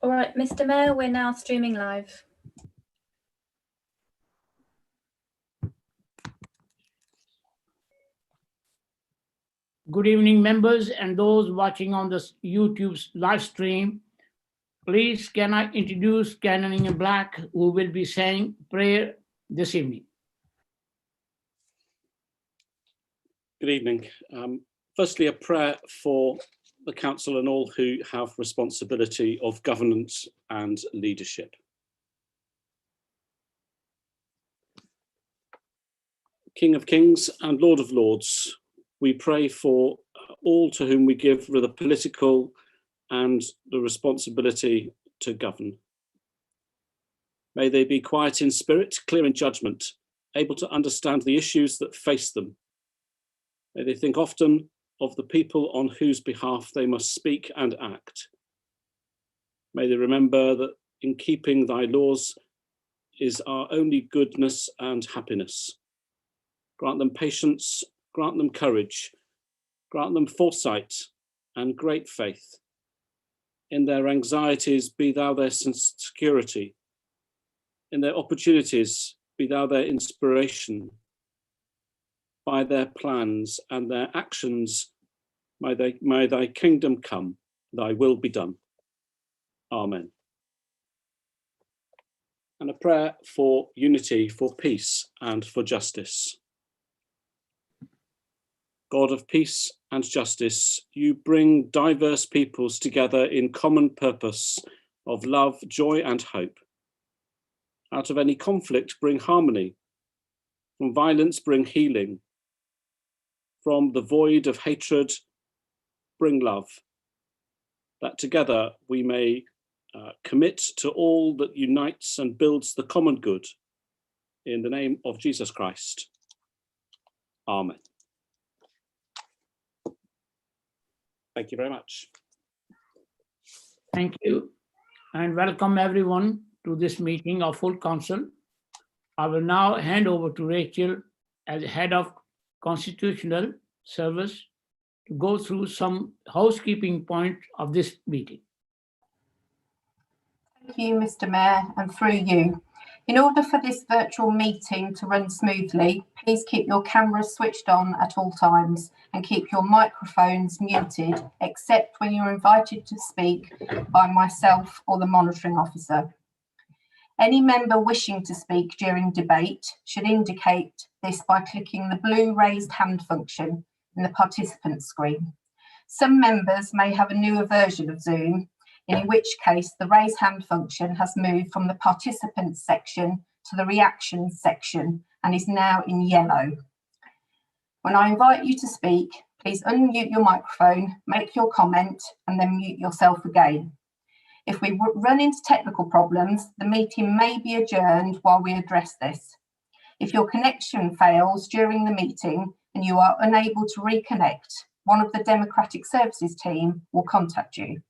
All right, Mr. Mayor, we're now streaming live. Good evening, members and those watching on the YouTube's live stream. Please, can I introduce Canon in Black, who will be saying prayer this evening. Good evening. Firstly, a prayer for the council and all who have responsibility of governance and leadership. King of Kings and Lord of Lords, we pray for all to whom we give the political and the responsibility to govern. May they be quiet in spirit, clear in judgment, able to understand the issues that face them. May they think often of the people on whose behalf they must speak and act. May they remember that in keeping thy laws is our only goodness and happiness. Grant them patience, grant them courage, grant them foresight and great faith. In their anxieties, be thou their security. In their opportunities, be thou their inspiration. By their plans and their actions, may thy kingdom come, thy will be done. Amen. And a prayer for unity, for peace, and for justice. God of peace and justice, you bring diverse peoples together in common purpose of love, joy, and hope. Out of any conflict, bring harmony. From violence, bring healing. From the void of hatred, bring love. That together we may commit to all that unites and builds the common good. In the name of Jesus Christ. Amen. Thank you very much. Thank you, and welcome everyone to this meeting of full council. I will now hand over to Rachel as head of constitutional service to go through some housekeeping points of this meeting. Thank you, Mr. Mayor, and through you. In order for this virtual meeting to run smoothly, please keep your cameras switched on at all times and keep your microphones muted, except when you're invited to speak by myself or the monitoring officer. Any member wishing to speak during debate should indicate this by clicking the blue raised hand function in the participant screen. Some members may have a newer version of Zoom, in which case the raise hand function has moved from the participants section to the reactions section and is now in yellow. When I invite you to speak, please unmute your microphone, make your comment, and then mute yourself again. If we run into technical problems, the meeting may be adjourned while we address this. If your connection fails during the meeting and you are unable to reconnect, one of the Democratic Services team will contact you.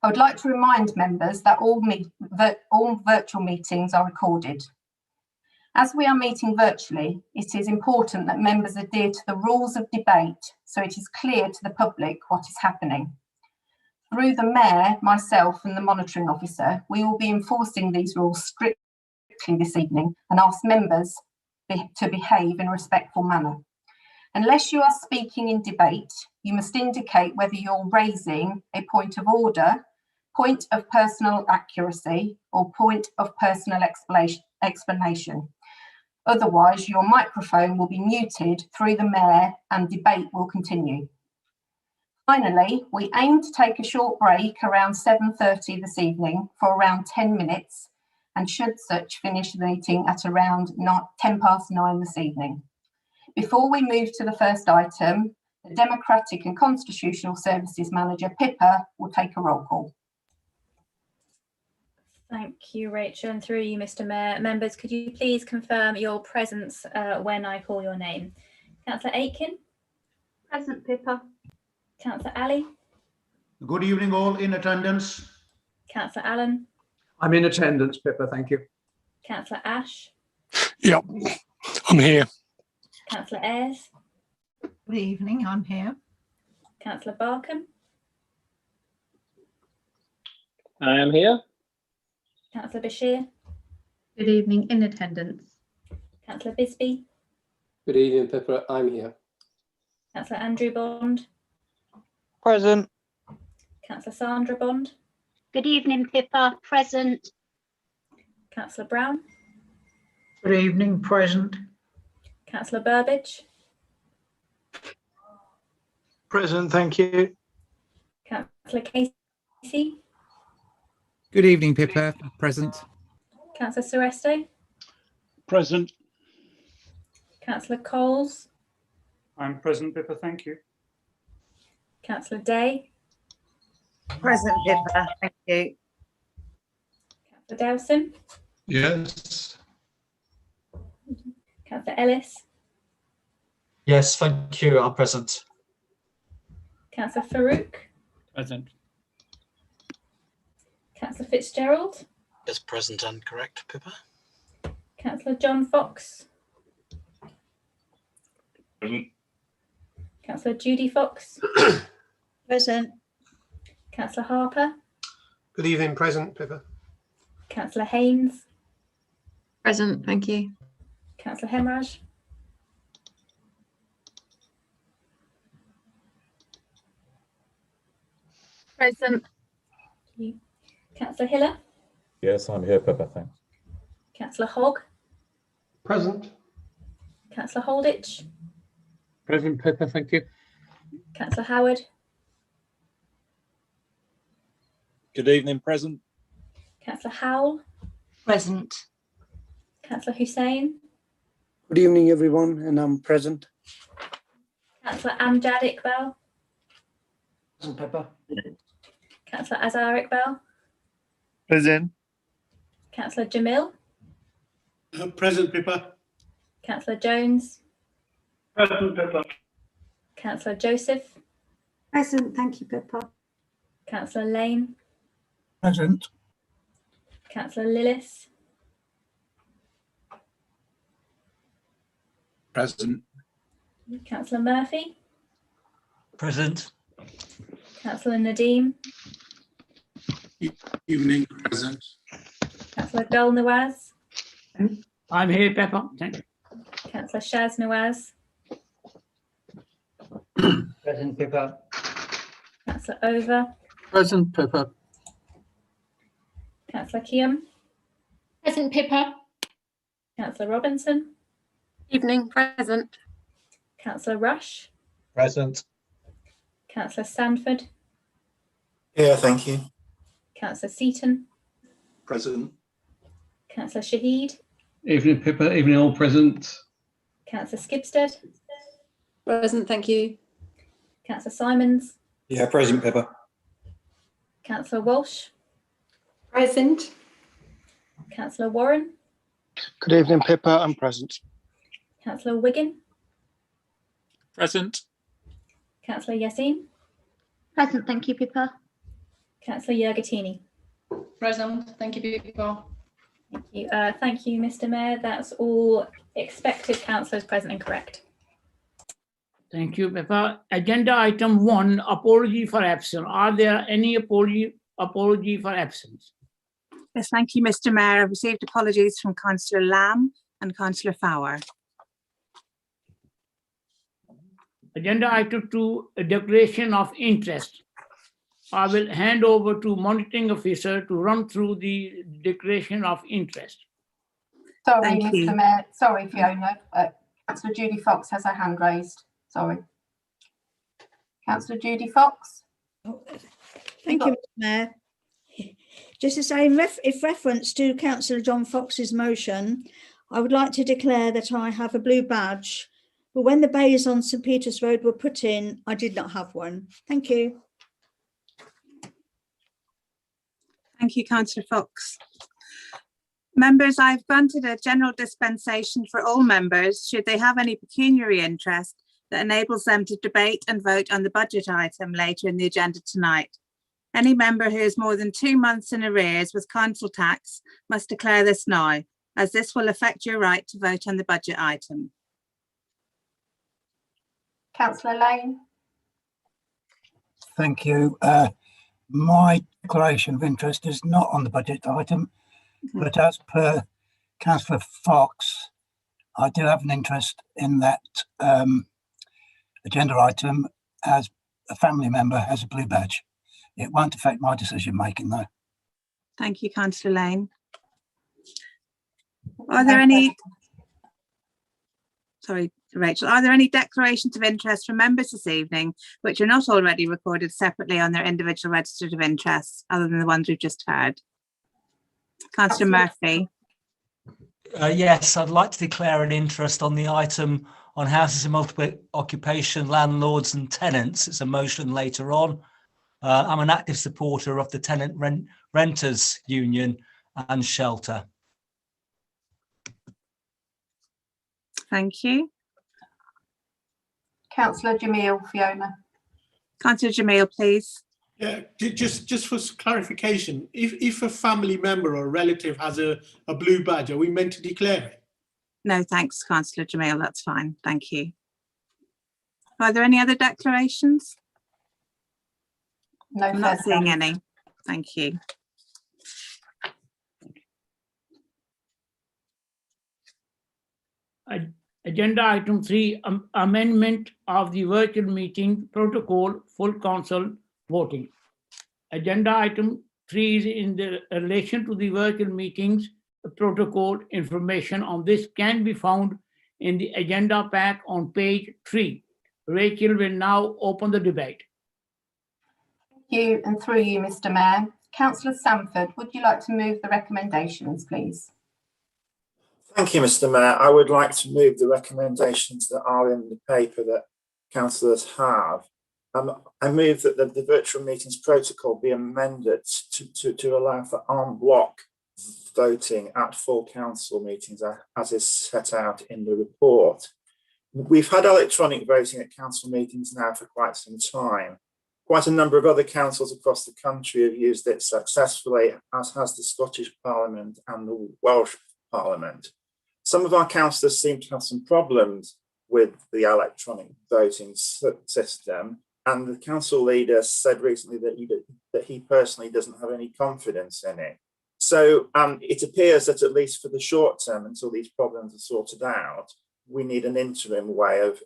I would like to remind members that all virtual meetings are recorded. As we are meeting virtually, it is important that members adhere to the rules of debate so it is clear to the public what is happening. Through the Mayor, myself and the monitoring officer, we will be enforcing these rules strictly this evening and ask members to behave in a respectful manner. Unless you are speaking in debate, you must indicate whether you're raising a point of order, point of personal accuracy, or point of personal explanation. Otherwise, your microphone will be muted through the Mayor and debate will continue. Finally, we aim to take a short break around 7:30 this evening for around 10 minutes and should such finish the meeting at around 9:10 this evening. Before we move to the first item, the Democratic and Constitutional Services Manager, Pippa, will take a roll call. Thank you, Rachel, and through you, Mr. Mayor. Members, could you please confirm your presence when I call your name? Councillor Aitken? Present, Pippa. Councillor Ali? Good evening, all in attendance. Councillor Allen? I'm in attendance, Pippa, thank you. Councillor Ash? Yep, I'm here. Councillor Ayres? Good evening, I'm here. Councillor Barkham? I am here. Councillor Bashir, Good evening, in attendance. Councillor Bisbee, Good evening, Pippa. I'm here. Councillor Andrew Bond, Present. Councillor Sandra Bond, Good evening, Pippa. Present. Councillor Brown, Good evening, present. Councillor Burbidge, Present, thank you. Councillor Casey, Good evening, Pippa. Present. Councillor Seresto, Present. Councillor Coles, I'm present, Pippa, thank you. Councillor Day, Present, Pippa. Thank you. Councillor Dowson, Yes. Councillor Ellis, Yes, thank you. I'm present. Councillor Farouk, Present. Councillor Fitzgerald, Yes, present and correct, Pippa. Councillor John Fox, Present. Councillor Judy Fox, Present. Councillor Harper, Good evening, present, Pippa. Councillor Haynes, Present, thank you. Councillor Hemraj, Present. Councillor Hiller, Yes, I'm here, Pippa, thanks. Councillor Hogg, Present. Councillor Holditch, Present, Pippa, thank you. Councillor Howard, Good evening, present. Councillor Howell, Present. Councillor Hussain, Good evening, everyone, and I'm present. Councillor Amjad Iqbal, Present, Pippa. Councillor Azhar Iqbal, Present. Councillor Jamil, Present, Pippa. Councillor Jones, Present, Pippa. Councillor Joseph, Present, thank you, Pippa. Councillor Lane, Present. Councillor Lillis, Present. Councillor Murphy, Present. Councillor Nadeem, Evening, present. Councillor Gul Nawaz, I'm here, Pepper. Thank you. Councillor Shaz Nawaz, Present, Pippa. Councillor Over, Present, Pippa. Councillor Keum, Present, Pippa. Councillor Robinson, Evening, present. Councillor Rush, Present. Councillor Sandford, Yeah, thank you. Councillor Seaton, Present. Councillor Shahid, Evening, Pippa. Evening, all present. Councillor Skipstead, Present, thank you. Councillor Simons, Yeah, present, Pippa. Councillor Walsh, Present. Councillor Warren, Good evening, Pippa. I'm present. Councillor Wiggin, Present. Councillor Yassin, Present, thank you, Pippa. Councillor Yergatini. Present, thank you, Pippa. Thank you. Thank you, Mr. Mayor. That's all expected councillors present and correct. Thank you, Pepper. Agenda item 1, apology for absence. Are there any apology for absence? Yes, thank you, Mr. Mayor. I've received apologies from Councillor Lamb and Councillor Fowler. Agenda item 2, a declaration of interest. I will hand over to monitoring officer to run through the declaration of interest. Sorry, Thank you. Mr. Mayor. Sorry, Fiona. Councillor Judy Fox has her hand raised. Sorry. Councillor Judy Fox. Thank you, Mr. Mayor. Just to say, in reference to Councillor John Fox's motion, I would like to declare that I have a blue badge, but when the bays on St Peter's Road were put in, I did not have one. Thank you. Thank you, Councillor Fox. Members, I've granted a general dispensation for all members should they have any pecuniary interest that enables them to debate and vote on the budget item later in the agenda tonight. Any member who is more than 2 months in arrears with council tax must declare this now, as this will affect your right to vote on the budget item. Councillor Lane. Thank you. My declaration of interest is not on the budget item, but as per Councillor Fox, I do have an interest in that agenda item as a family member has a blue badge. It won't affect my decision making though. Thank you, Councillor Lane. Are there any, sorry, Rachel, are there any declarations of interest from members this evening which are not already recorded separately on their individual registers of interest, other than the ones we've just heard? Councillor Murphy. Yes, I'd like to declare an interest on the item on houses in multiple occupation, landlords and tenants. It's a motion later on. I'm an active supporter of the Tenant Renters Union and Shelter. Thank you. Councillor Jamil, Fiona. Councillor Jamil, please. Yeah, just for clarification, if a family member or relative has a blue badge, are we meant to declare it? No, thanks, Councillor Jamil. That's fine. Thank you. Are there any other declarations? No, I'm not seeing any. Thank you. Agenda item 3, amendment of the virtual meeting protocol, full council voting. Agenda item 3 is in the relation to the virtual meetings protocol. Information on this can be found in the agenda pack on page 3. Rachel will now open the debate. Thank you, and through you, Mr. Mayor. Councillor Sanford, would you like to move the recommendations, please? Thank you, Mr. Mayor. I would like to move the recommendations that are in the paper that councillors have. I move that the virtual meetings protocol be amended to allow for en bloc voting at full council meetings as is set out in the report. We've had electronic voting at council meetings now for quite some time. Quite a number of other councils across the country have used it successfully, as has the Scottish Parliament and the Welsh Parliament. Some of our councillors seem to have some problems with the electronic voting system, and the council leader said recently that he personally doesn't have any confidence in it. So it appears that at least for the short term, until these problems are sorted out, we need an interim way of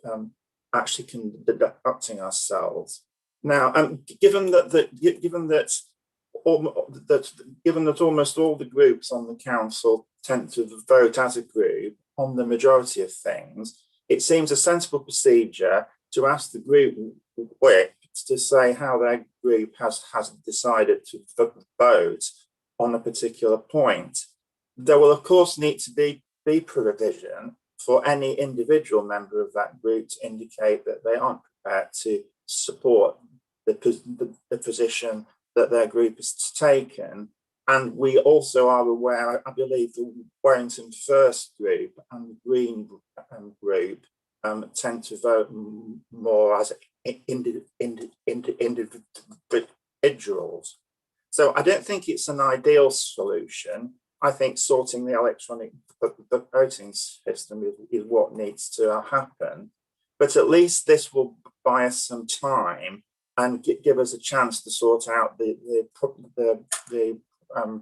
actually conducting ourselves. Now, given that almost all the groups on the council tend to vote as a group on the majority of things, it seems a sensible procedure to ask the group whip to say how their group has decided to vote on a particular point. There will, of course, need to be provision for any individual member of that group to indicate that they aren't prepared to support the position that their group has taken. And we also are aware, I believe, the Warrington First group and the Green group tend to vote more as individuals. So I don't think it's an ideal solution. I think sorting the electronic voting system is what needs to happen. But at least this will buy us some time and give us a chance to sort out the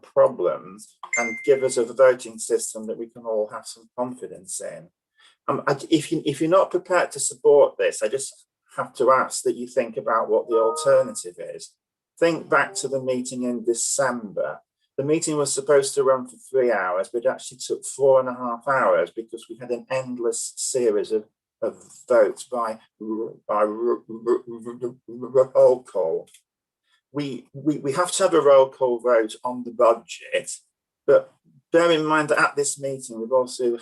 problems and give us a voting system that we can all have some confidence in. If you're not prepared to support this, I just have to ask that you think about what the alternative is. Think back to the meeting in December. The meeting was supposed to run for 3 hours, but it actually took 4.5 hours because we had an endless series of votes by roll call. We have to have a roll call vote on the budget, but bear in mind that at this meeting we also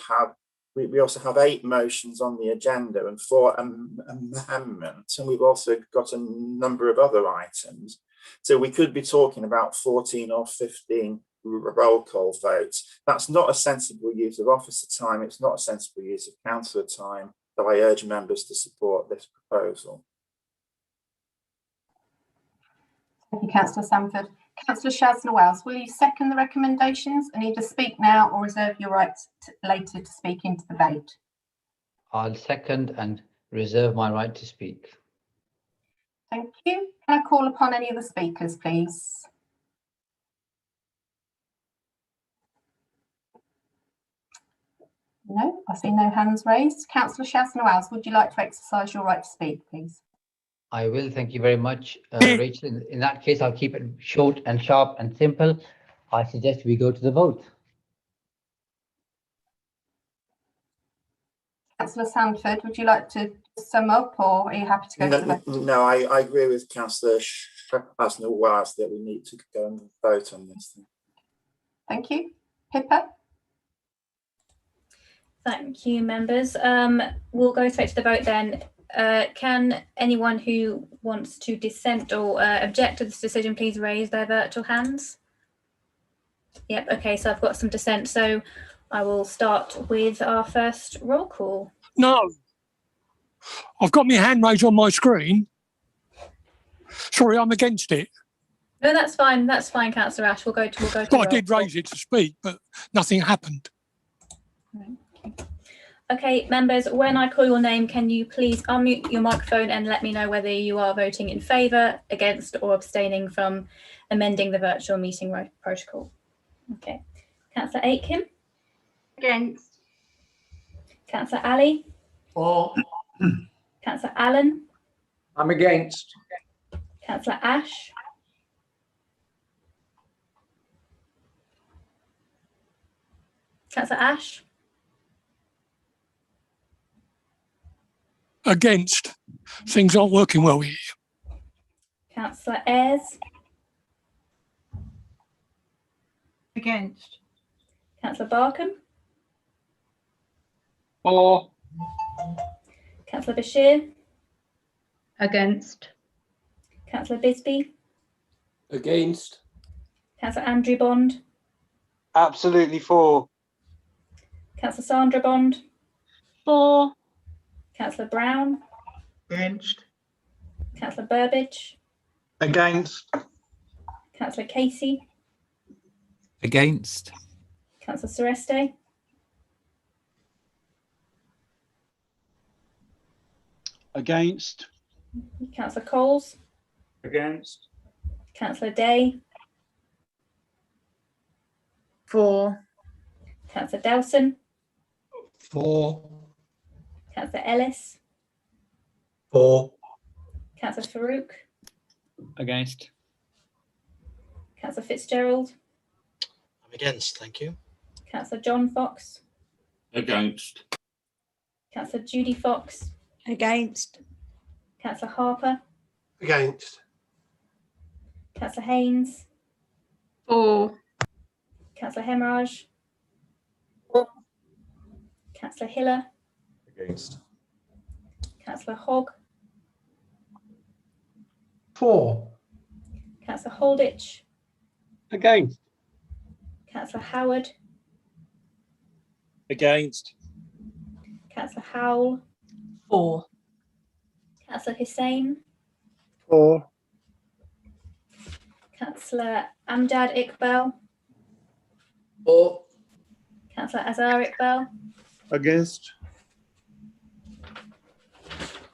have 8 motions on the agenda and 4 amendments, and we've also got a number of other items. So we could be talking about 14 or 15 roll call votes. That's not a sensible use of officer time. It's not a sensible use of councillor time. So I urge members to support this proposal. Thank you, Councillor Sanford. Councillor Shaz-Nawaz, will you second the recommendations and either speak now or reserve your right later to speak into the debate? I'll second and reserve my right to speak. Thank you. Can I call upon any of the speakers, please? No, I see no hands raised. Councillor Shaz-Nawaz, would you like to exercise your right to speak, please? I will. Thank you very much, Rachel. In that case, I'll keep it short and sharp and simple. I suggest we go to the vote. Councillor Sandford, would you like to sum up, or are you happy to go to the vote? No, I agree with Councillor Shaz-Nawaz that we need to go and vote on this thing. Thank you. Pippa? Thank you, members. We'll go straight to the vote then. Can anyone who wants to dissent or object to this decision please raise their virtual hands? Yep, okay, so I've got some dissent, so I will start with our first roll call. No, I've got my hand raised on my screen. Sorry, I'm against it. No, that's fine, Councillor Ash. We'll go to I roll did call. raise it to speak, but nothing happened. Okay, members, when I call your name, can you please unmute your microphone and let me know whether you are voting in favour, against or abstaining from amending the virtual meeting protocol? Okay. Councillor Aitken? Against. Councillor Ali? For. Councillor Allen? I'm against. Councillor Ash? Councillor Ash? Against. Things aren't working well here. Councillor Ayres? Against. Councillor Barkham? For. Councillor Bashir? Against. Councillor Bisbee? Against. Councillor Andrew Bond? Absolutely for. Councillor Sandra Bond? For. Councillor Brown? Against. Councillor Burbidge? Against. Councillor Casey? Against. Councillor Sereste? Against. Councillor Coles? Against. Councillor Day? For. Councillor Delson? For. Councillor Ellis? For. Councillor Farouk? Against. Councillor Fitzgerald? I'm against, thank you. Councillor John Fox? Against. Councillor Judy Fox? Against. Councillor Harper? Against. Councillor Haynes? For. Councillor Hemorrhage? Councillor Hiller? Against. Councillor Hogg? For. Councillor Holditch? Against. Councillor Howard? Against. Councillor Howell? For. Councillor Hussain? For. Councillor Amjad Iqbal? For. Councillor Azhar Iqbal? Against.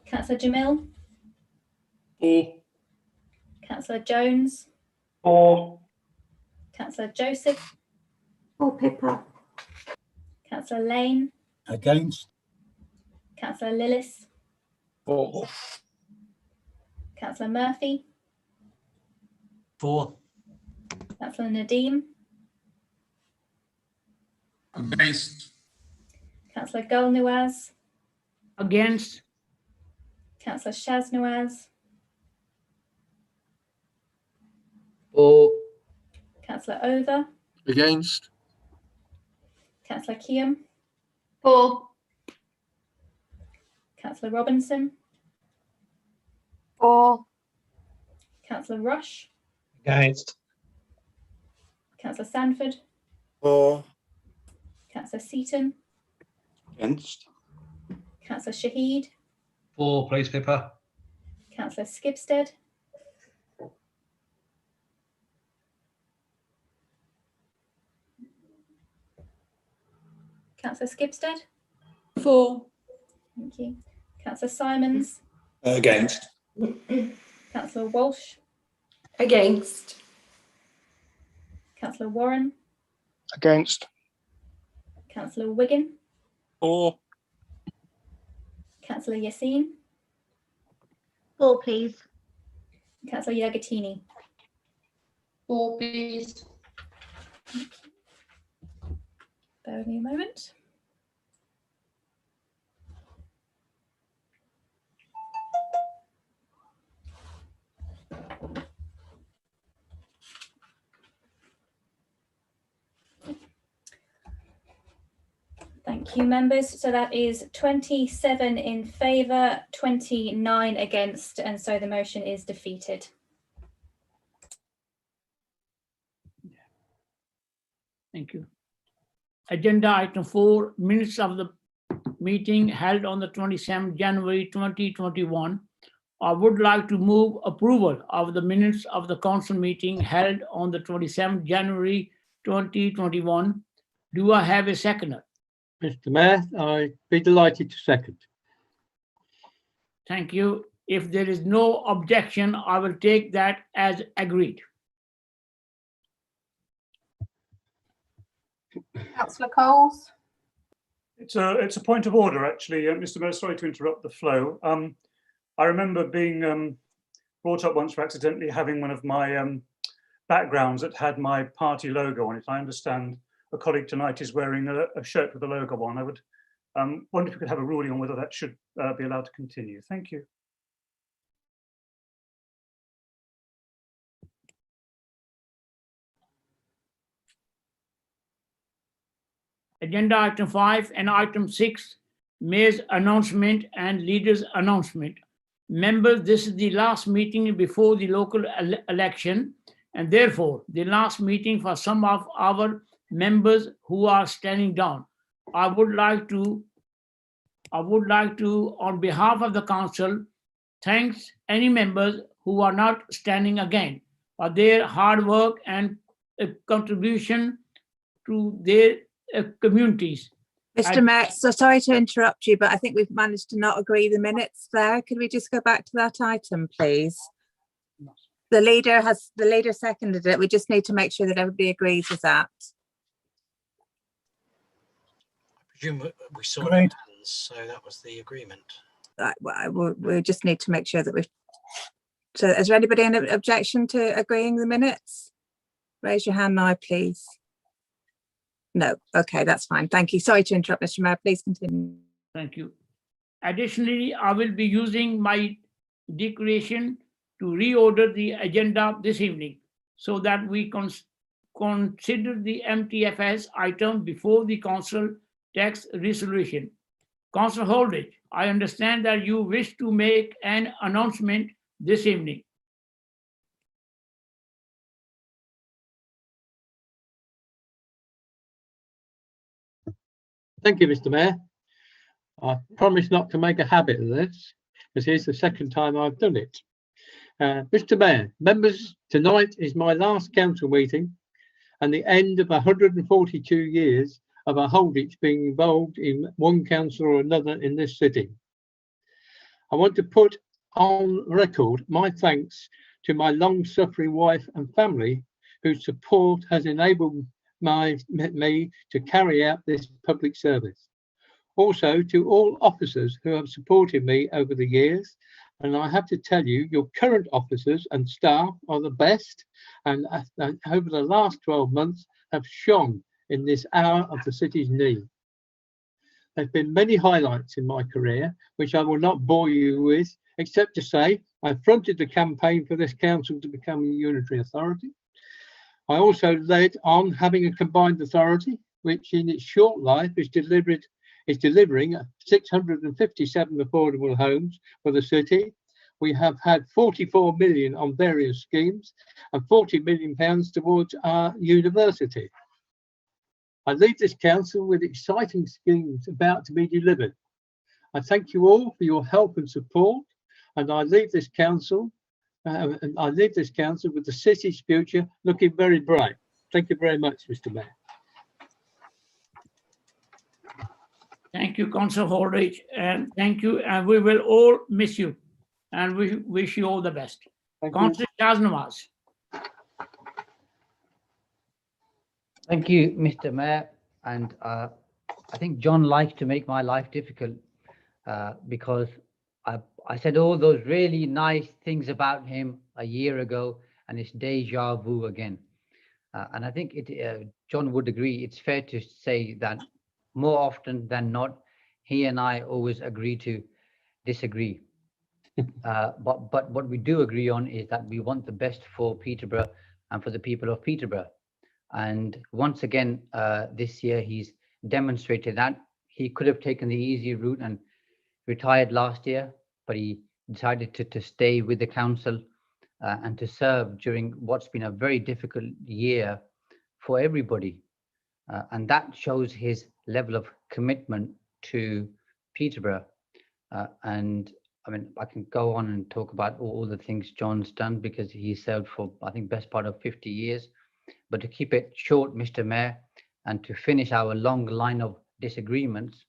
Councillor Jamil? For. Councillor Jones? For. Councillor Joseph? For Pippa. Councillor Lane? Against. Councillor Lillis? For. Councillor Murphy? For. Councillor Nadeem? Against. Councillor Gulnawaz? Against. Councillor Shaz-Nawaz? For. Councillor Over? Against. Councillor Keum? For. Councillor Robinson? For. Councillor Rush? Against. Councillor Sanford? For. Councillor Seaton? Against. Councillor Shahid? For, please, Pippa. Councillor Skipstead? Councillor Skipstead? For. Thank you. Councillor Simons? Against. Councillor Walsh, Against. Councillor Warren, Against. Councillor Wiggin, For. Councillor Yassin, 4, please. Councillor Yagattini. 4, please. Bear with me a moment. Thank you, members. So that is 27 in favour, 29 against, and so the motion is defeated. Thank you. Agenda item 4, minutes of the meeting held on the 27th January 2021. I would like to move approval of the minutes of the council meeting held on the 27th January 2021. Do I have a seconder? Mr. Mayor, I'd be delighted to second. Thank you. If there is no objection, I will take that as agreed. Councillor Coles. It's a point of order, actually, Mr. Mayor. Sorry to interrupt the flow. I remember being brought up once for accidentally having one of my backgrounds that had my party logo on it. I understand a colleague tonight is wearing a shirt with the logo on. I would wonder if we could have a ruling on whether that should be allowed to continue. Thank you. Agenda item 5 and item 6, Mayor's announcement and leader's announcement. Members, this is the last meeting before the local election, and therefore the last meeting for some of our members who are standing down. I would like to, on behalf of the council, thanks any members who are not standing again for their hard work and contribution to their communities. Mr. Mayor, so sorry to interrupt you, but I think we've managed to not agree the minutes there. Could we just go back to that item, please? The leader seconded it. We just need to make sure that everybody agrees with that. I presume we saw the hands, so that was the agreement. We just need to make sure that we've. So is there anybody in objection to agreeing the minutes? Raise your hand now, please. No. Okay, that's fine. Thank you. Sorry to interrupt, Mr. Mayor. Please continue. Thank you. Additionally, I will be using my declaration to reorder the agenda this evening so that we consider the MTFS item before the council tax resolution. Councillor Holdridge, I understand that you wish to make an announcement this evening. Thank you, Mr. Mayor. I promise not to make a habit of this, as here's the second time I've done it. Mr. Mayor, members, tonight is my last council meeting and the end of 142 years of a Holdridge being involved in one council or another in this city. I want to put on record my thanks to my long-suffering wife and family, whose support has enabled me to carry out this public service. Also to all officers who have supported me over the years, and I have to tell you, your current officers and staff are the best, and over the last 12 months have shone in this hour of the city's need. There have been many highlights in my career, which I will not bore you with, except to say I fronted the campaign for this council to become a unitary authority. I also led on having a combined authority, which in its short life is delivering 657 affordable homes for the city. We have had 44 million on various schemes and 40 million pounds towards our university. I lead this council with exciting schemes about to be delivered. I thank you all for your help and support, and I leave this council with the city's future looking very bright. Thank you very much, Mr. Mayor. Thank you, Councillor Holdridge, and thank you, and we will all miss you, and we wish you all the best. Councillor Shaznawaz. Thank you, Mr. Mayor. And I think John likes to make my life difficult because I said all those really nice things about him a year ago, and it's deja vu again. And I think John would agree, it's fair to say that more often than not, he and I always agree to disagree. But what we do agree on is that we want the best for Peterborough and for the people of Peterborough. And once again, this year, he's demonstrated that. He could have taken the easy route and retired last year, but he decided to stay with the council and to serve during what's been a very difficult year for everybody. And that shows his level of commitment to Peterborough. And I mean, I can go on and talk about all the things John's done because he served for, I think, best part of 50 years. But to keep it short, Mr. Mayor, and to finish our long line of disagreements,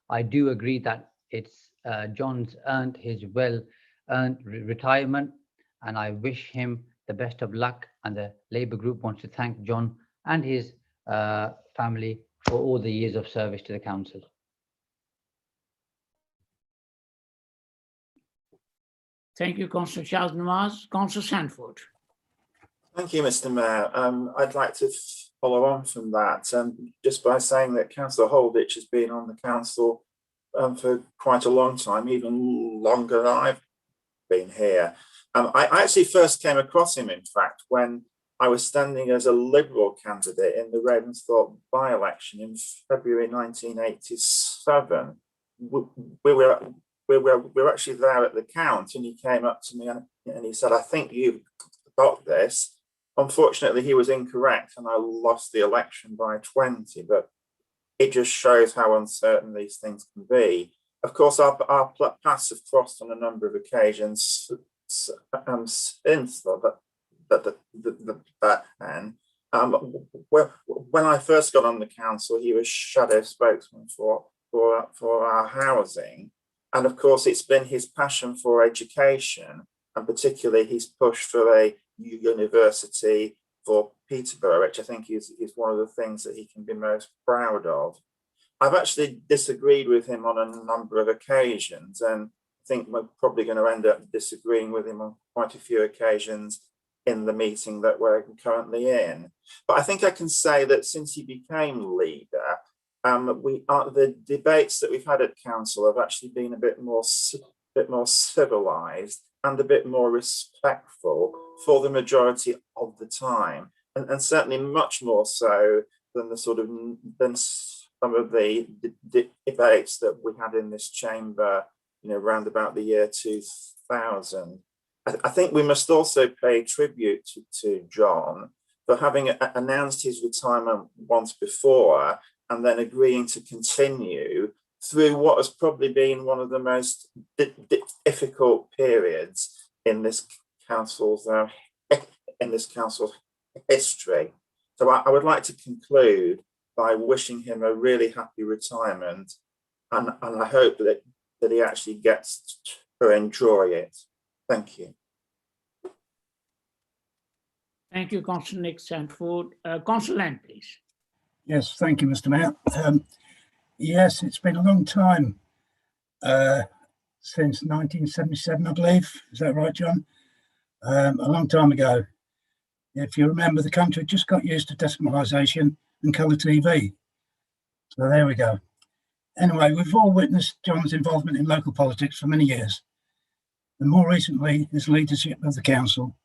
I do agree that it's John's earned his well-earned retirement, and I wish him the best of luck. And the Labour Group wants to thank John and his family for all the years of service to the council. Thank you, Councillor Shaznawaz. Councillor Sandford. Thank you, Mr. Mayor. I'd like to follow on from that, just by saying that Councillor Holditch has been on the council for quite a long time, even longer than I've been here. I actually first came across him, in fact, when I was standing as a Liberal candidate in the Ravensthorpe by-election in February 1987. We were actually there at the count, and he came up to me and he said, "I think you've got this." Unfortunately, he was incorrect, and I lost the election by 20, but it just shows how uncertain these things can be. Of course, our paths have crossed on a number of occasions since then. When I first got on the council, he was shadow spokesman for our housing. And of course, it's been his passion for education, and particularly his push for a university for Peterborough, which I think is one of the things that he can be most proud of. I've actually disagreed with him on a number of occasions, and I think we're probably going to end up disagreeing with him on quite a few occasions in the meeting that we're currently in. But I think I can say that since he became leader, the debates that we've had at council have actually been a bit more civilized and a bit more respectful for the majority of the time, and certainly much more so than some of the debates that we had in this chamber, around about the year 2000. I think we must also pay tribute to John for having announced his retirement once before and then agreeing to continue through what has probably been one of the most difficult periods in this council's history. So I would like to conclude by wishing him a really happy retirement, and I hope that he actually gets to enjoy it. Thank you. Thank you, Councillor Nick Sandford. Councillor Land, please. Yes, thank you, Mr. Mayor. Yes, it's been a long time, since 1977, I believe. Is that right, John? A long time ago. If you remember, the country just got used to decimalisation and colour TV. So there we go. Anyway, we've all witnessed John's involvement in local politics for many years, and more recently his leadership of the council,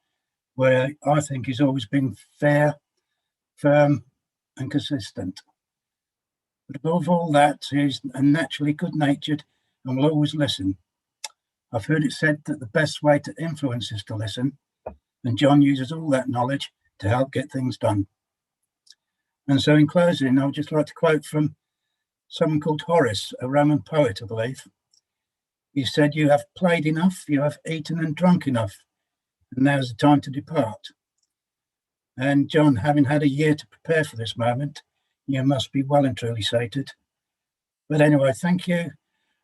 where I think he's always been fair, firm and consistent. But above all that, he's naturally good-natured and will always listen. I've heard it said that the best way to influence is to listen, and John uses all that knowledge to help get things done. And so in closing, I would just like to quote from someone called Horace, a Roman poet, I believe. He said, "You have played enough, you have eaten and drunk enough, and now's the time to depart." And John, having had a year to prepare for this moment, you must be well and truly sated. But anyway, thank you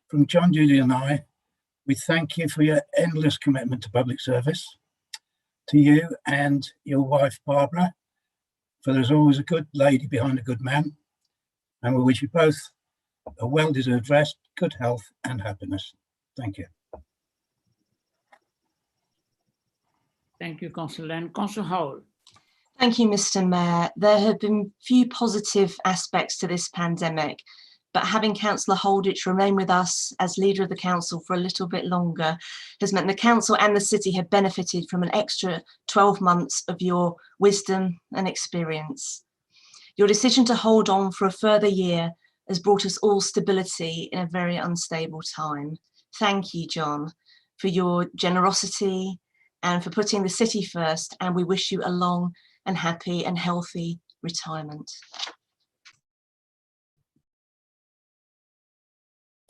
from John, Judy and I. We thank you for your endless commitment to public service. to you and your wife, Barbara, for there's always a good lady behind a good man. And we wish you both a well-deserved rest, good health and happiness. Thank you. Thank you, Councillor. And Councillor Howell. Thank you, Mr. Mayor. There have been few positive aspects to this pandemic, but having Councillor Holditch remain with us as leader of the council for a little bit longer has meant the council and the city have benefited from an extra 12 months of your wisdom and experience. Your decision to hold on for a further year has brought us all stability in a very unstable time. Thank you, John, for your generosity and for putting the city first, and we wish you a long and happy and healthy retirement.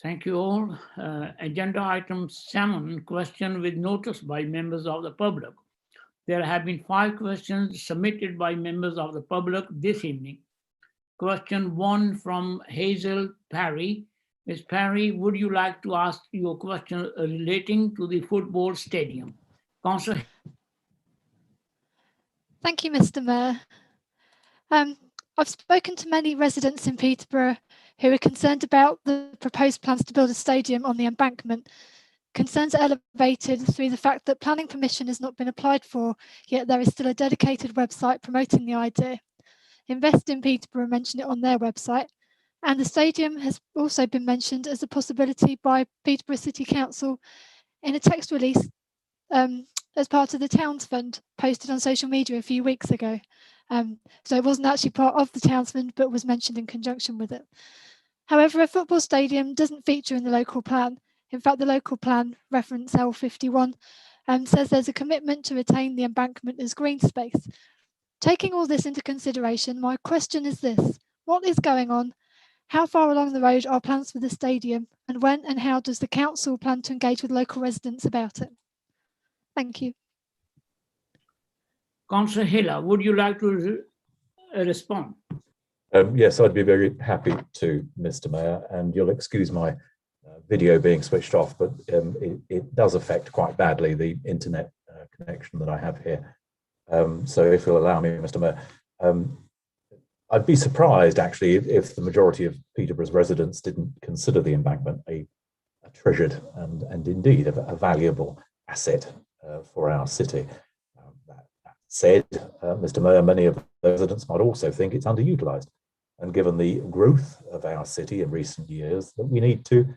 Thank you all. Agenda item 7, question with notice by members of the public. There have been 5 questions submitted by members of the public this evening. Question 1 from Hazel Parry. Ms. Parry, would you like to ask your question relating to the football stadium? Councillor. Thank you, Mr. Mayor. I've spoken to many residents in Peterborough who are concerned about the proposed plans to build a stadium on the embankment. Concerns are elevated through the fact that planning permission has not been applied for, yet there is still a dedicated website promoting the idea. Invest in Peterborough mention it on their website, and the stadium has also been mentioned as a possibility by Peterborough City Council in a text release as part of the Towns Fund posted on social media a few weeks ago. So it wasn't actually part of the Towns Fund, but was mentioned in conjunction with it. However, a football stadium doesn't feature in the local plan. In fact, the local plan, reference L51, says there's a commitment to retain the embankment as green space. Taking all this into consideration, my question is this: what is going on? How far along the road are plans for the stadium? And when and how does the council plan to engage with local residents about it? Thank you. Councillor Hiller, would you like to respond? Yes, I'd be very happy to, Mr. Mayor, and you'll excuse my video being switched off, but it does affect quite badly the internet connection that I have here. So if you'll allow me, Mr. Mayor, I'd be surprised actually if the majority of Peterborough's residents didn't consider the embankment a treasured and indeed a valuable asset for our city. That said, Mr. Mayor, many of the residents might also think it's underutilised. And given the growth of our city in recent years, that we need to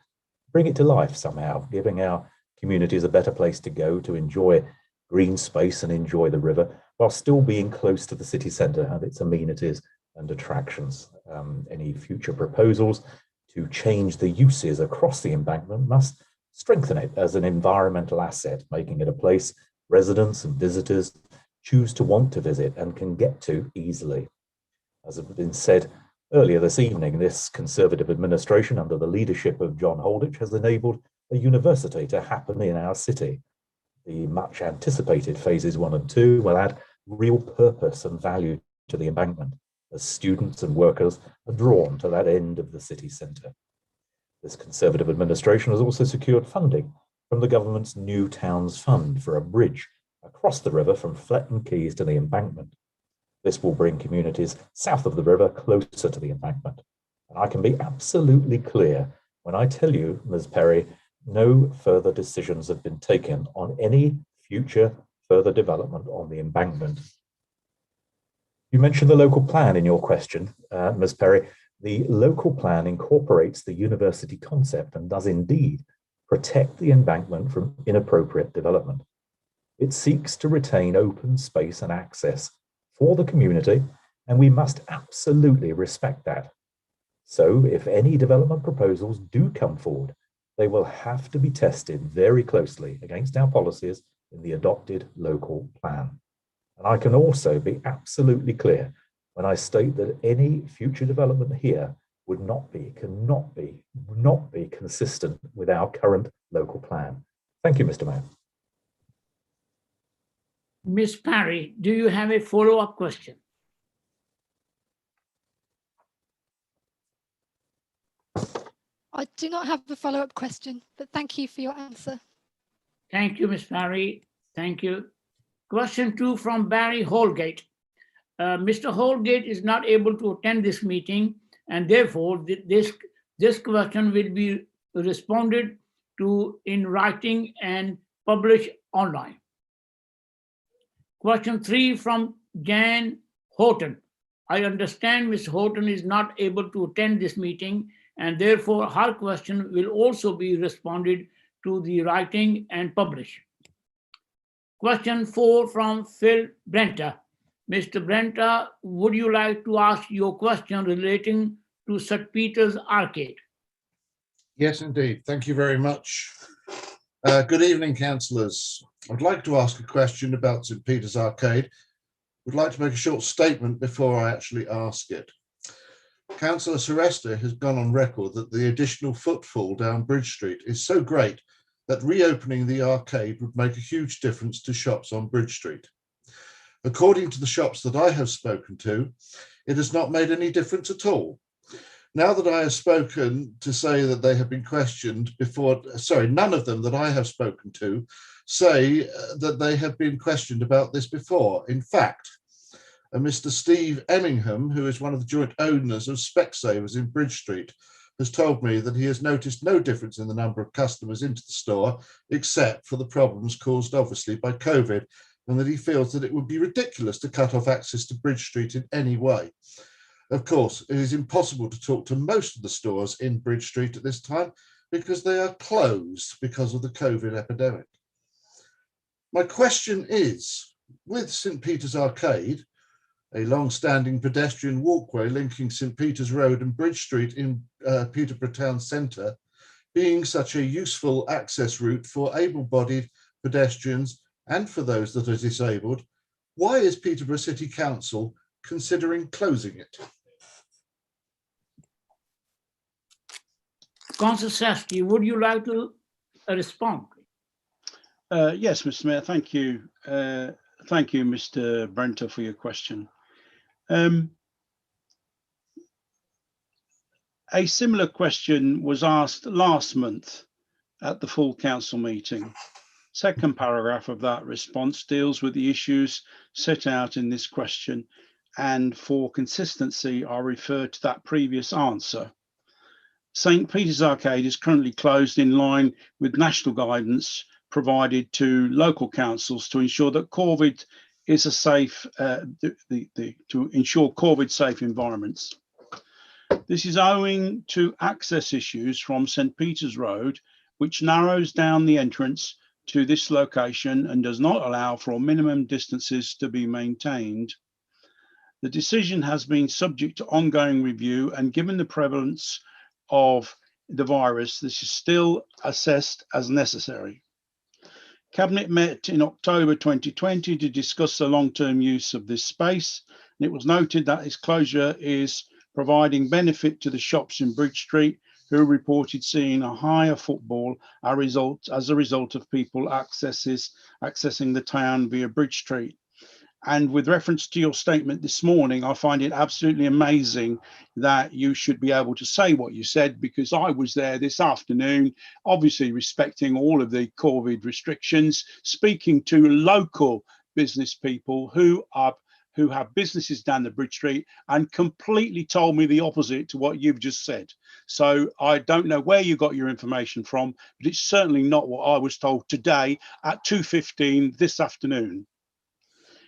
bring it to life somehow, giving our communities a better place to go to enjoy green space and enjoy the river, while still being close to the city centre and its amenities and attractions. Any future proposals to change the uses across the embankment must strengthen it as an environmental asset, making it a place residents and visitors choose to want to visit and can get to easily. As has been said earlier this evening, this Conservative administration under the leadership of John Holditch has enabled a university to happen in our city. The much anticipated phases 1 and 2 will add real purpose and value to the embankment as students and workers are drawn to that end of the city centre. This Conservative administration has also secured funding from the government's New Towns Fund for a bridge across the river from Fletton Quays to the embankment. This will bring communities south of the river closer to the embankment. And I can be absolutely clear when I tell you, Ms. Perry, no further decisions have been taken on any future further development on the embankment. You mentioned the local plan in your question, Ms. Perry. The local plan incorporates the university concept and does indeed protect the embankment from inappropriate development. It seeks to retain open space and access for the community, and we must absolutely respect that. So if any development proposals do come forward, they will have to be tested very closely against our policies in the adopted local plan. And I can also be absolutely clear when I state that any future development here would not be consistent with our current local plan. Thank you, Mr. Mayor. Ms. Parry, do you have a follow-up question? I do not have a follow-up question, but thank you for your answer. Thank you, Ms. Parry. Thank you. Question 2 from Barry Holgate. Mr. Holgate is not able to attend this meeting, and therefore this question will be responded to in writing and published online. Question 3 from Jan Horton. I understand Ms. Horton is not able to attend this meeting, and therefore her question will also be responded to the writing and published. Question 4 from Phil Brenta. Mr. Brenta, would you like to ask your question relating to St. Peter's Arcade? Yes, indeed. Thank you very much. Good evening, councillors. I'd like to ask a question about St. Peter's Arcade. Would like to make a short statement before I actually ask it. Councillor Seresta has gone on record that the additional footfall down Bridge Street is so great that reopening the arcade would make a huge difference to shops on Bridge Street. According to the shops that I have spoken to, it has not made any difference at all. Now that I have spoken to say that they have been questioned before, sorry, none of them that I have spoken to say that they have been questioned about this before. In fact, Mr. Steve Emmingham, who is one of the joint owners of Specsavers in Bridge Street, has told me that he has noticed no difference in the number of customers into the store, except for the problems caused obviously by COVID, and that he feels that it would be ridiculous to cut off access to Bridge Street in any way. Of course, it is impossible to talk to most of the stores in Bridge Street at this time because they are closed because of the COVID epidemic. My question is, with St. Peter's Arcade, a long-standing pedestrian walkway linking St. Peter's Road and Bridge Street in Peterborough Town Centre, being such a useful access route for able-bodied pedestrians and for those that are disabled, why is Peterborough City Council considering closing it? Councillor Sasky, would you like to respond? Yes, Mr. Mayor, thank you. Thank you, Mr. Brenta, for your question. A similar question was asked last month at the full council meeting. Second paragraph of that response deals with the issues set out in this question, and for consistency, I refer to that previous answer. St. Peter's Arcade is currently closed in line with national guidance provided to local councils to ensure that COVID is a safe, to ensure COVID safe environments. This is owing to access issues from St. Peter's Road, which narrows down the entrance to this location and does not allow for minimum distances to be maintained. The decision has been subject to ongoing review, and given the prevalence of the virus, this is still assessed as necessary. Cabinet met in October 2020 to discuss the long-term use of this space, and it was noted that its closure is providing benefit to the shops in Bridge Street, who reported seeing a higher footfall as a result of people accessing the town via Bridge Street. And with reference to your statement this morning, I find it absolutely amazing that you should be able to say what you said, because I was there this afternoon, obviously respecting all of the COVID restrictions, speaking to local business people who have businesses down the Bridge Street, and completely told me the opposite to what you've just said. So I don't know where you got your information from, but it's certainly not what I was told today at 2:15 this afternoon.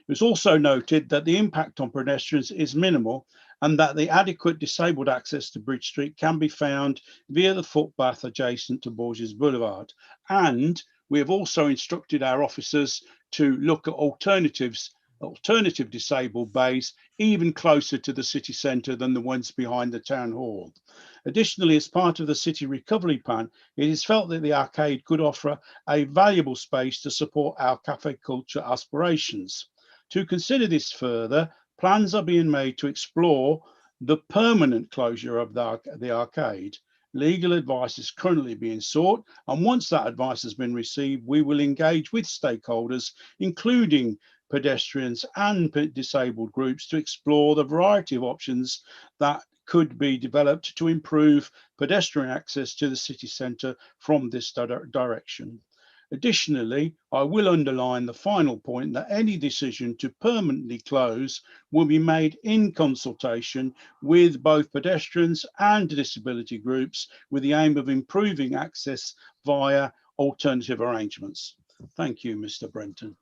It was also noted that the impact on pedestrians is minimal, and that the adequate disabled access to Bridge Street can be found via the footpath adjacent to Borges Boulevard. And we have also instructed our officers to look at alternative disabled bays, even closer to the city centre than the ones behind the town hall. Additionally, as part of the city recovery plan, it is felt that the arcade could offer a valuable space to support our cafe culture aspirations. To consider this further, plans are being made to explore the permanent closure of the arcade. Legal advice is currently being sought, and once that advice has been received, we will engage with stakeholders, including pedestrians and disabled groups, to explore the variety of options that could be developed to improve pedestrian access to the city centre from this direction. Additionally, I will underline the final point that any decision to permanently close will be made in consultation with both pedestrians and disability groups with the aim of improving access via alternative arrangements. Thank you, Mr. Brenton.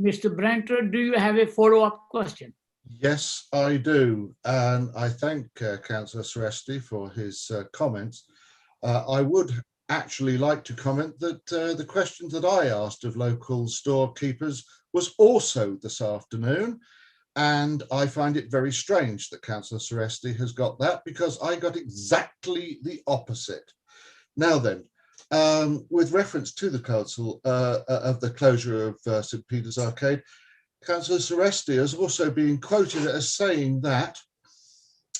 Mr. Brenter, do you have a follow-up question? Yes, I do. And I thank Councillor Seresti for his comments. I would actually like to comment that the questions that I asked of local storekeepers was also this afternoon. And I find it very strange that Councillor Seresti has got that, because I got exactly the opposite. Now then, with reference to the council of the closure of St Peter's Arcade, Councillor Seresti has also been quoted as saying that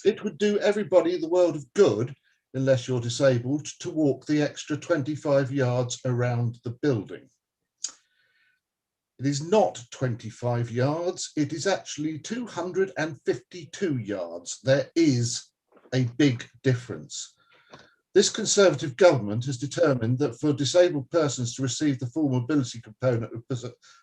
it would do everybody the world of good, unless you're disabled, to walk the extra 25 yards around the building. It is not 25 yards, it is actually 252 yards. There is a big difference. This Conservative government has determined that for disabled persons to receive the full mobility component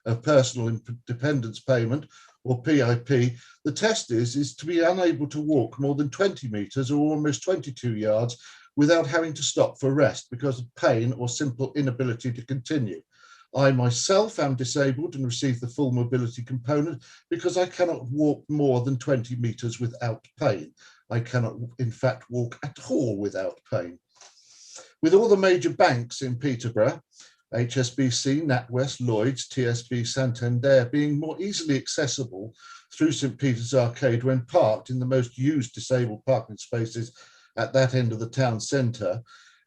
of personal independence payment, or PIP, the test is to be unable to walk more than 20 metres or almost 22 yards without having to stop for rest because of pain or simple inability to continue. I myself am disabled and receive the full mobility component because I cannot walk more than 20 metres without pain. I cannot, in fact, walk at all without pain. With all the major banks in Peterborough, HSBC, NatWest, Lloyds, TSB, Santander being more easily accessible through St Peter's Arcade when parked in the most used disabled parking spaces at that end of the town centre,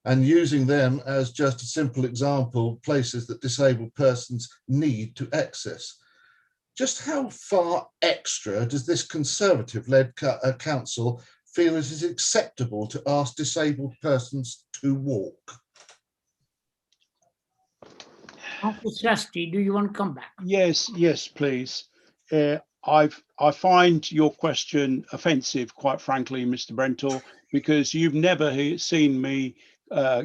and using them as just a simple example of places that disabled persons need to access. Just how far extra does this Conservative-led council feel it is acceptable to ask disabled persons to walk? Councillor Seresti, do you want to come back? Yes, please. I find your question offensive, quite frankly, Mr. Brentor, because you've never seen me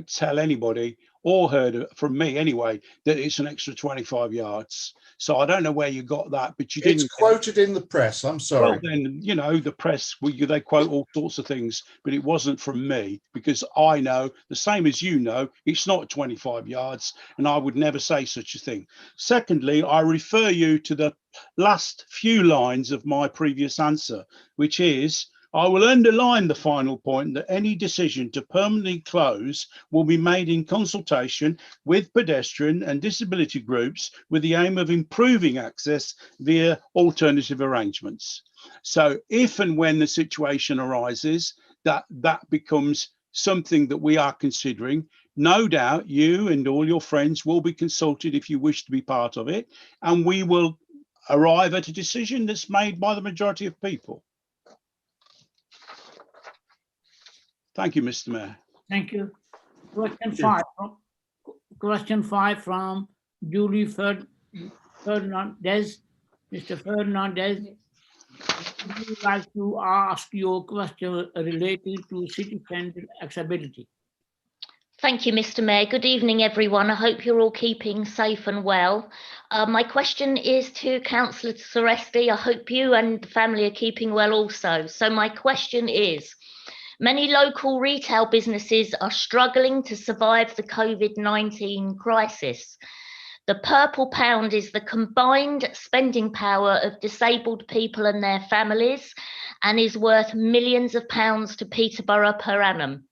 tell anybody, or heard from me anyway, that it's an extra 25 yards. So I don't know where you got that, but you didn't. It's quoted in the press, I'm sorry. Well, then, you know, the press, they quote all sorts of things, but it wasn't from me, because I know, the same as you know, it's not 25 yards, and I would never say such a thing. Secondly, I refer you to the last few lines of my previous answer, which is, I will underline the final point that any decision to permanently close will be made in consultation with pedestrian and disability groups with the aim of improving access via alternative arrangements. So if and when the situation arises, that becomes something that we are considering. No doubt you and all your friends will be consulted if you wish to be part of it, and we will arrive at a decision that's made by the majority of people. Thank you, Mr. Mayor. Thank you. Question 5 from Julie Fernandez. Mr. Fernandez, would you like to ask your question related to city centre accessibility? Thank you, Mr. Mayor. Good evening, everyone. I hope you're all keeping safe and well. My question is to Councillor Seresti. I hope you and the family are keeping well also. So my question is, many local retail businesses are struggling to survive the COVID-19 crisis. The purple pound is the combined spending power of disabled people and their families, and is worth millions of pounds to Peterborough per annum.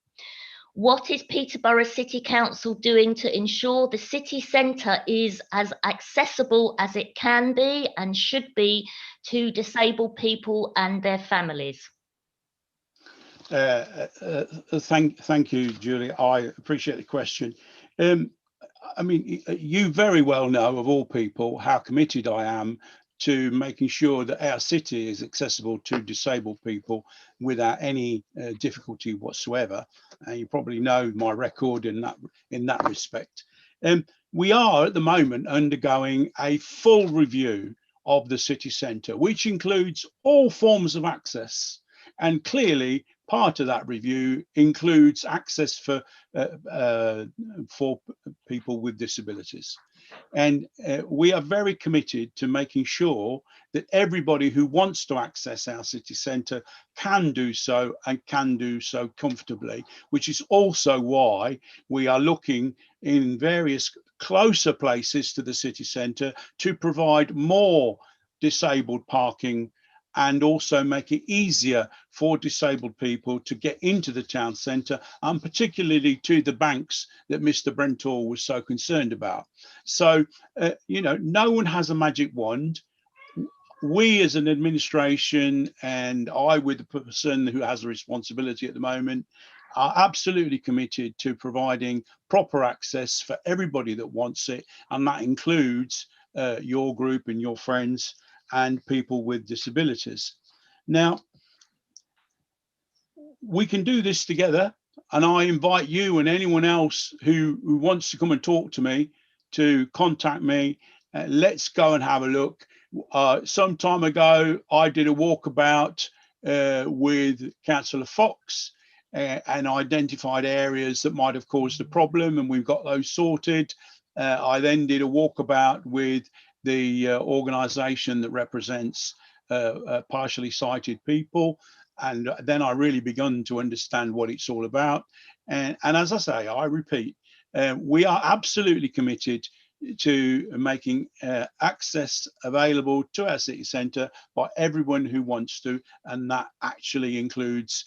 What is Peterborough City Council doing to ensure the city centre is as accessible as it can be and should be to disabled people and their families? Thank you, Julie. I appreciate the question. I mean, you very well know, of all people, how committed I am to making sure that our city is accessible to disabled people without any difficulty whatsoever. And you probably know my record in that respect. We are at the moment undergoing a full review of the city centre, which includes all forms of access. And clearly, part of that review includes access for people with disabilities. And we are very committed to making sure that everybody who wants to access our city centre can do so, and can do so comfortably, which is also why we are looking in various closer places to the city centre to provide more disabled parking, and also make it easier for disabled people to get into the town centre, and particularly to the banks that Mr. Brentor was so concerned about. So, you know, no one has a magic wand. We as an administration, and I with the person who has the responsibility at the moment, are absolutely committed to providing proper access for everybody that wants it, and that includes your group and your friends and people with disabilities. Now, we can do this together, and I invite you and anyone else who wants to come and talk to me to contact me. Let's go and have a look. Some time ago, I did a walkabout with Councillor Fox and identified areas that might have caused a problem, and we've got those sorted. I then did a walkabout with the organisation that represents partially sighted people, and then I really begun to understand what it's all about. And as I say, I repeat, we are absolutely committed to making access available to our city centre by everyone who wants to, and that actually includes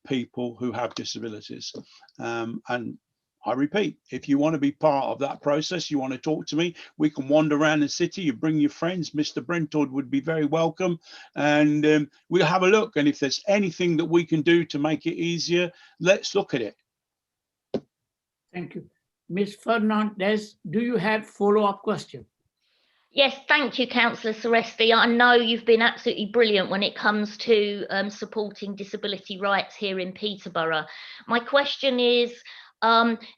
people who have disabilities. And I repeat, if you want to be part of that process, you want to talk to me, we can wander around the city, you bring your friends. Mr. Brentford would be very welcome, and we'll have a look. And if there's anything that we can do to make it easier, let's look at it. Thank you. Ms. Fernandez, do you have follow-up question? Yes, thank you, Councillor Suresti. I know you've been absolutely brilliant when it comes to supporting disability rights here in Peterborough. My question is,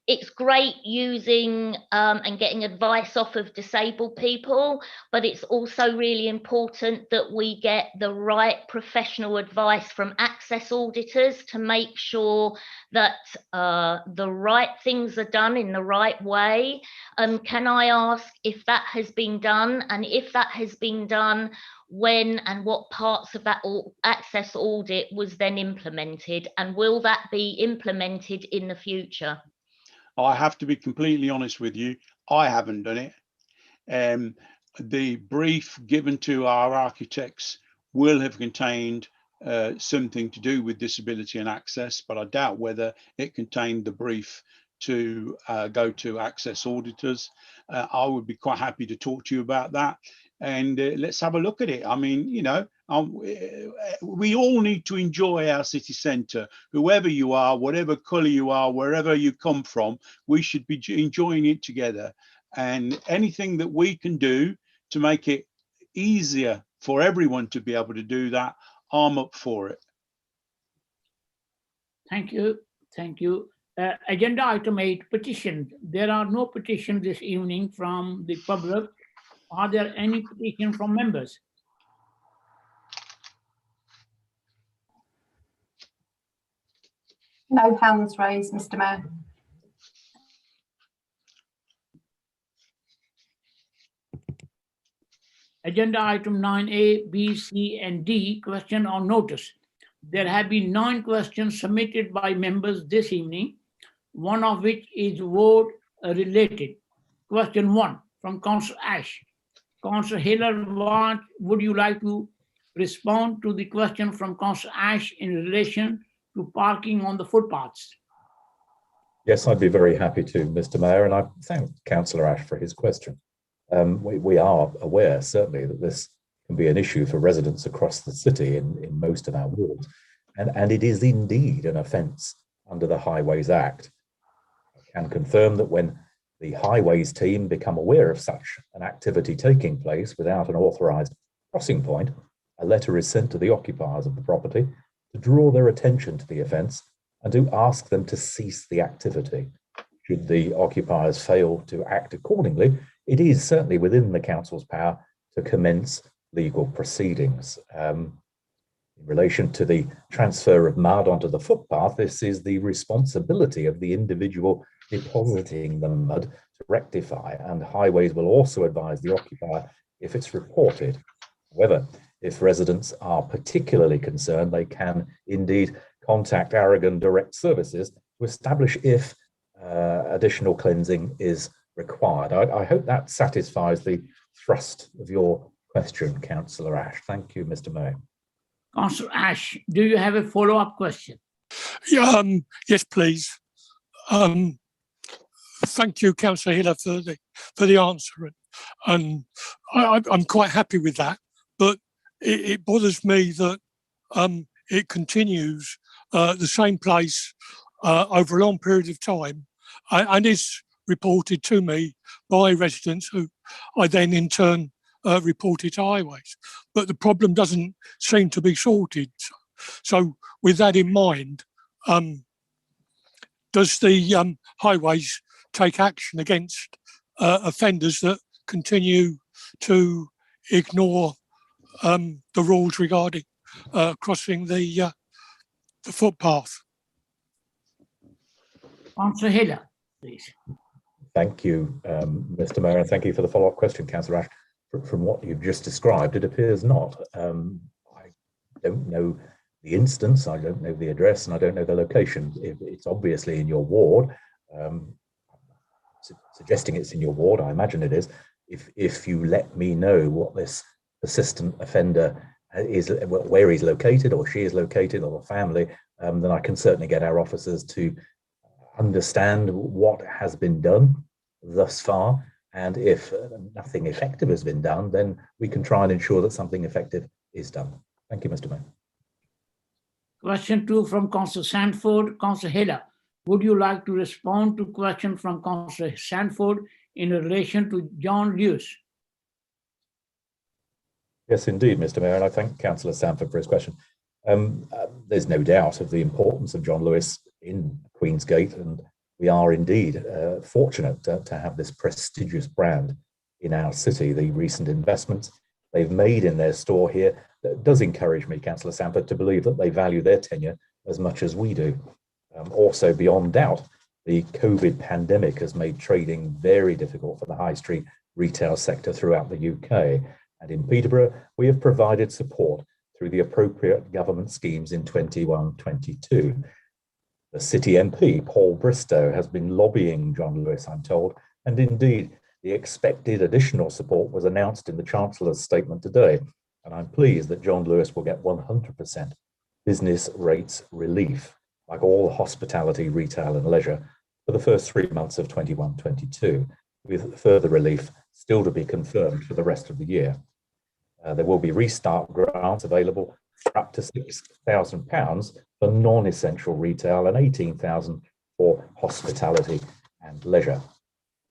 it's great using and getting advice off of disabled people, but it's also really important that we get the right professional advice from access auditors to make sure that the right things are done in the right way. Can I ask if that has been done, and if that has been done, when and what parts of that access audit was then implemented, and will that be implemented in the future? I have to be completely honest with you, I haven't done it. The brief given to our architects will have contained something to do with disability and access, but I doubt whether it contained the brief to go to access auditors. I would be quite happy to talk to you about that, and let's have a look at it. I mean, you know, we all need to enjoy our city centre. Whoever you are, whatever colour you are, wherever you come from, we should be enjoying it together. And anything that we can do to make it easier for everyone to be able to do that, I'm up for it. Thank you. Thank you. Agenda item 8, petitions. There are no petitions this evening from the public. Are there any petitions from members? No hands raised, Mr. Mayor. Agenda item 9A, B, C, and D, question on notice. There have been 9 questions submitted by members this evening, one of which is vote related. Question 1 from Councillor Ash. Councillor Hiller, would you like to respond to the question from Councillor Ash in relation to parking on the footpaths? Yes, I'd be very happy to, Mr. Mayor, and I thank Councillor Ash for his question. We are aware, certainly, that this can be an issue for residents across the city in most of our wards, and it is indeed an offence under the Highways Act. I can confirm that when the Highways team become aware of such an activity taking place without an authorised crossing point, a letter is sent to the occupiers of the property to draw their attention to the offence and to ask them to cease the activity. Should the occupiers fail to act accordingly, it is certainly within the council's power to commence legal proceedings. In relation to the transfer of mud onto the footpath, this is the responsibility of the individual depositing the mud to rectify, and highways will also advise the occupier if it's reported. However, if residents are particularly concerned, they can indeed contact Aragon Direct Services to establish if additional cleansing is required. I hope that satisfies the thrust of your question, Councillor Ash. Thank you, Mr. Mayor. Councillor Ash, do you have a follow-up question? Yeah, yes, please. Thank you, Councillor Hiller, for the answer, and I'm quite happy with that. But it bothers me that it continues the same place over a long period of time, and is reported to me by residents who I then in turn report it to highways. But the problem doesn't seem to be sorted. So with that in mind, does the highways take action against offenders that continue to ignore the rules regarding crossing the footpath? Councillor Hiller, please. Thank you, Mr. Mayor, and thank you for the follow-up question, Councillor Ash. From what you've just described, it appears not. I don't know the instance, I don't know the address, and I don't know the location. It's obviously in your ward. Suggesting it's in your ward, I imagine it is. If you let me know what this persistent offender is, where he's located or she is located, or the family, then I can certainly get our officers to understand what has been done thus far, and if nothing effective has been done, then we can try and ensure that something effective is done. Thank you, Mr. Mayor. Question 2 from Councillor Sanford. Councillor Hiller, would you like to respond to question from Councillor Sanford in relation to John Lewis? Yes, indeed, Mr. Mayor, and I thank Councillor Sanford for his question. There's no doubt of the importance of John Lewis in Queensgate, and we are indeed fortunate to have this prestigious brand in our city. The recent investments they've made in their store here does encourage me, Councillor Sanford, to believe that they value their tenure as much as we do. Also, beyond doubt, the COVID pandemic has made trading very difficult for the high street retail sector throughout the UK. And in Peterborough, we have provided support through the appropriate government schemes in 21-22. The City MP, Paul Bristow, has been lobbying John Lewis, I'm told, and indeed the expected additional support was announced in the Chancellor's statement today. And I'm pleased that John Lewis will get 100% business rates relief, like all hospitality, retail and leisure, for the first 3 months of 21-22, with further relief still to be confirmed for the rest of the year. There will be restart grants available for up to £6,000 for non-essential retail and £18,000 for hospitality and leisure.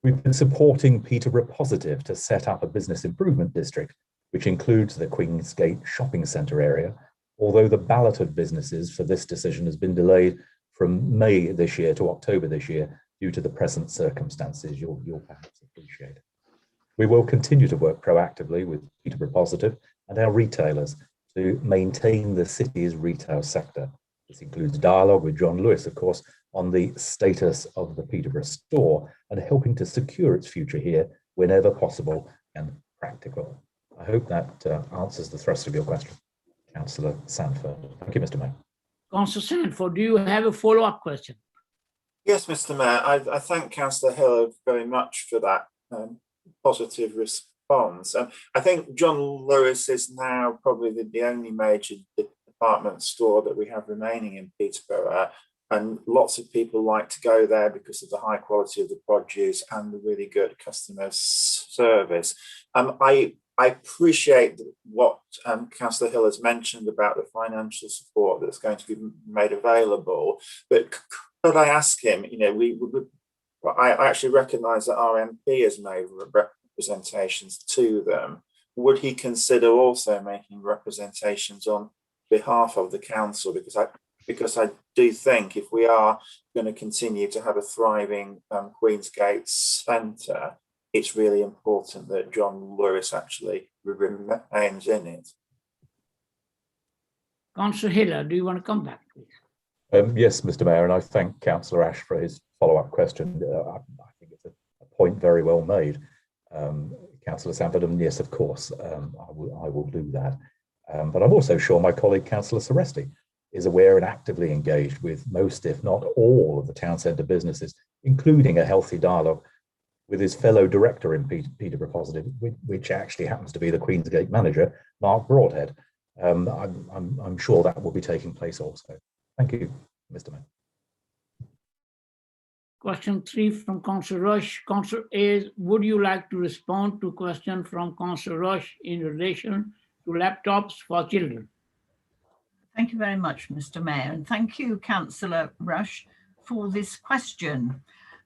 We've been supporting Peterborough Positive to set up a business improvement district, which includes the Queensgate shopping centre area, although the ballot of businesses for this decision has been delayed from May this year to October this year due to the present circumstances you'll perhaps appreciate. We will continue to work proactively with Peterborough Positive and our retailers to maintain the city's retail sector. This includes dialogue with John Lewis, of course, on the status of the Peterborough store and helping to secure its future here whenever possible and practical. I hope that answers the thrust of your question, Councillor Sanford. Thank you, Mr. Mayor. Councillor Sanford, do you have a follow-up question? Yes, Mr. Mayor, I thank Councillor Hill very much for that positive response. I think John Lewis is now probably the only major department store that we have remaining in Peterborough, and lots of people like to go there because of the high quality of the produce and the really good customer service. I appreciate what Councillor Hill has mentioned about the financial support that's going to be made available, but could I ask him, I actually recognise that our MP has made representations to them. Would he consider also making representations on behalf of the council? Because I do think if we are going to continue to have a thriving Queensgate centre, it's really important that John Lewis actually remains in it. Councillor Hiller, do you want to come back, please? Yes, Mr. Mayor, and I thank Councillor Ash for his follow-up question. I think it's a point very well made. Councillor Sanford, and yes, of course, I will do that. But I'm also sure my colleague, Councillor Seresti, is aware and actively engaged with most, if not all, of the town centre businesses, including a healthy dialogue with his fellow director in Peterborough Positive, which actually happens to be the Queensgate manager, Mark Broadhead. I'm sure that will be taking place also. Thank you, Mr. Mayor. Question 3 from Councillor Rush. Councillor Ayres, would you like to respond to question from Councillor Rush in relation to laptops for children? Thank you very much, Mr. Mayor, and thank you, Councillor Rush, for this question,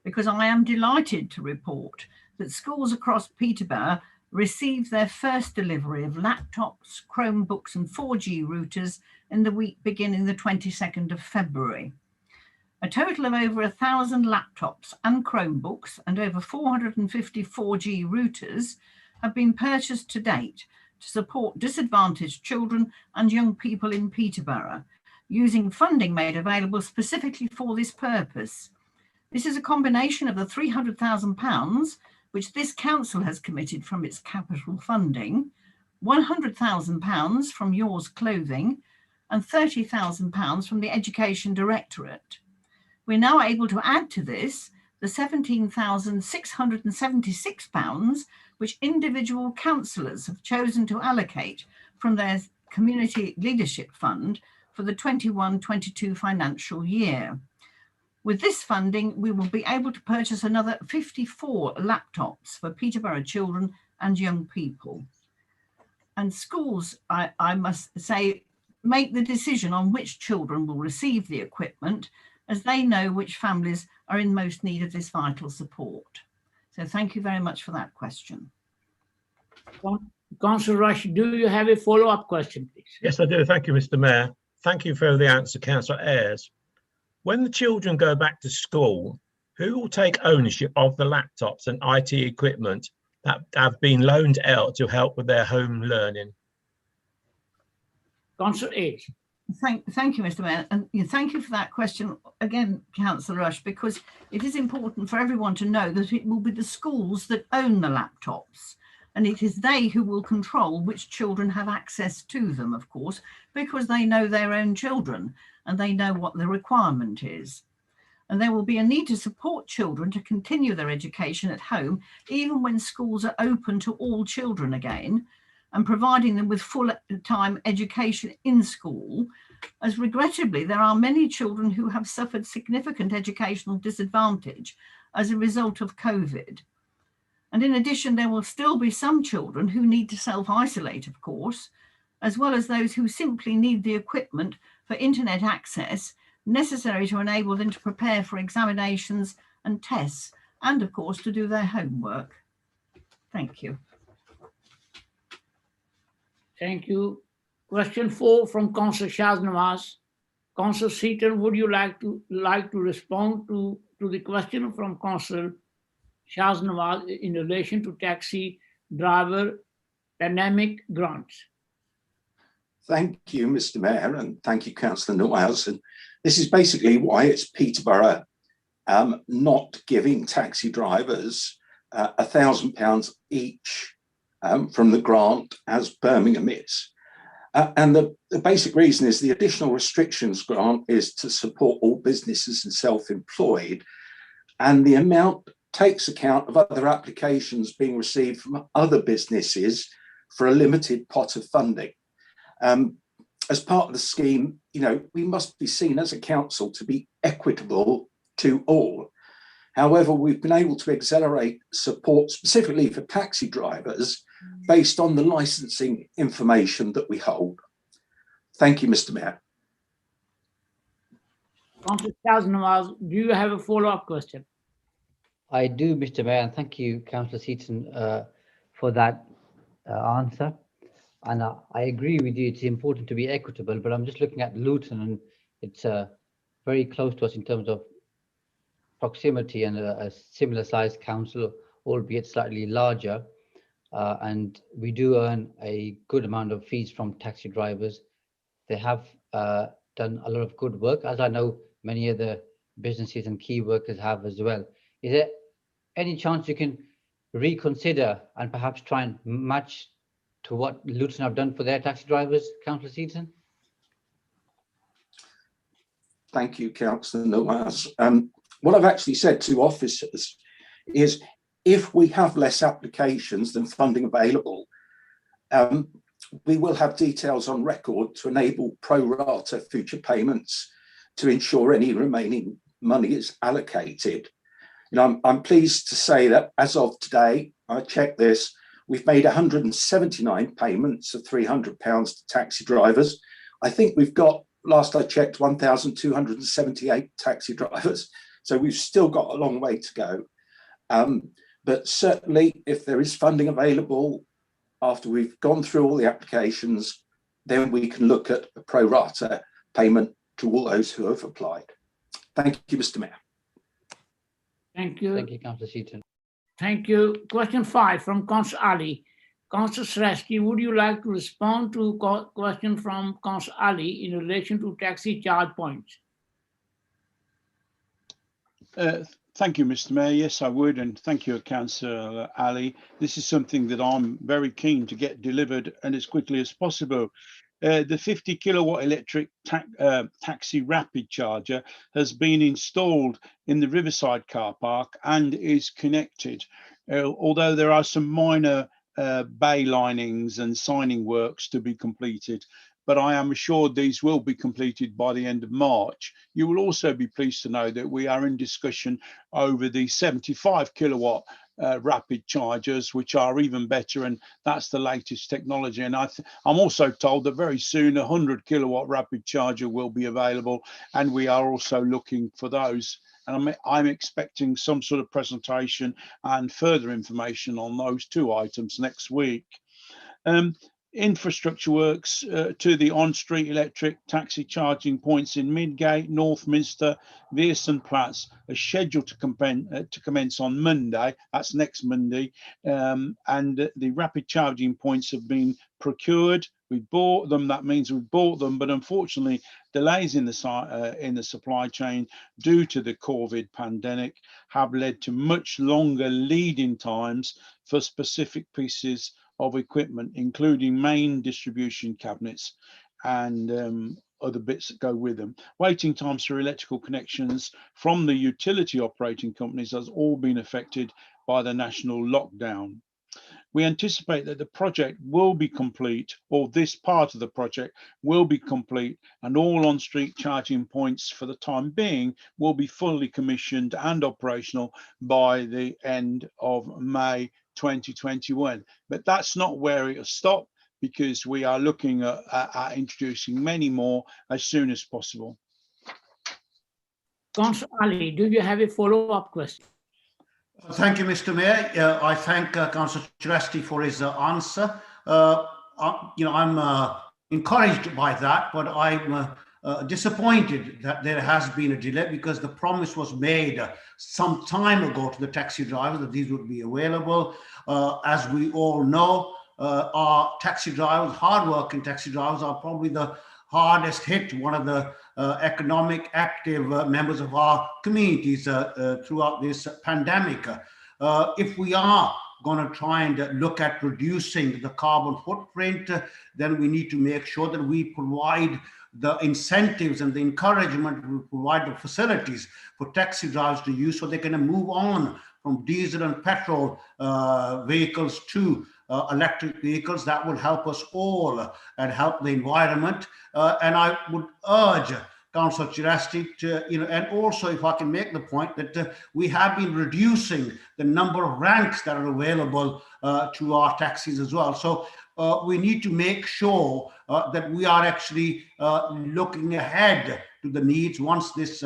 because I am delighted to report that schools across Peterborough received their first delivery of laptops, Chromebooks and 4G routers in the week beginning the 22nd of February. A total of over 1,000 laptops and Chromebooks and over 450 4G routers have been purchased to date to support disadvantaged children and young people in Peterborough, using funding made available specifically for this purpose. This is a combination of the £300,000 which this council has committed from its capital funding, £100,000 from Yours Clothing, and £30,000 from the Education Directorate. We're now able to add to this the £17,676 which individual councillors have chosen to allocate from their Community Leadership Fund for the 21-22 financial year. With this funding, we will be able to purchase another 54 laptops for Peterborough children and young people. And schools, I must say, make the decision on which children will receive the equipment, as they know which families are in most need of this vital support. So thank you very much for that question. Councillor Rush, do you have a follow-up question, please? Yes, I do. Thank you, Mr. Mayor. Thank you for the answer, Councillor Ayres. When the children go back to school, who will take ownership of the laptops and IT equipment that have been loaned out to help with their home learning? Councillor Ayres. Thank you, Mr. Mayor, and thank you for that question again, Councillor Rush, because it is important for everyone to know that it will be the schools that own the laptops, and it is they who will control which children have access to them, of course, because they know their own children and they know what the requirement is. And there will be a need to support children to continue their education at home, even when schools are open to all children again, and providing them with full-time education in school, as regrettably there are many children who have suffered significant educational disadvantage as a result of COVID. And in addition, there will still be some children who need to self-isolate, of course, as well as those who simply need the equipment for internet access necessary to enable them to prepare for examinations and tests, and of course to do their homework. Thank you. Thank you. Question 4 from Councillor Shaznawaz. Councillor Seaton, would you like to respond to the question from Councillor Shaznawaz in relation to taxi driver dynamic grants? Thank you, Mr. Mayor, and thank you, Councillor Nawaz. And this is basically why it's Peterborough not giving taxi drivers £1,000 each from the grant as Birmingham is. And the basic reason is the additional restrictions grant is to support all businesses and self-employed, and the amount takes account of other applications being received from other businesses for a limited pot of funding. As part of the scheme, we must be seen as a council to be equitable to all. However, we've been able to accelerate support specifically for taxi drivers based on the licensing information that we hold. Thank you, Mr. Mayor. Councillor Shaznawaz, do you have a follow-up question? I do, Mr. Mayor, and thank you, Councillor Seaton, for that answer. And I agree with you, it's important to be equitable, but I'm just looking at Luton and it's very close to us in terms of proximity and a similar sized council, albeit slightly larger. And we do earn a good amount of fees from taxi drivers. They have done a lot of good work, as I know many of the businesses and key workers have as well. Is there any chance you can reconsider and perhaps try and match to what Luton have done for their taxi drivers, Councillor Seaton? Thank you, Councillor Nawaz. What I've actually said to officers is, if we have less applications than funding available, we will have details on record to enable pro rata future payments to ensure any remaining money is allocated. You know, I'm pleased to say that as of today, I checked this, we've made 179 payments of £300 to taxi drivers. I think we've got, last I checked, 1,278 taxi drivers. So we've still got a long way to go. But certainly if there is funding available after we've gone through all the applications, then we can look at a pro rata payment to all those who have applied. Thank you, Mr. Mayor. Thank you. Thank you, Councillor Seaton. Thank you. Question 5 from Councillor Ali. Councillor Sresti, would you like to respond to question from Councillor Ali in relation to taxi charge points? Thank you, Mr. Mayor. Yes, I would, and thank you, Councillor Ali. This is something that I'm very keen to get delivered and as quickly as possible. The 50 kilowatt electric taxi rapid charger has been installed in the Riverside car park and is connected. Although there are some minor bay linings and signing works to be completed, but I am assured these will be completed by the end of March. You will also be pleased to know that we are in discussion over the 75 kilowatt rapid chargers, which are even better, and that's the latest technology. And I'm also told that very soon a 100 kilowatt rapid charger will be available, and we are also looking for those. And I'm expecting some sort of presentation and further information on those two items next week. Infrastructure works to the on-street electric taxi charging points in Midgate, Northminster, Vierson Platts are scheduled to commence on Monday. That's next Monday. And the rapid charging points have been procured. We bought them. That means we bought them, but unfortunately, delays in the supply chain due to the COVID pandemic have led to much longer lead-in times for specific pieces of equipment, including main distribution cabinets and other bits that go with them. Waiting times for electrical connections from the utility operating companies has all been affected by the national lockdown. We anticipate that the project will be complete, or this part of the project will be complete, and all on-street charging points for the time being will be fully commissioned and operational by the end of May 2021. But that's not where it'll stop, because we are looking at introducing many more as soon as possible. Councillor Ali, do you have a follow-up question? Thank you, Mr. Mayor. I thank Councillor Sresti for his answer. I'm encouraged by that, but I'm disappointed that there has been a delay, because the promise was made some time ago to the taxi drivers that these would be available. As we all know, our taxi drivers, hard-working taxi drivers, are probably the hardest hit, one of the economic active members of our communities throughout this pandemic. If we are going to try and look at reducing the carbon footprint, then we need to make sure that we provide the incentives and the encouragement, we provide the facilities for taxi drivers to use, so they can move on from diesel and petrol vehicles to electric vehicles. That will help us all and help the environment. And I would urge Councillor Sresti to, and also, if I can make the point that we have been reducing the number of ranks that are available to our taxis as well. So we need to make sure that we are actually looking ahead to the needs once this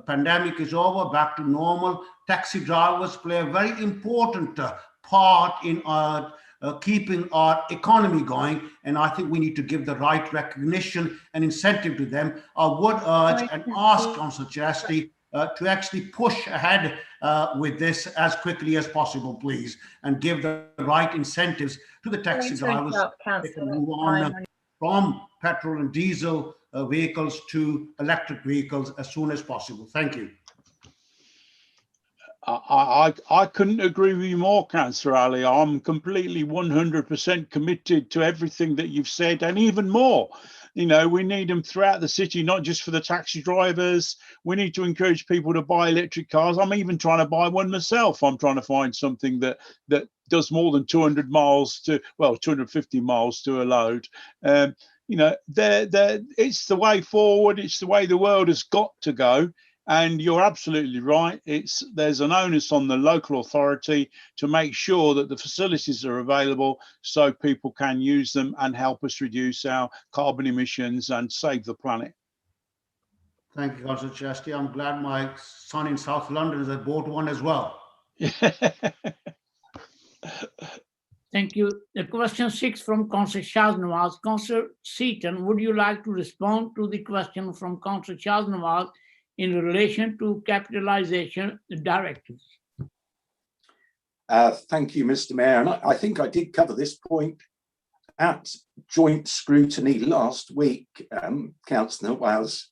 pandemic is over, back to normal. Taxi drivers play a very important part in keeping our economy going, and I think we need to give the right recognition and incentive to them. I would urge and ask Councillor Sresti to actually push ahead with this as quickly as possible, please, and give the right incentives to the taxi drivers. They can move on from petrol and diesel vehicles to electric vehicles as soon as possible. Thank you. I couldn't agree with you more, Councillor Ali. I'm completely 100% committed to everything that you've said, and even more. You know, we need them throughout the city, not just for the taxi drivers. We need to encourage people to buy electric cars. I'm even trying to buy one myself. I'm trying to find something that does more than 200 miles to, well, 250 miles to a load. You know, it's the way forward. It's the way the world has got to go. And you're absolutely right. There's an onus on the local authority to make sure that the facilities are available so people can use them and help us reduce our carbon emissions and save the planet. Thank you, Councillor Chesty. I'm glad my son in South London has bought one as well. Thank you. The question 6 from Councillor Shahnawaz. Councillor Seaton, would you like to respond to the question from Councillor Shahnawaz in relation to capitalisation directives? Thank you, Mr. Mayor. And I think I did cover this point at joint scrutiny last week, Councillor Wales,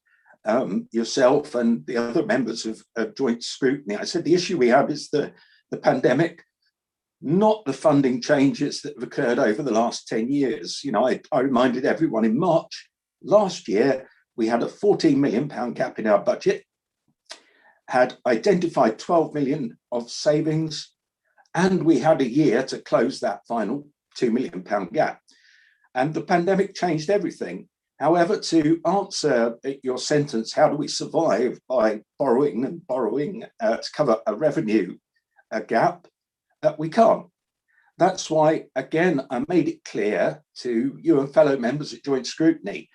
yourself and the other members of joint scrutiny. I said the issue we have is the pandemic, not the funding changes that have occurred over the last 10 years. You know, I reminded everyone in March last year, we had a £14 million gap in our budget, had identified 12 million of savings, and we had a year to close that final £2 million gap. And the pandemic changed everything. However, to answer your sentence, how do we survive by borrowing and borrowing to cover a revenue gap? We can't. That's why, again, I made it clear to you and fellow members at joint scrutiny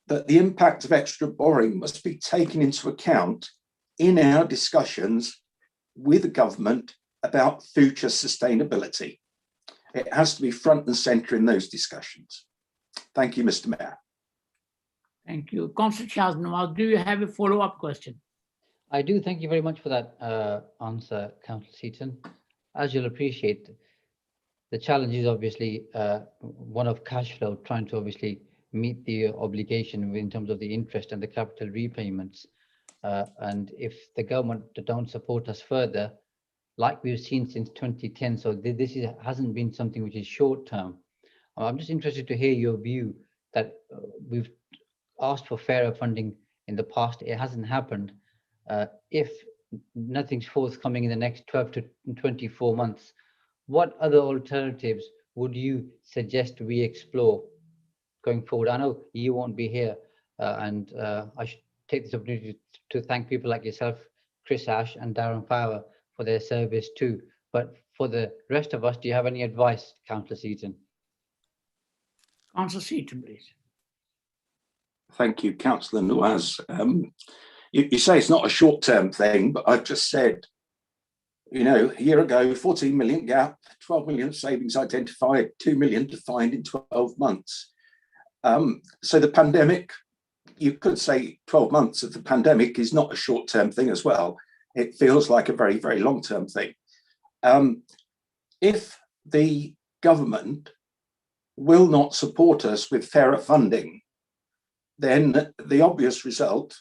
that the impact of extra borrowing must be taken into account in our discussions with the government about future sustainability. It has to be front and centre in those discussions. Thank you, Mr. Mayor. Thank you. Councillor Shahnawaz, do you have a follow-up question? I do. Thank you very much for that answer, Councillor Seaton. As you'll appreciate, the challenge is obviously one of cash flow, trying to obviously meet the obligation in terms of the interest and the capital repayments. And if the government don't support us further, like we've seen since 2010, so this hasn't been something which is short term. I'm just interested to hear your view that we've asked for fairer funding in the past. It hasn't happened. If nothing's forthcoming in the next 12 to 24 months, what other alternatives would you suggest we explore going forward? I know you won't be here, and I should take this opportunity to thank people like yourself, Chris Ash and Darren Fowler, for their service too. But for the rest of us, do you have any advice, Councillor Seaton? Councillor Seaton, please. Thank you, Councillor Nawaz. You say it's not a short-term thing, but I've just said, you know, a year ago, 14 million gap, 12 million savings identified, 2 million defined in 12 months. So the pandemic, you could say 12 months of the pandemic is not a short-term thing as well. It feels like a very, very long-term thing. If the government will not support us with fairer funding, then the obvious result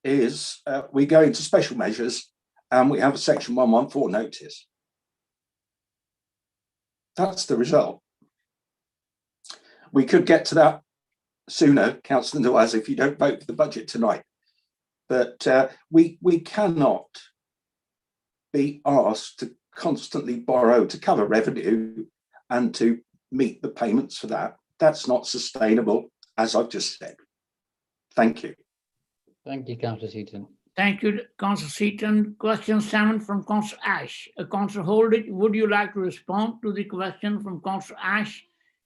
is we go into special measures and we have a Section 114 notice. That's the result. We could get to that sooner, Councillor Nawaz, if you don't vote for the budget tonight. But we cannot be asked to constantly borrow to cover revenue and to meet the payments for that. That's not sustainable, as I've just said. Thank you. Thank you, Councillor Seaton. Thank you, Councillor Seaton. Question 7 from Councillor Ash. Councillor Holditch, would you like to respond to the question from Councillor Ash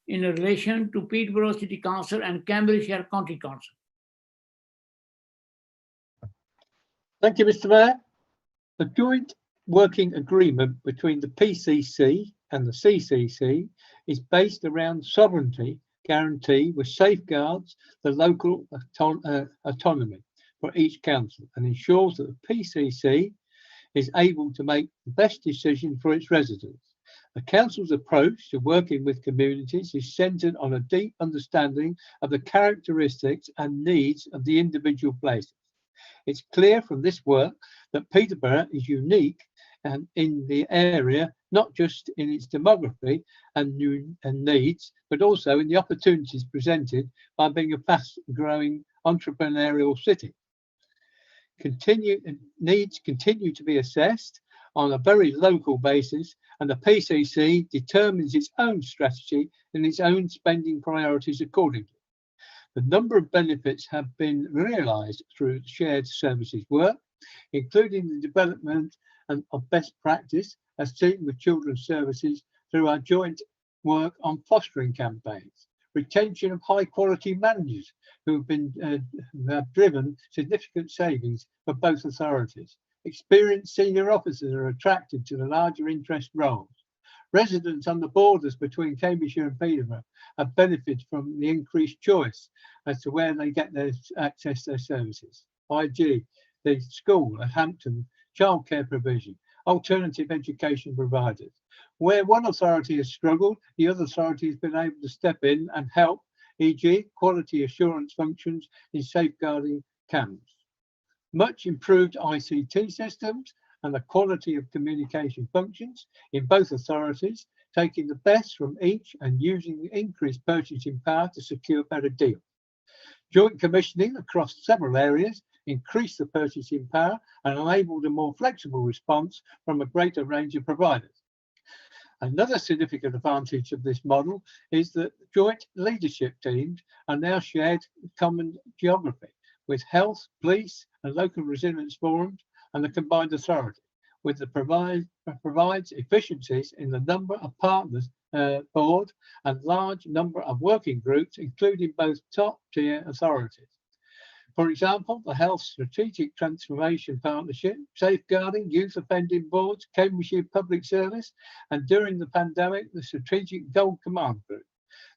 in relation to Peterborough City Council and Cambridgeshire County Council? Thank you, Mr. Mayor. The joint working agreement between the PCC and the CCC is based around sovereignty guarantee, which safeguards the local autonomy for each council and ensures that the PCC is able to make the best decision for its residents. The Council's approach to working with communities is centred on a deep understanding of the characteristics and needs of the individual places. It's clear from this work that Peterborough is unique and in the area, not just in its demography and needs, but also in the opportunities presented by being a fast-growing entrepreneurial city. Needs continue to be assessed on a very local basis, and the PCC determines its own strategy and its own spending priorities accordingly. The number of benefits have been realised through shared services work, including the development of best practice as seen with children's services through our joint work on fostering campaigns, retention of high quality managers who have driven significant savings for both authorities. Experienced senior officers are attracted to the larger interest roles. Residents on the borders between Cambridgeshire and Peterborough have benefited from the increased choice as to where they get their access to their services. i.e., the school at Hampton, childcare provision, alternative education providers. Where one authority has struggled, the other authority has been able to step in and help, e.g. quality assurance functions in safeguarding camps. Much improved ICT systems and the quality of communication functions in both authorities, taking the best from each and using the increased purchasing power to secure better deals. Joint commissioning across several areas increased the purchasing power and enabled a more flexible response from a greater range of providers. Another significant advantage of this model is that joint leadership teams are now shared common geography with health, police and local resilience forums and the combined authority, with the provides efficiencies in the number of partners board and large number of working groups, including both top-tier authorities. For example, the Health Strategic Transformation Partnership, Safeguarding Youth Offending Boards, Cambridgeshire Public Service, and during the pandemic, the Strategic Goal Command Group.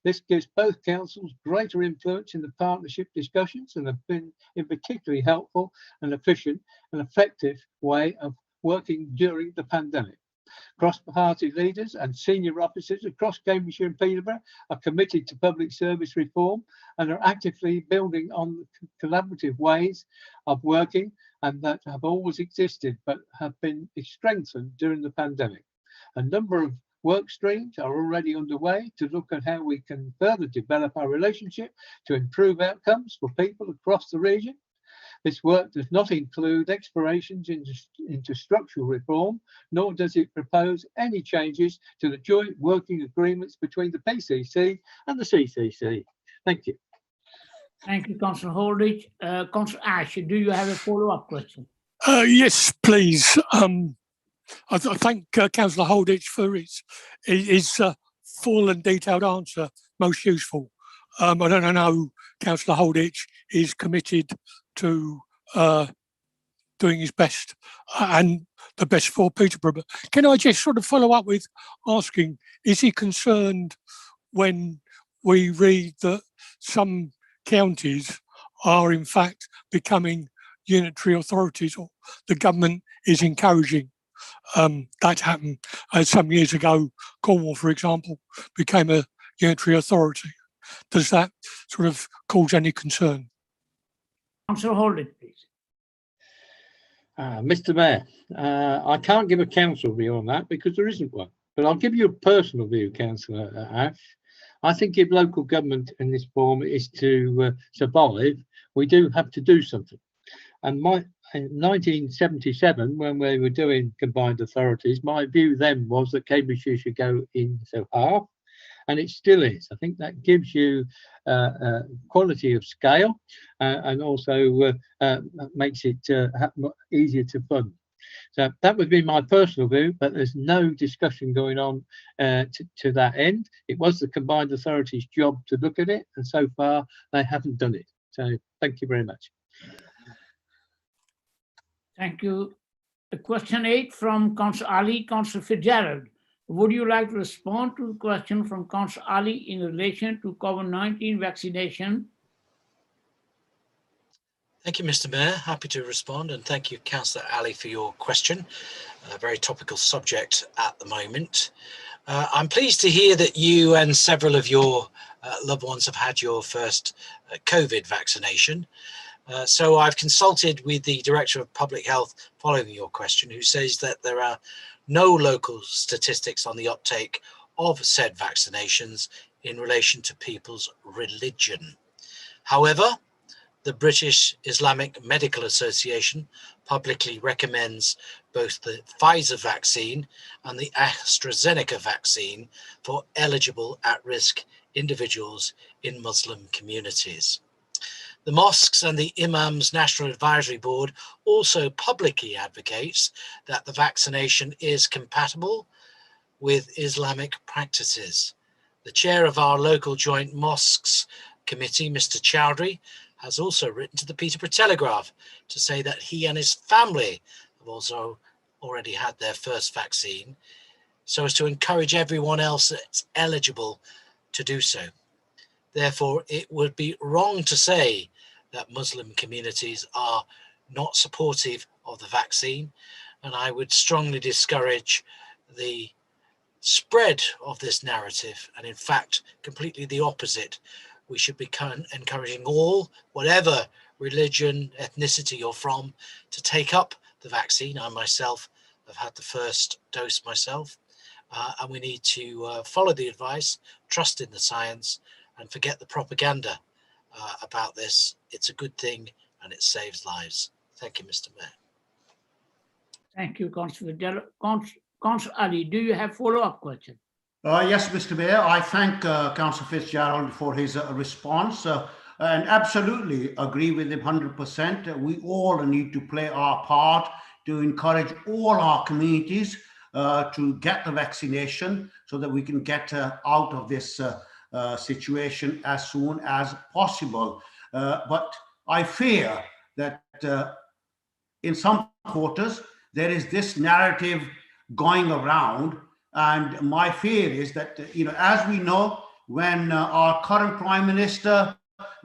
This gives both councils greater influence in the partnership discussions and have been a particularly helpful and efficient and effective way of working during the pandemic. Cross-party leaders and senior officers across Cambridgeshire and Peterborough are committed to public service reform and are actively building on collaborative ways of working and that have always existed but have been strengthened during the pandemic. A number of work streams are already underway to look at how we can further develop our relationship to improve outcomes for people across the region. This work does not include explorations into structural reform, nor does it propose any changes to the joint working agreements between the PCC and the CCC. Thank you. Thank you, Councillor Holdridge. Councillor Ash, do you have a follow-up question? Yes, please. I thank Councillor Holdridge for his full and detailed answer, most useful. I don't know, Councillor Holdridge is committed to doing his best and the best for Peterborough. But can I just sort of follow up with asking, is he concerned when we read that some counties are in fact becoming unitary authorities, or the government is encouraging that to happen? Some years ago, Cornwall, for example, became a unitary authority. Does that sort of cause any concern? Councillor Holdridge, please. Mr. Mayor, I can't give a council view on that because there isn't one, but I'll give you a personal view, Councillor Ash. I think if local government in this form is to survive, we do have to do something. And in 1977, when we were doing combined authorities, my view then was that Cambridgeshire should go into half, and it still is. I think that gives you quality of scale and also makes it easier to fund. So that would be my personal view, but there's no discussion going on to that end. It was the combined authorities' job to look at it, and so far they haven't done it. So thank you very much. Thank you. Question 8 from Councillor Ali. Councillor Fitzgerald, would you like to respond to the question from Councillor Ali in relation to COVID-19 vaccination? Thank you, Mr. Mayor. Happy to respond, and thank you, Councillor Ali, for your question. A very topical subject at the moment. I'm pleased to hear that you and several of your loved ones have had your first COVID vaccination. So I've consulted with the Director of Public Health following your question, who says that there are no local statistics on the uptake of said vaccinations in relation to people's religion. However, the British Islamic Medical Association publicly recommends both the Pfizer vaccine and the AstraZeneca vaccine for eligible at-risk individuals in Muslim communities. The Mosques and the Imams National Advisory Board also publicly advocates that the vaccination is compatible with Islamic practices. The chair of our local joint mosques committee, Mr. Chowdhury, has also written to the Peterborough Telegraph to say that he and his family have also already had their first vaccine, so as to encourage everyone else that's eligible to do so. Therefore, it would be wrong to say that Muslim communities are not supportive of the vaccine, and I would strongly discourage the spread of this narrative, and in fact, completely the opposite. We should be encouraging all, whatever religion, ethnicity you're from, to take up the vaccine. I myself have had the first dose myself, and we need to follow the advice, trust in the science, and forget the propaganda about this. It's a good thing and it saves lives. Thank you, Mr. Mayor. Thank you, Councillor. Councillor Ali, do you have follow-up question? Yes, Mr. Mayor, I thank Councillor Fitzgerald for his response and absolutely agree with him 100%. We all need to play our part to encourage all our communities to get the vaccination so that we can get out of this situation as soon as possible. But I fear that in some quarters, there is this narrative going around. And my fear is that, as we know, when our current Prime Minister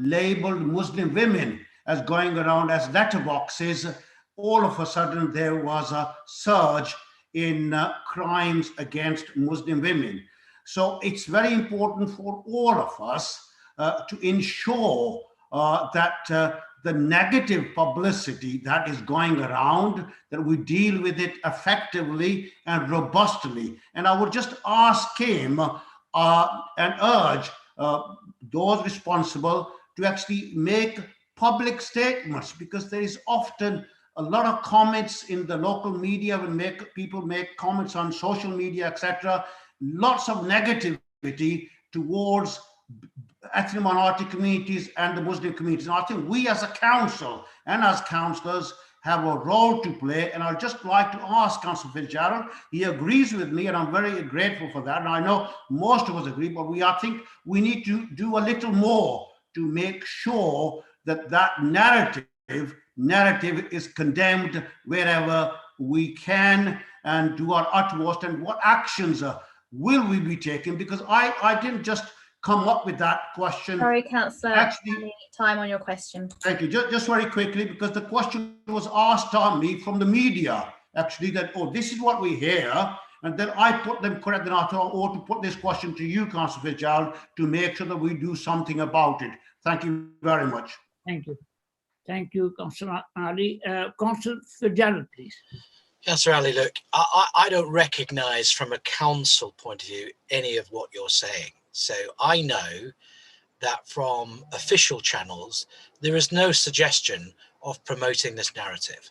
labeled Muslim women as going around as letterboxes, all of a sudden there was a surge in crimes against Muslim women. So it's very important for all of us to ensure that the negative publicity that is going around, that we deal with it effectively and robustly. And I would just ask him and urge those responsible to actually make public statements, because there is often a lot of comments in the local media when people make comments on social media, etc. Lots of negativity towards ethnic minority communities and the Muslim communities. And I think we as a council and as councillors have a role to play. And I'd just like to ask Councillor Fitzgerald, he agrees with me and I'm very grateful for that. And I know most of us agree, but I think we need to do a little more to make sure that that narrative is condemned wherever we can, and do our utmost. And what actions will we be taking? Because I didn't just come up with that question. Sorry, Councillor, actually, time on your question. Thank you. Just very quickly, because the question was asked on me from the media, actually, that, oh, this is what we hear. And then I put them correct, and I thought, oh, to put this question to you, Councillor Fitzgerald, to make sure that we do something about it. Thank you very much. Thank you. Thank you, Councillor Ali. Councillor Fitzgerald, please. Councillor Ali, look, I don't recognise from a council point of view any of what you're saying. So I know that from official channels, there is no suggestion of promoting this narrative.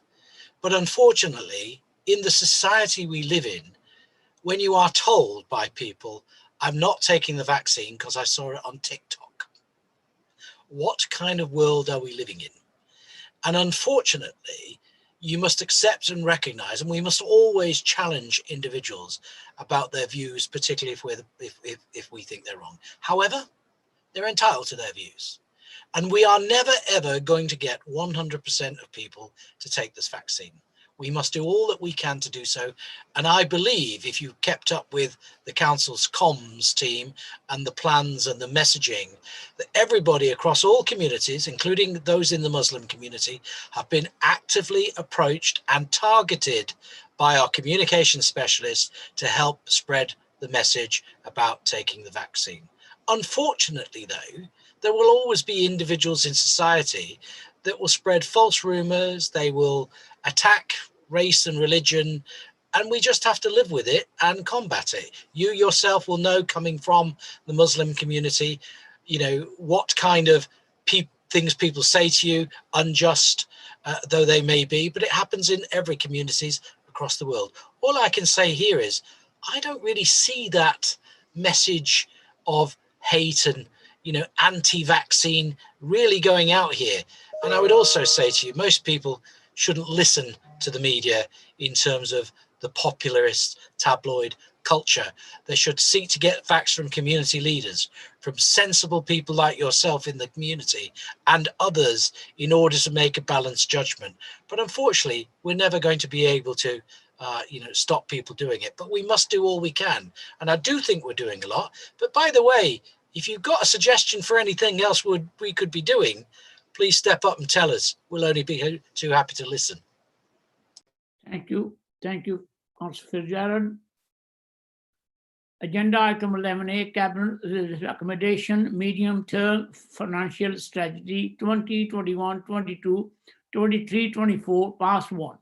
But unfortunately, in the society we live in, when you are told by people, I'm not taking the vaccine because I saw it on TikTok, what kind of world are we living in? And unfortunately, you must accept and recognize, and we must always challenge individuals about their views, particularly if we think they're wrong. However, they're entitled to their views. And we are never, ever going to get 100% of people to take this vaccine. We must do all that we can to do so. And I believe if you kept up with the council's comms team and the plans and the messaging, that everybody across all communities, including those in the Muslim community, have been actively approached and targeted by our communication specialists to help spread the message about taking the vaccine. Unfortunately, though, there will always be individuals in society that will spread false rumors, they will attack race and religion, and we just have to live with it and combat it. You yourself will know, coming from the Muslim community, you know, what kind of things people say to you, unjust though they may be, but it happens in every communities across the world. All I can say here is, I don't really see that message of hate and, you know, anti-vaccine really going out here. And I would also say to you, most people shouldn't listen to the media in terms of the popularist tabloid culture. They should seek to get facts from community leaders, from sensible people like yourself in the community and others, in order to make a balanced judgment. But unfortunately, we're never going to be able to you know, stop people doing it, but we must do all we can. And I do think we're doing a lot. But by the way, if you've got a suggestion for anything else we could be doing, please step up and tell us. We'll only be too happy to listen. Thank you. Thank you, Councillor Fitzgerald. Agenda item 11A, Cabinet recommendation, medium-term financial strategy 2021-22, 23-24, past 1.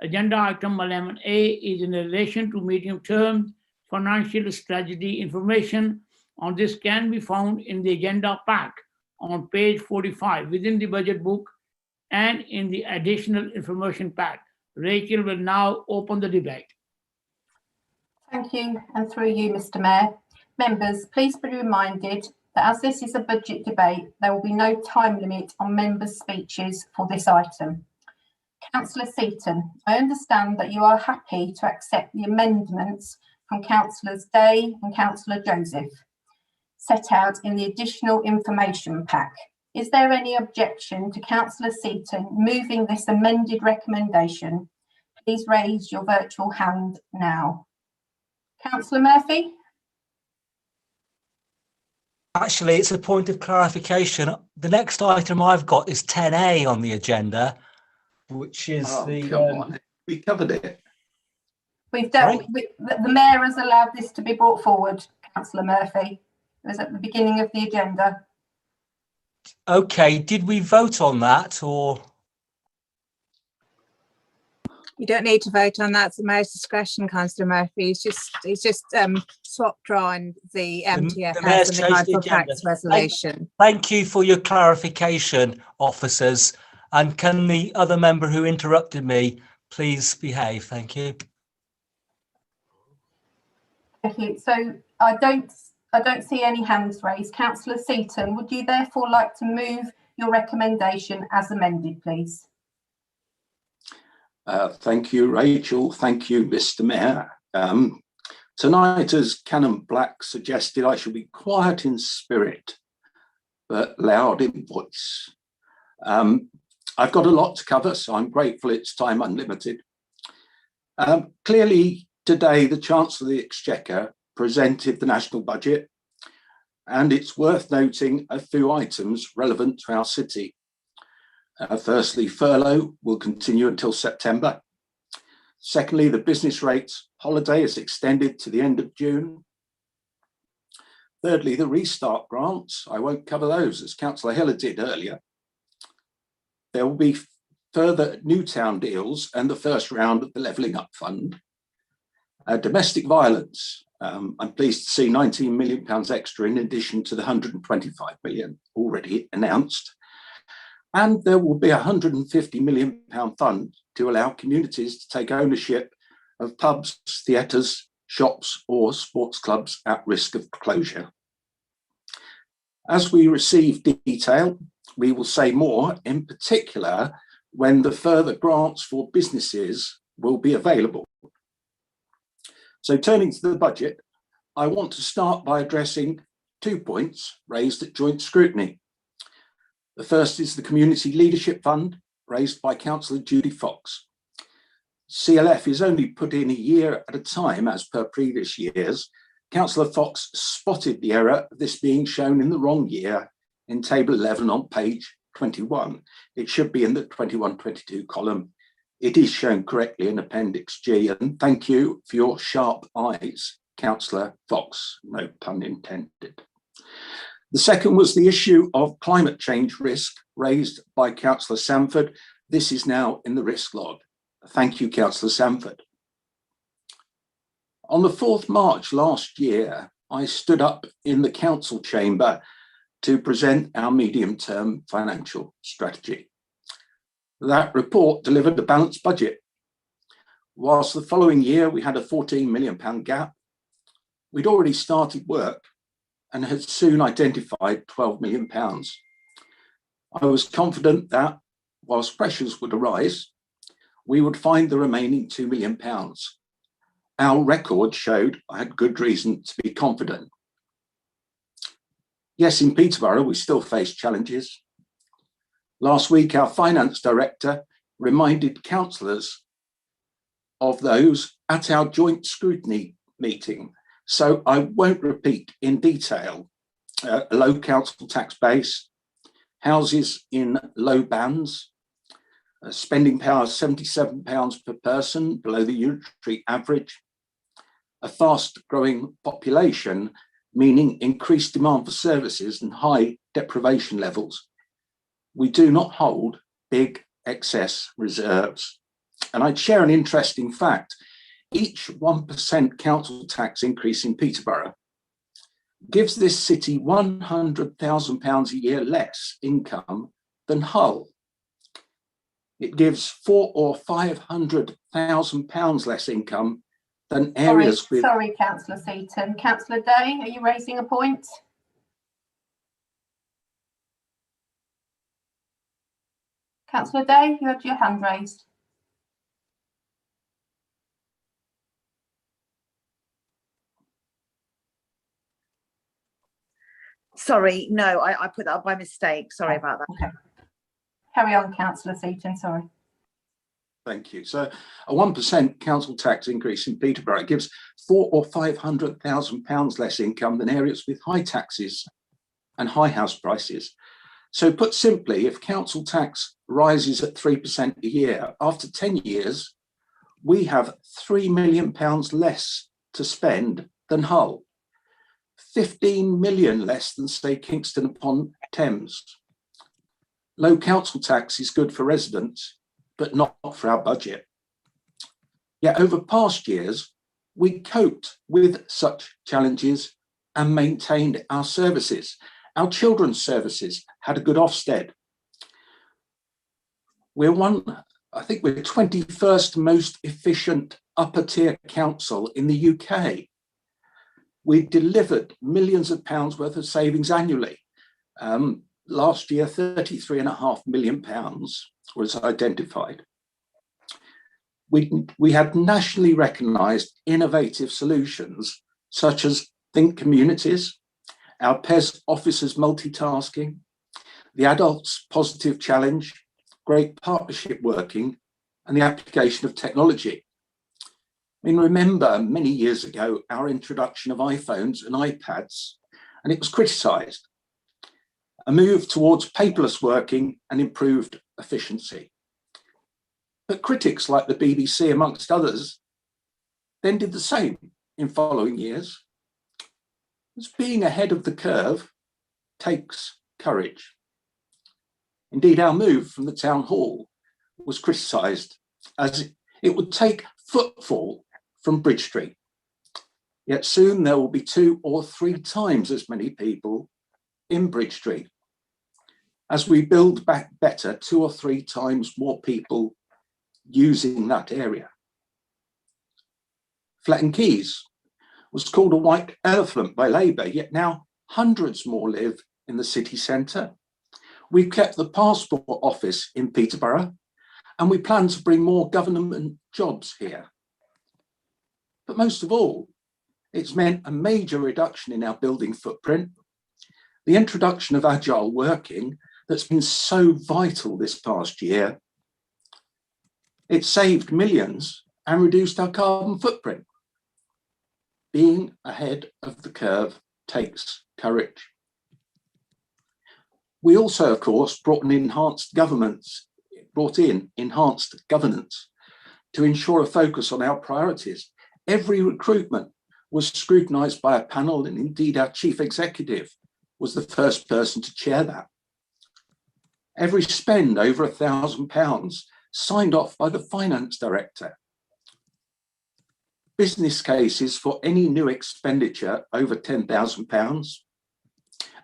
Agenda item 11A is in relation to medium-term financial strategy. Information on this can be found in the agenda pack on page 45 within the budget book and in the additional information pack. Rachel will now open the debate. Thank you, and through you, Mr. Mayor. Members, please be reminded that as this is a budget debate, there will be no time limit on members' speeches for this item. Councillor Seaton, I understand that you are happy to accept the amendments from Councillors Day and Councillor Joseph set out in the additional information pack. Is there any objection to Councillor Seaton moving this amended recommendation? Please raise your virtual hand now. Councillor Murphy? Actually, it's a point of clarification. The next item I've got is 10A on the agenda, which is we covered it. We've done. The Mayor has allowed this to be brought forward, Councillor Murphy. It was at the beginning of the agenda. Okay, did we vote on that, or? You don't need to vote on that. It's the Mayor's discretion, Councillor Murphy. He's just swapped around the MTFS and the council tax resolution. Thank you for your clarification, officers. And can the other member who interrupted me please behave? Thank you. Thank you. So I don't see any hands raised. Councillor Seaton, would you therefore like to move your recommendation as amended, please? Thank you, Rachel. Thank you, Mr. Mayor. Tonight, as Canon Black suggested, I shall be quiet in spirit, but loud in voice. I've got a lot to cover, so I'm grateful it's time unlimited. Clearly, today, the Chancellor of the Exchequer presented the national budget, and it's worth noting a few items relevant to our city. Firstly, furlough will continue until September. Secondly, the business rates holiday is extended to the end of June. Thirdly, the restart grants, I won't cover those as Councillor Hiller did earlier. There will be further Newtown deals and the first round of the Levelling Up Fund. Domestic violence, I'm pleased to see £19 million extra in addition to the £125 million already announced. And there will be a £150 million fund to allow communities to take ownership of pubs, theatres, shops or sports clubs at risk of closure. As we receive detail, we will say more, in particular, when the further grants for businesses will be available. So turning to the budget, I want to start by addressing 2 points raised at joint scrutiny. The first is the Community Leadership Fund, raised by Councillor Judy Fox. CLF is only put in a year at a time as per previous years. Councillor Fox spotted the error of this being shown in the wrong year in table 11 on page 21. It should be in the 21-22 column. It is shown correctly in Appendix G, and thank you for your sharp eyes Councillor Fox, no pun intended. The second was the issue of climate change risk raised by Councillor Sanford. This is now in the risk log. Thank you, Councillor Sanford. On the 4th March last year, I stood up in the council chamber to present our medium-term financial strategy. That report delivered a balanced budget. Whilst the following year we had a £14 million gap, we'd already started work and had soon identified £12 million. I was confident that whilst pressures would arise, we would find the remaining £2 million. Our record showed I had good reason to be confident. Yes, in Peterborough, we still face challenges. Last week, our finance director reminded councillors of those at our joint scrutiny meeting. So I won't repeat in detail a low council tax base, houses in low bands, spending power £77 per person below the unitary average, a fast growing population, meaning increased demand for services and high deprivation levels. We do not hold big excess reserves. And I'd share an interesting fact. Each 1% council tax increase in Peterborough gives this city £100,000 a year less income than Hull. It gives £400,000 or £500,000 less income than areas with... Sorry, Councillor Seaton. Councillor Day, are you raising a point? Councillor Day, you had your hand raised. Sorry, no, I put that up by mistake. Sorry about that. Okay. Carry on, Councillor Seaton, sorry. Thank you. So a 1% council tax increase in Peterborough gives £400,000 or £500,000 less income than areas with high taxes and high house prices. So put simply, if council tax rises at 3% a year, after 10 years, we have £3 million less to spend than Hull, 15 million less than, say, Kingston upon Thames. Low council tax is good for residents, but not for our budget. Yet over past years, we coped with such challenges and maintained our services. Our children's services had a good Ofsted. I think we're 21st most efficient upper tier council in the UK. We delivered millions of pounds worth of savings annually. Last year, £33.5 million was identified. We had nationally recognised innovative solutions such as Think Communities, our PES officers multitasking, the Adults Positive Challenge, Great Partnership Working, and the application of technology. I mean, remember many years ago, our introduction of iPhones and iPads, and it was criticised. A move towards paperless working and improved efficiency. But critics like the BBC, amongst others, then did the same in following years. As being ahead of the curve takes courage. Indeed, our move from the town hall was criticised as it would take footfall from Bridge Street. Yet soon there will be 2 or 3 times as many people in Bridge Street. As we build back better, 2 or 3 times more people using that area. Fletton Quays was called a white elephant by Labour, yet now hundreds more live in the city centre. We've kept the passport office in Peterborough, and we plan to bring more government jobs here. But most of all, it's meant a major reduction in our building footprint, the introduction of agile working that's been so vital this past year. It saved millions and reduced our carbon footprint. Being ahead of the curve takes courage. We also, of course, brought in enhanced governance to ensure a focus on our priorities. Every recruitment was scrutinised by a panel, and indeed our chief executive was the first person to chair that. Every spend over £1,000 signed off by the finance director. Business cases for any new expenditure over £10,000.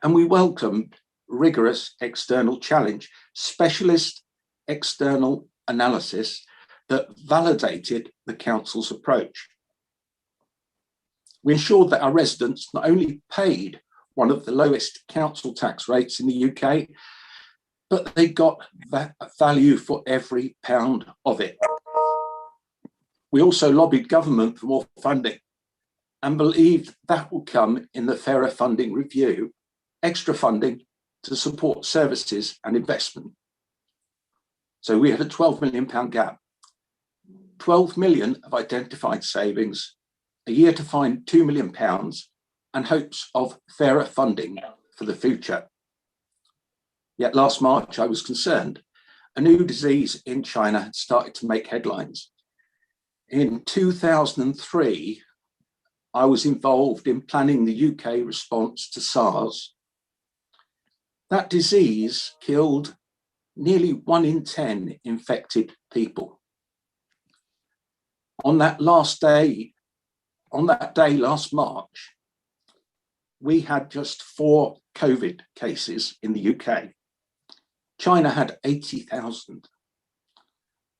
And we welcomed rigorous external challenge, specialist external analysis that validated the council's approach. We ensured that our residents not only paid one of the lowest council tax rates in the UK, but they got that value for every pound of it. We also lobbied government for more funding and believed that will come in the fairer funding review, extra funding to support services and investment. So we had a £12 million gap. 12 million of identified savings, a year to find £2 million, and hopes of fairer funding for the future. Yet last March, I was concerned. A new disease in China had started to make headlines. In 2003, I was involved in planning the UK response to SARS. That disease killed nearly 1 in 10 infected people. On that day last March, we had just 4 COVID cases in the UK. China had 80,000,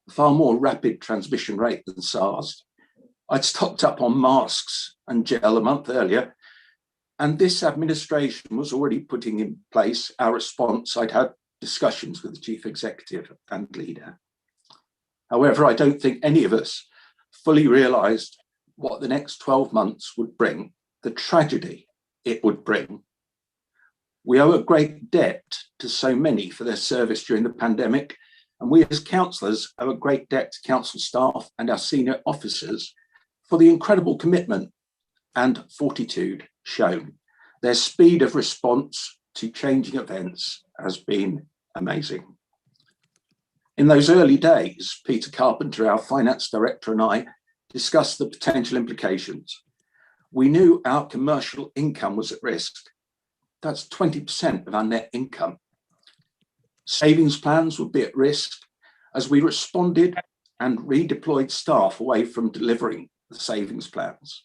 far more rapid transmission rate than SARS. I'd stocked up on masks and gel a month earlier, and this administration was already putting in place our response. I'd had discussions with the chief executive and leader. However, I don't think any of us fully realised what the next 12 months would bring, the tragedy it would bring. We owe a great debt to so many for their service during the pandemic, and we as councillors owe a great debt to council staff and our senior officers for the incredible commitment and fortitude shown. Their speed of response to changing events has been amazing. In those early days, Peter Carpenter, our finance director, and I discussed the potential implications. We knew our commercial income was at risk. That's 20% of our net income. Savings plans would be at risk as we responded and redeployed staff away from delivering the savings plans.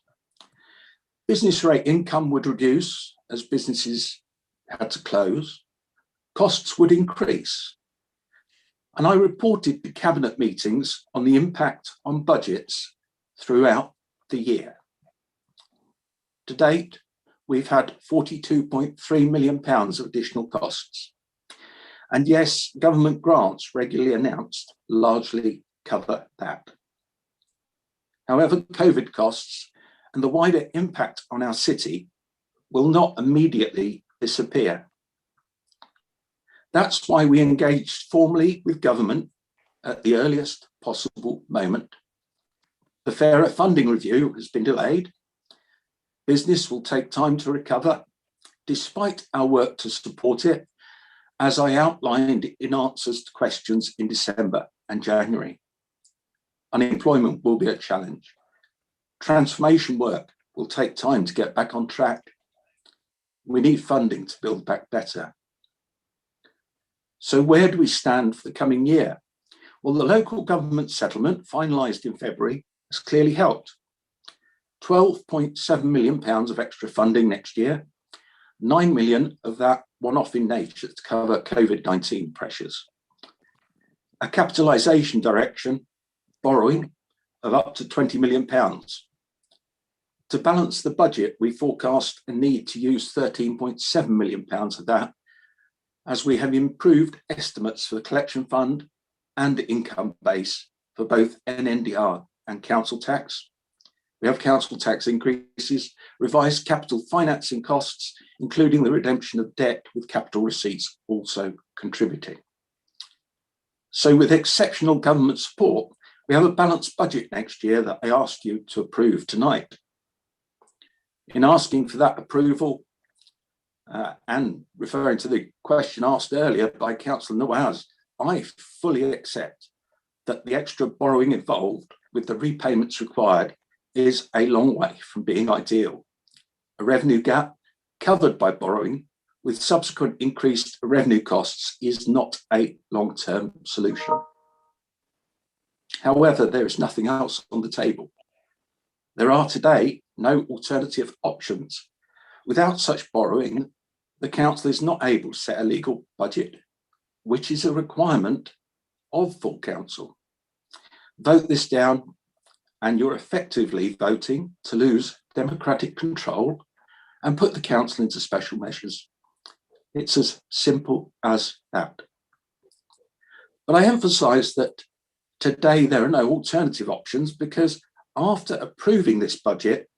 Business rate income would reduce as businesses had to close. Costs would increase. And I reported to cabinet meetings on the impact on budgets throughout the year. To date, we've had £42.3 million of additional costs. And yes, government grants regularly announced largely cover that. However, COVID costs and the wider impact on our city will not immediately disappear. That's why we engaged formally with government at the earliest possible moment. The fairer funding review has been delayed. Business will take time to recover, despite our work to support it, as I outlined in answers to questions in December and January. Unemployment will be a challenge. Transformation work will take time to get back on track. We need funding to build back better. So where do we stand for the coming year? Well, the local government settlement finalised in February has clearly helped. £12.7 million of extra funding next year, 9 million of that one-off in nature to cover COVID-19 pressures. A capitalisation direction, borrowing of up to £20 million. To balance the budget, we forecast a need to use £13.7 million of that, as we have improved estimates for the collection fund and the income base for both NNDR and council tax. We have council tax increases, revised capital financing costs, including the redemption of debt with capital receipts also contributing. So with exceptional government support, we have a balanced budget next year that I ask you to approve tonight. In asking for that approval, and referring to the question asked earlier by Councillor Nawaz, I fully accept that the extra borrowing involved with the repayments required is a long way from being ideal. A revenue gap covered by borrowing with subsequent increased revenue costs is not a long-term solution. However, there is nothing else on the table. There are today no alternative options. Without such borrowing, the council is not able to set a legal budget, which is a requirement of full council. Vote this down and you're effectively voting to lose democratic control and put the council into special measures. It's as simple as that. But I emphasise that today there are no alternative options because after approving this budget,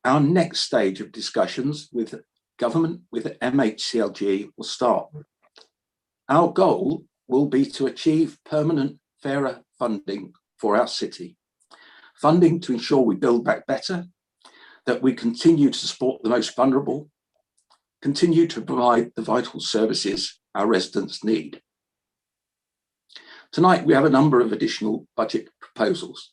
our next stage of discussions with government, with MHCLG will start. Our goal will be to achieve permanent, fairer funding for our city. Funding to ensure we build back better, that we continue to support the most vulnerable, continue to provide the vital services our residents need. Tonight, we have a number of additional budget proposals.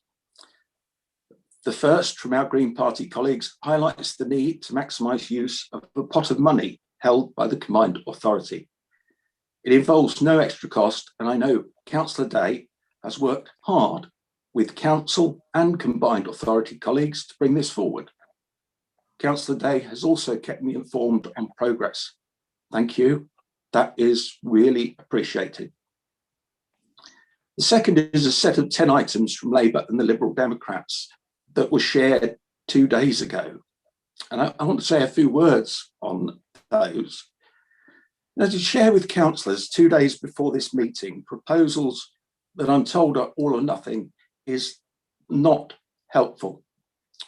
The first from our Green Party colleagues highlights the need to maximise use of the pot of money held by the combined authority. It involves no extra cost, and I know Councillor Day has worked hard with council and combined authority colleagues to bring this forward. Councillor Day has also kept me informed on progress. Thank you. That is really appreciated. The second is a set of 10 items from Labour and the Liberal Democrats that was shared 2 days ago. And I want to say a few words on those. Now, to share with councillors 2 days before this meeting, proposals that I'm told are all or nothing is not helpful.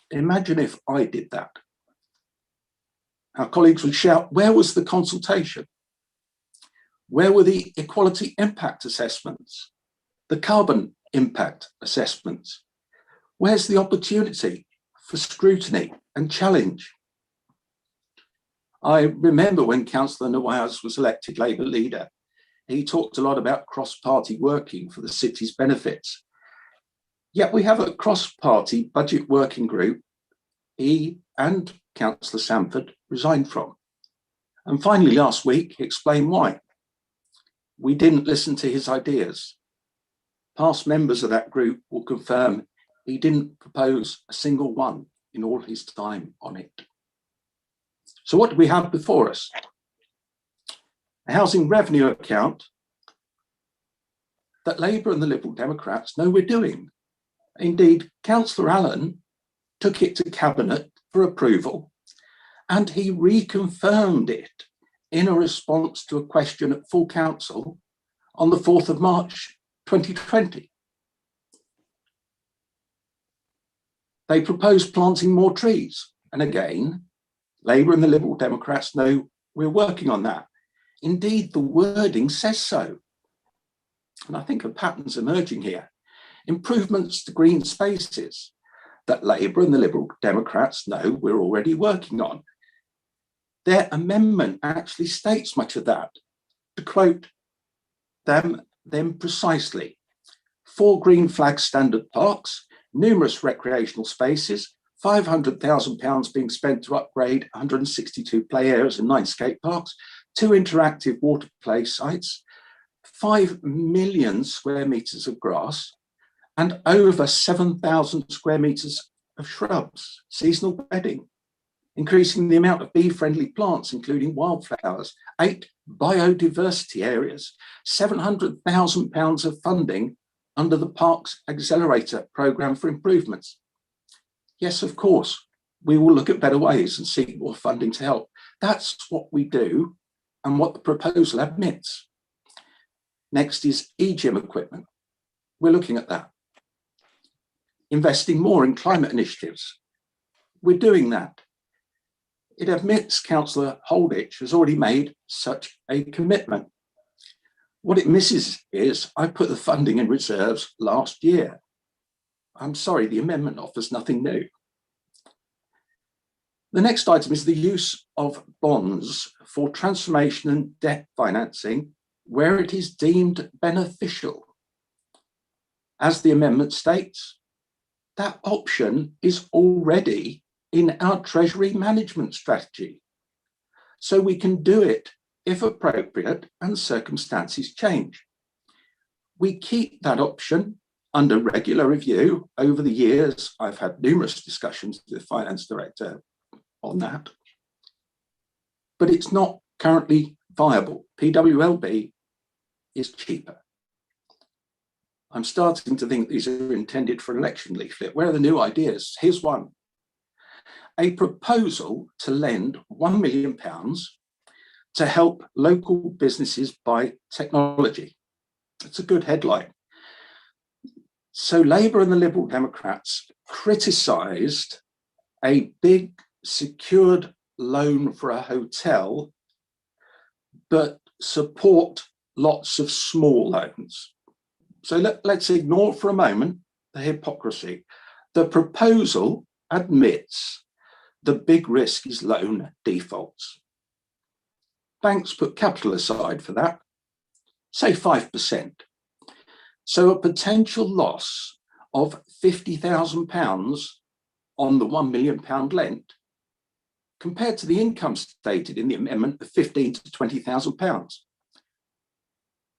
Imagine if I did that. Our colleagues would shout, where was the consultation? Where were the equality impact assessments? The carbon impact assessments? Where's the opportunity for scrutiny and challenge? I remember when Councillor Nawaz was elected Labour leader, he talked a lot about cross-party working for the city's benefits. Yet we have a cross-party budget working group he and Councillor Sanford resigned from. And finally, last week, he explained why. We didn't listen to his ideas. Past members of that group will confirm he didn't propose a single one in all his time on it. So what do we have before us? A housing revenue account that Labour and the Liberal Democrats know we're doing. Indeed, Councillor Allen took it to Cabinet for approval and he reconfirmed it in a response to a question at full council on the 4th of March 2020. They proposed planting more trees. And again, Labour and the Liberal Democrats know we're working on that. Indeed, the wording says so. And I think a pattern's emerging here. Improvements to green spaces that Labour and the Liberal Democrats know we're already working on. Their amendment actually states much of that. To quote them precisely, 4 green flag standard parks, numerous recreational spaces, £500,000 being spent to upgrade 162 play areas and 9 skate parks, 2 interactive water play sites, 5 million square metres of grass, and over 7,000 square metres of shrubs, seasonal bedding, increasing the amount of bee-friendly plants, including wildflowers, 8 biodiversity areas, £700,000 of funding under the Parks Accelerator programme for improvements. Yes, of course, we will look at better ways and seek more funding to help. That's what we do and what the proposal admits. Next is e-gym equipment. We're looking at that. Investing more in climate initiatives. We're doing that. It admits Councillor Holditch has already made such a commitment. What it misses is I put the funding in reserves last year. I'm sorry, the amendment offers nothing new. The next item is the use of bonds for transformation and debt financing where it is deemed beneficial. As the amendment states, That option is already in our treasury management strategy. So we can do it if appropriate and circumstances change. We keep that option under regular review. Over the years, I've had numerous discussions with the finance director on that, but it's not currently viable. PWLB is cheaper. I'm starting to think these are intended for election leaflet. Where are the new ideas? Here's one. A proposal to lend £1 million to help local businesses buy technology. It's a good headline. So Labour and the Liberal Democrats criticised a big secured loan for a hotel, but support lots of small loans. So let's ignore for a moment the hypocrisy. The proposal admits the big risk is loan defaults. Banks put capital aside for that, say 5%. So a potential loss of £50,000 on the £1 million lent, compared to the income stated in the amendment of £15,000 to £20,000.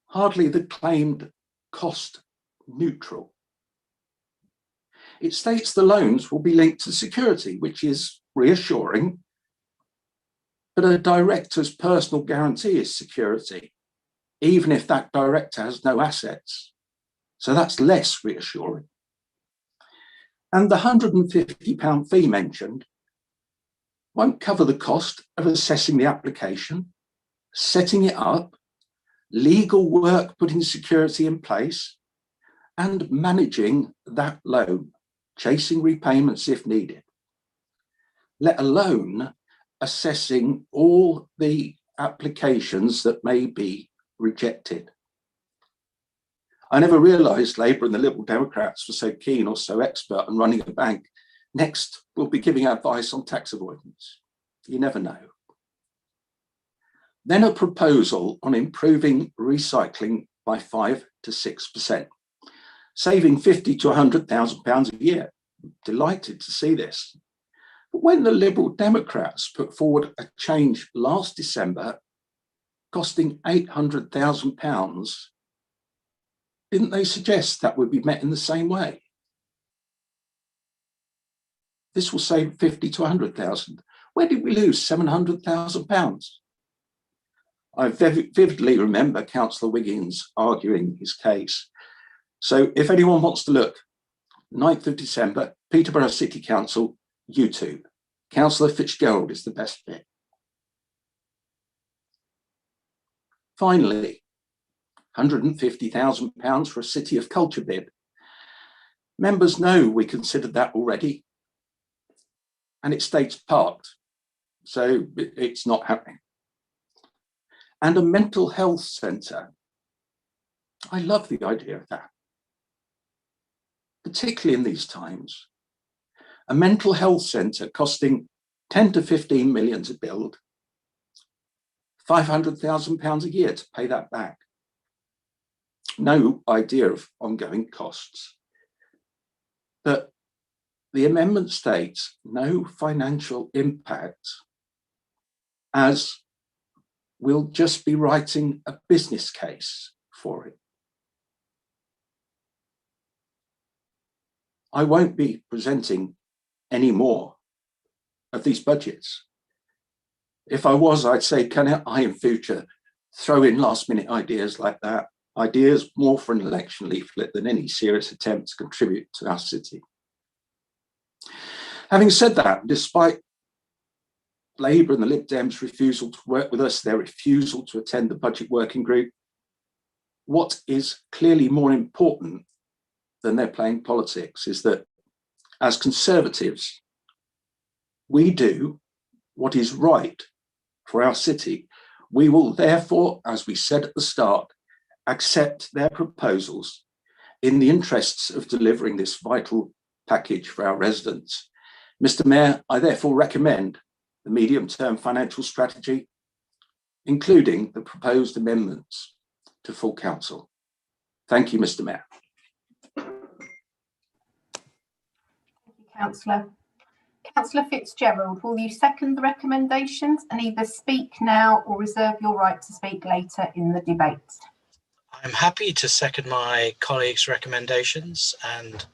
Hardly the claimed cost neutral. It states the loans will be linked to security, which is reassuring, but a director's personal guarantee is security, even if that director has no assets. So that's less reassuring. And the £150 fee mentioned won't cover the cost of assessing the application, setting it up, legal work putting security in place, and managing that loan, chasing repayments if needed, let alone assessing all the applications that may be rejected. I never realised Labour and the Liberal Democrats were so keen or so expert on running a bank. Next, we'll be giving advice on tax avoidance. You never know. Then a proposal on improving recycling by 5 to 6%, saving £50,000 to £100,000 a year. Delighted to see this. But when the Liberal Democrats put forward a change last December, costing £800,000, didn't they suggest that would be met in the same way? This will save £50,000 to £100,000. Where did we lose £700,000? I vividly remember Councillor Wiggins arguing his case. So if anyone wants to look, 9th of December, Peterborough City Council, YouTube. Councillor Fitzgerald is the best bit. Finally, £150,000 for a City of Culture bid. Members know we considered that already, and it states parked, so it's not happening. And a mental health centre. I love the idea of that, particularly in these times. A mental health centre costing 10 to 15 million to build, £500,000 a year to pay that back. No idea of ongoing costs. But the amendment states no financial impact, as we'll just be writing a business case for it. I won't be presenting any more of these budgets. If I was, I'd say, can I in future throw in last minute ideas like that? Ideas more for an election leaflet than any serious attempt to contribute to our city. Having said that, despite Labour and the Lib Dems' refusal to work with us, their refusal to attend the budget working group, what is clearly more important than their playing politics is that as Conservatives, we do what is right for our city. We will therefore, as we said at the start, accept their proposals in the interests of delivering this vital package for our residents. Mr. Mayor, I therefore recommend the medium-term financial strategy, including the proposed amendments to full council. Thank you, Mr. Mayor. Councillor. Councillor Fitzgerald, will you second the recommendations and either speak now or reserve your right to speak later in the debate? I'm happy to second my colleague's recommendations and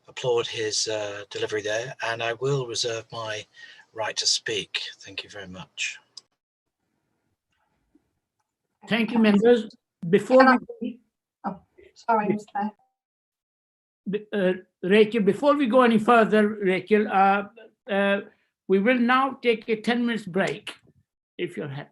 applaud his delivery there, and I will reserve my right to speak. Thank you very much. Thank you, members. Before we, sorry, Mr. Mayor. Rachel, before we go any further, Rachel, we will now take a 10 minutes break, if you're happy.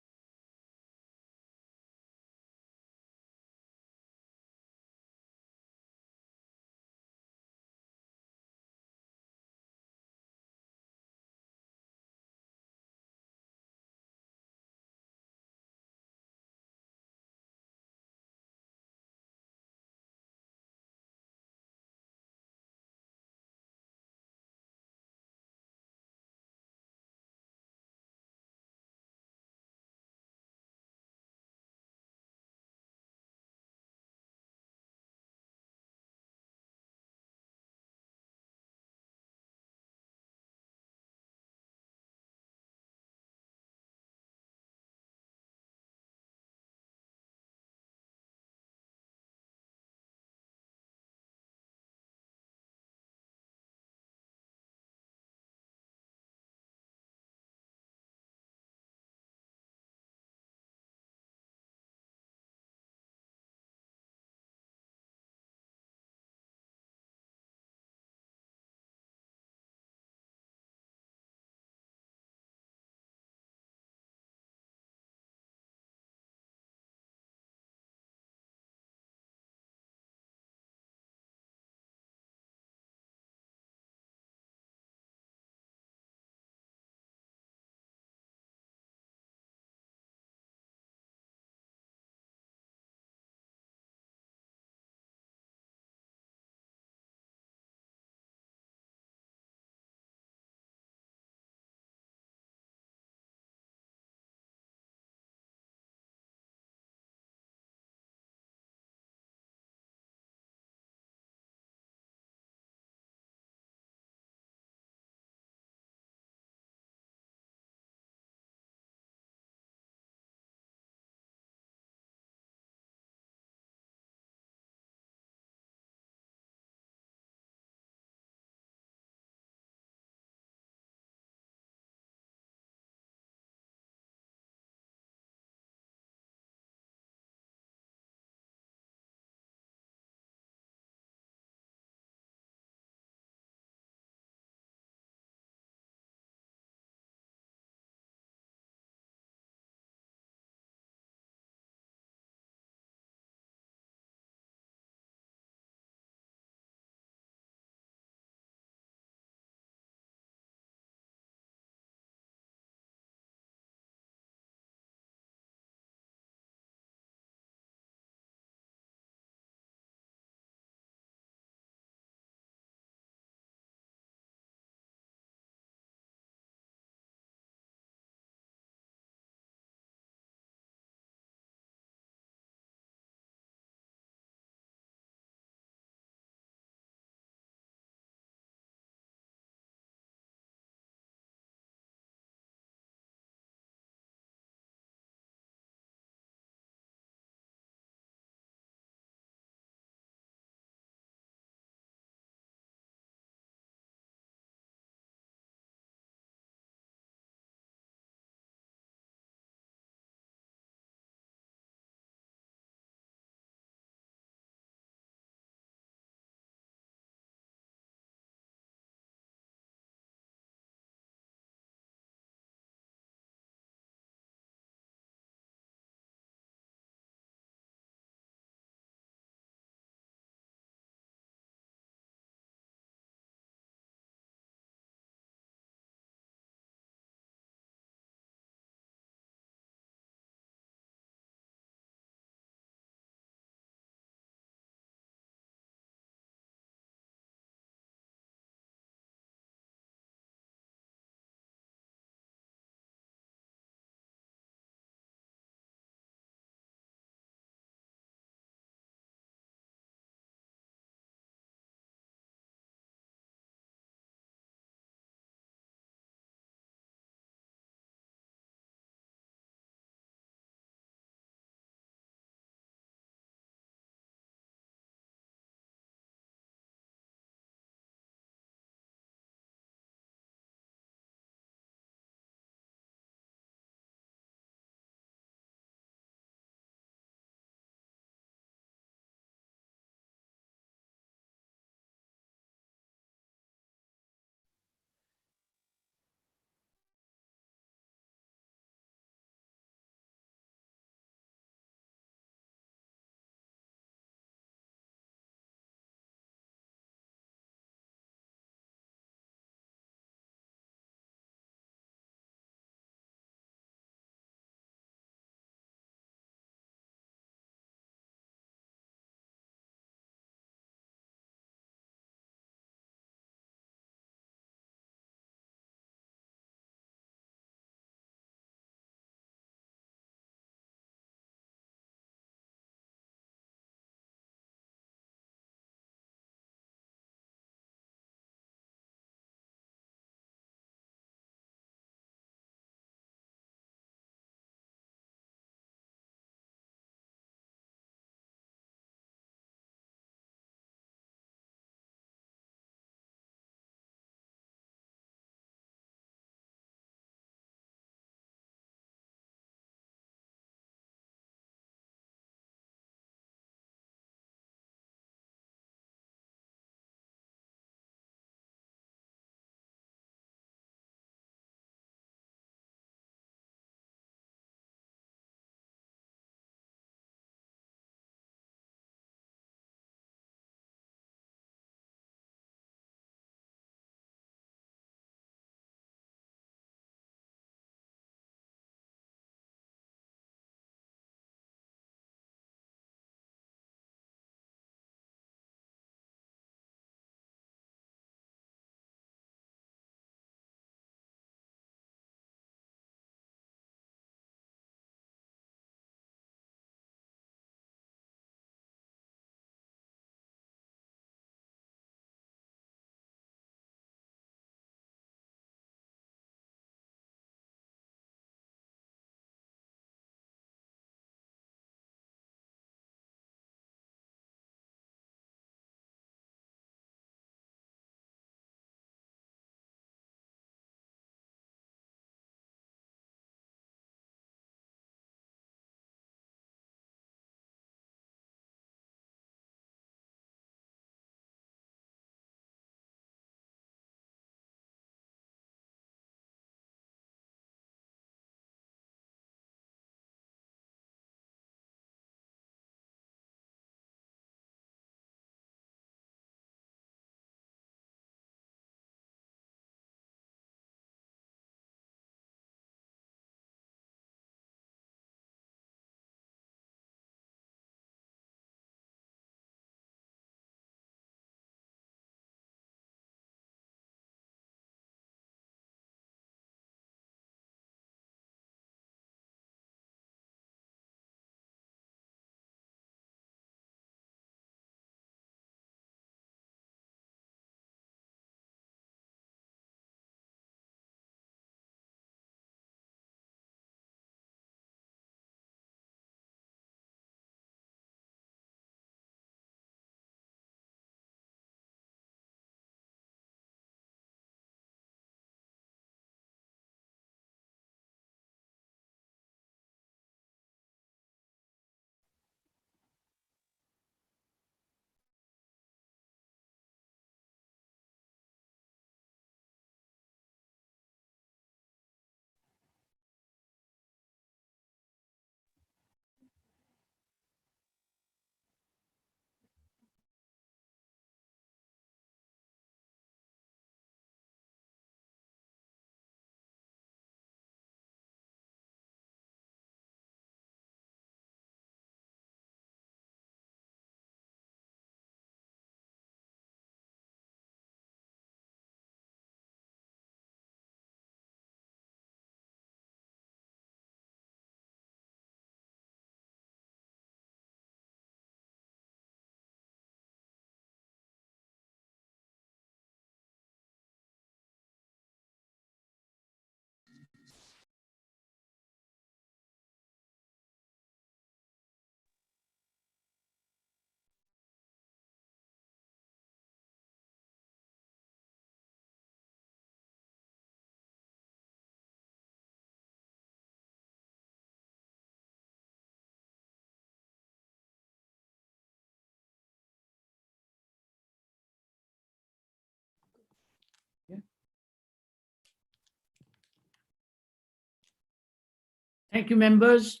Thank you, members.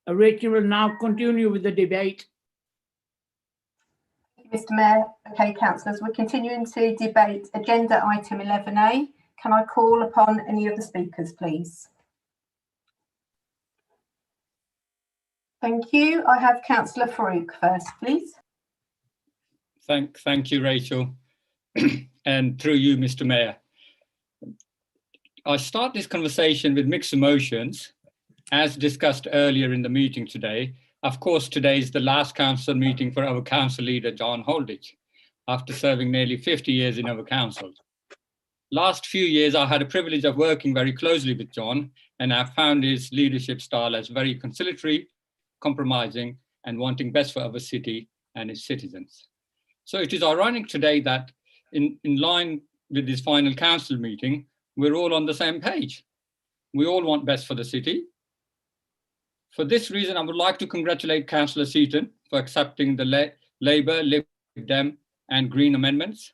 Rachel will now continue with the debate. Mr. Mayor. Okay, councillors, we're continuing to debate agenda item 11A. Can I call upon any of the speakers, please? Thank you. I have Councillor Farouk first, please. Thank you, Rachel. And through you, Mr. Mayor. I start this conversation with mixed emotions. As discussed earlier in the meeting today, of course, today is the last council meeting for our council leader, John Holditch, after serving nearly 50 years in our council. Last few years, I had the privilege of working very closely with John, and I found his leadership style as very conciliatory, compromising, and wanting best for our city and its citizens. So it is ironic today that in line with this final council meeting, we're all on the same page. We all want best for the city. For this reason, I would like to congratulate Councillor Seaton for accepting the Labour, Lib Dem and Green amendments.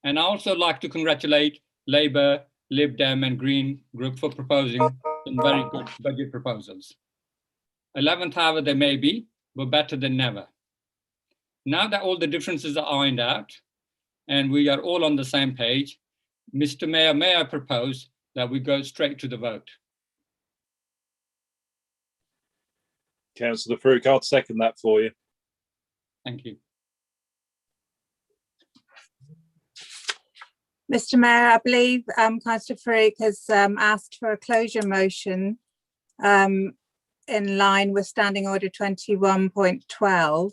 And I also like to congratulate Labour, Lib Dem and Green group for proposing some very good budget proposals. 11th hour they may be, but better than never. Now that all the differences are ironed out and we are all on the same page, Mr. Mayor, may I propose that we go straight to the vote? Councillor Farouk, I'll second that for you. Thank you. Mr. Mayor, I believe Councillor Farouk has asked for a closure motion in line with Standing Order 21.12.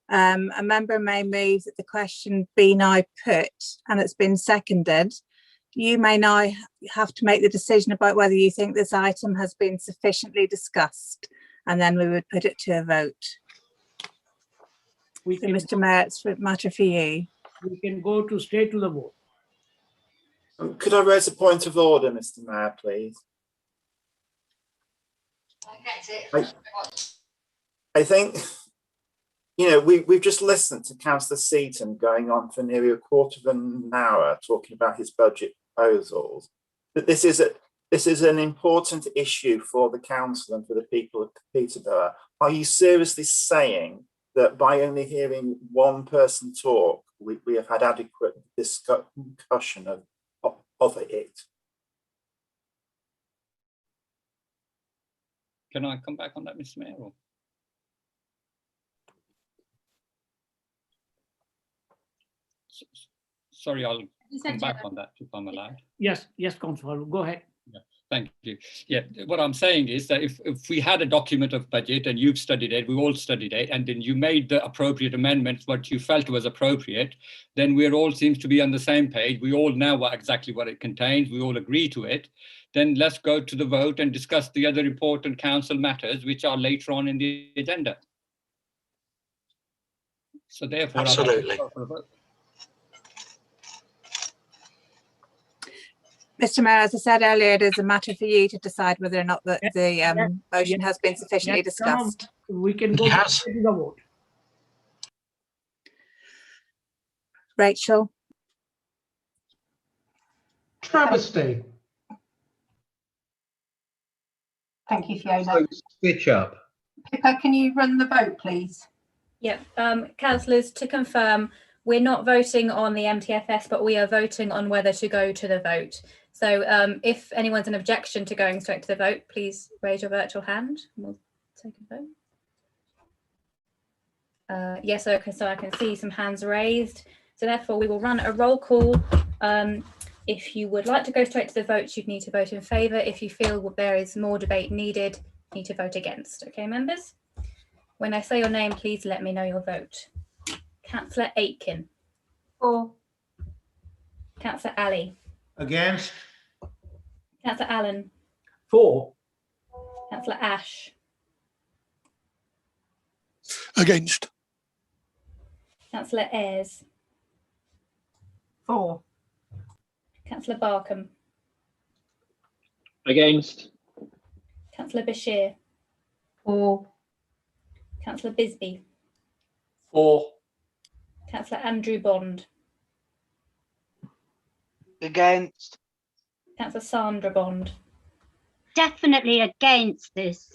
A member may move that the question be now put, and it's been seconded. You may now have to make the decision about whether you think this item has been sufficiently discussed, and then we would put it to a vote. So, Mr. Mayor, it's a matter for you. We can go straight to the vote. Could I raise a point of order, Mr. Mayor, please? I think, you know, we've just listened to Councillor Seaton going on for nearly a quarter of an hour talking about his budget proposals. But this is an important issue for the council and for the people of Peterborough. Are you seriously saying that by only hearing one person talk, we have had adequate discussion of it? Can I come back on that, Mr. Mayor? Sorry, I'll come back on that if I'm allowed. Yes, Councillor, go ahead. Yeah, thank you. Yeah, what I'm saying is that if we had a document of budget and you've studied it, we all studied it, and then you made the appropriate amendments, what you felt was appropriate, then we're all seems to be on the same page. We all know exactly what it contains. We all agree to it. Then let's go to the vote and discuss the other important council matters, which are later on in the agenda. So therefore, absolutely. Mr. Mayor, as I said earlier, it is a matter for you to decide whether or not the motion has been sufficiently discussed. We can go to the vote. Rachel. Travesty. Thank you, Fiona. Switch up. Pippa, can you run the vote, please? Yep. Councillors, to confirm, we're not voting on the MTFS, but we are voting on whether to go to the vote. So if anyone's an objection to going straight to the vote, please raise your virtual hand. We'll take a vote. Yes, okay, so I can see some hands raised. So therefore, we will run a roll call. If you would like to go straight to the vote, you'd need to vote in favour. If you feel there is more debate needed, you need to vote against. Okay, members? When I say your name, please let me know your vote. Councillor Aitken. For. Councillor Ali. Against. Councillor Allen. For. Councillor Ash. Against. Councillor Ayres. For. Councillor Barkham. Against. Councillor Bashir. For. Councillor Bisbee. For. Councillor Andrew Bond. Against. Councillor Sandra Bond. definitely against this.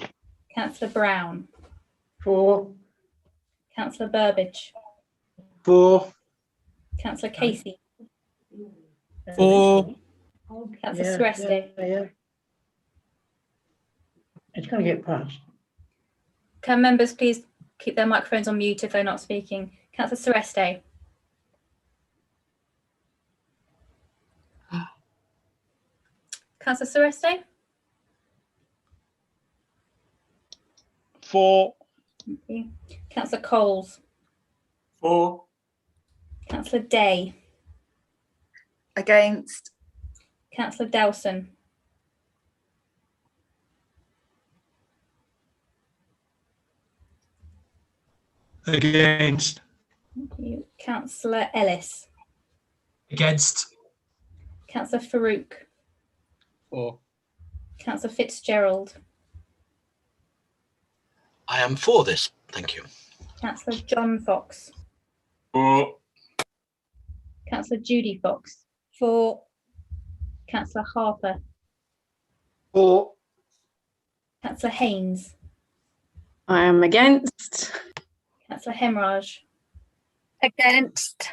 Councillor Brown. For. Councillor Burbidge. For. Councillor Casey. For. Councillor Sureste. It's going to get passed. Can members please keep their microphones on mute if they're not speaking? Councillor Sureste. Councillor Sureste. For. Thank you. Councillor Coles. For. Councillor Day. Against. Councillor Dowson. Against. Thank you. Councillor Ellis. Against. Councillor Farouk. For. Councillor Fitzgerald. I am for this. Thank you. Councillor John Fox. For. Councillor Judy Fox. For. Councillor Harper. For. Councillor Haynes. I am against. Councillor Hemraj. Against.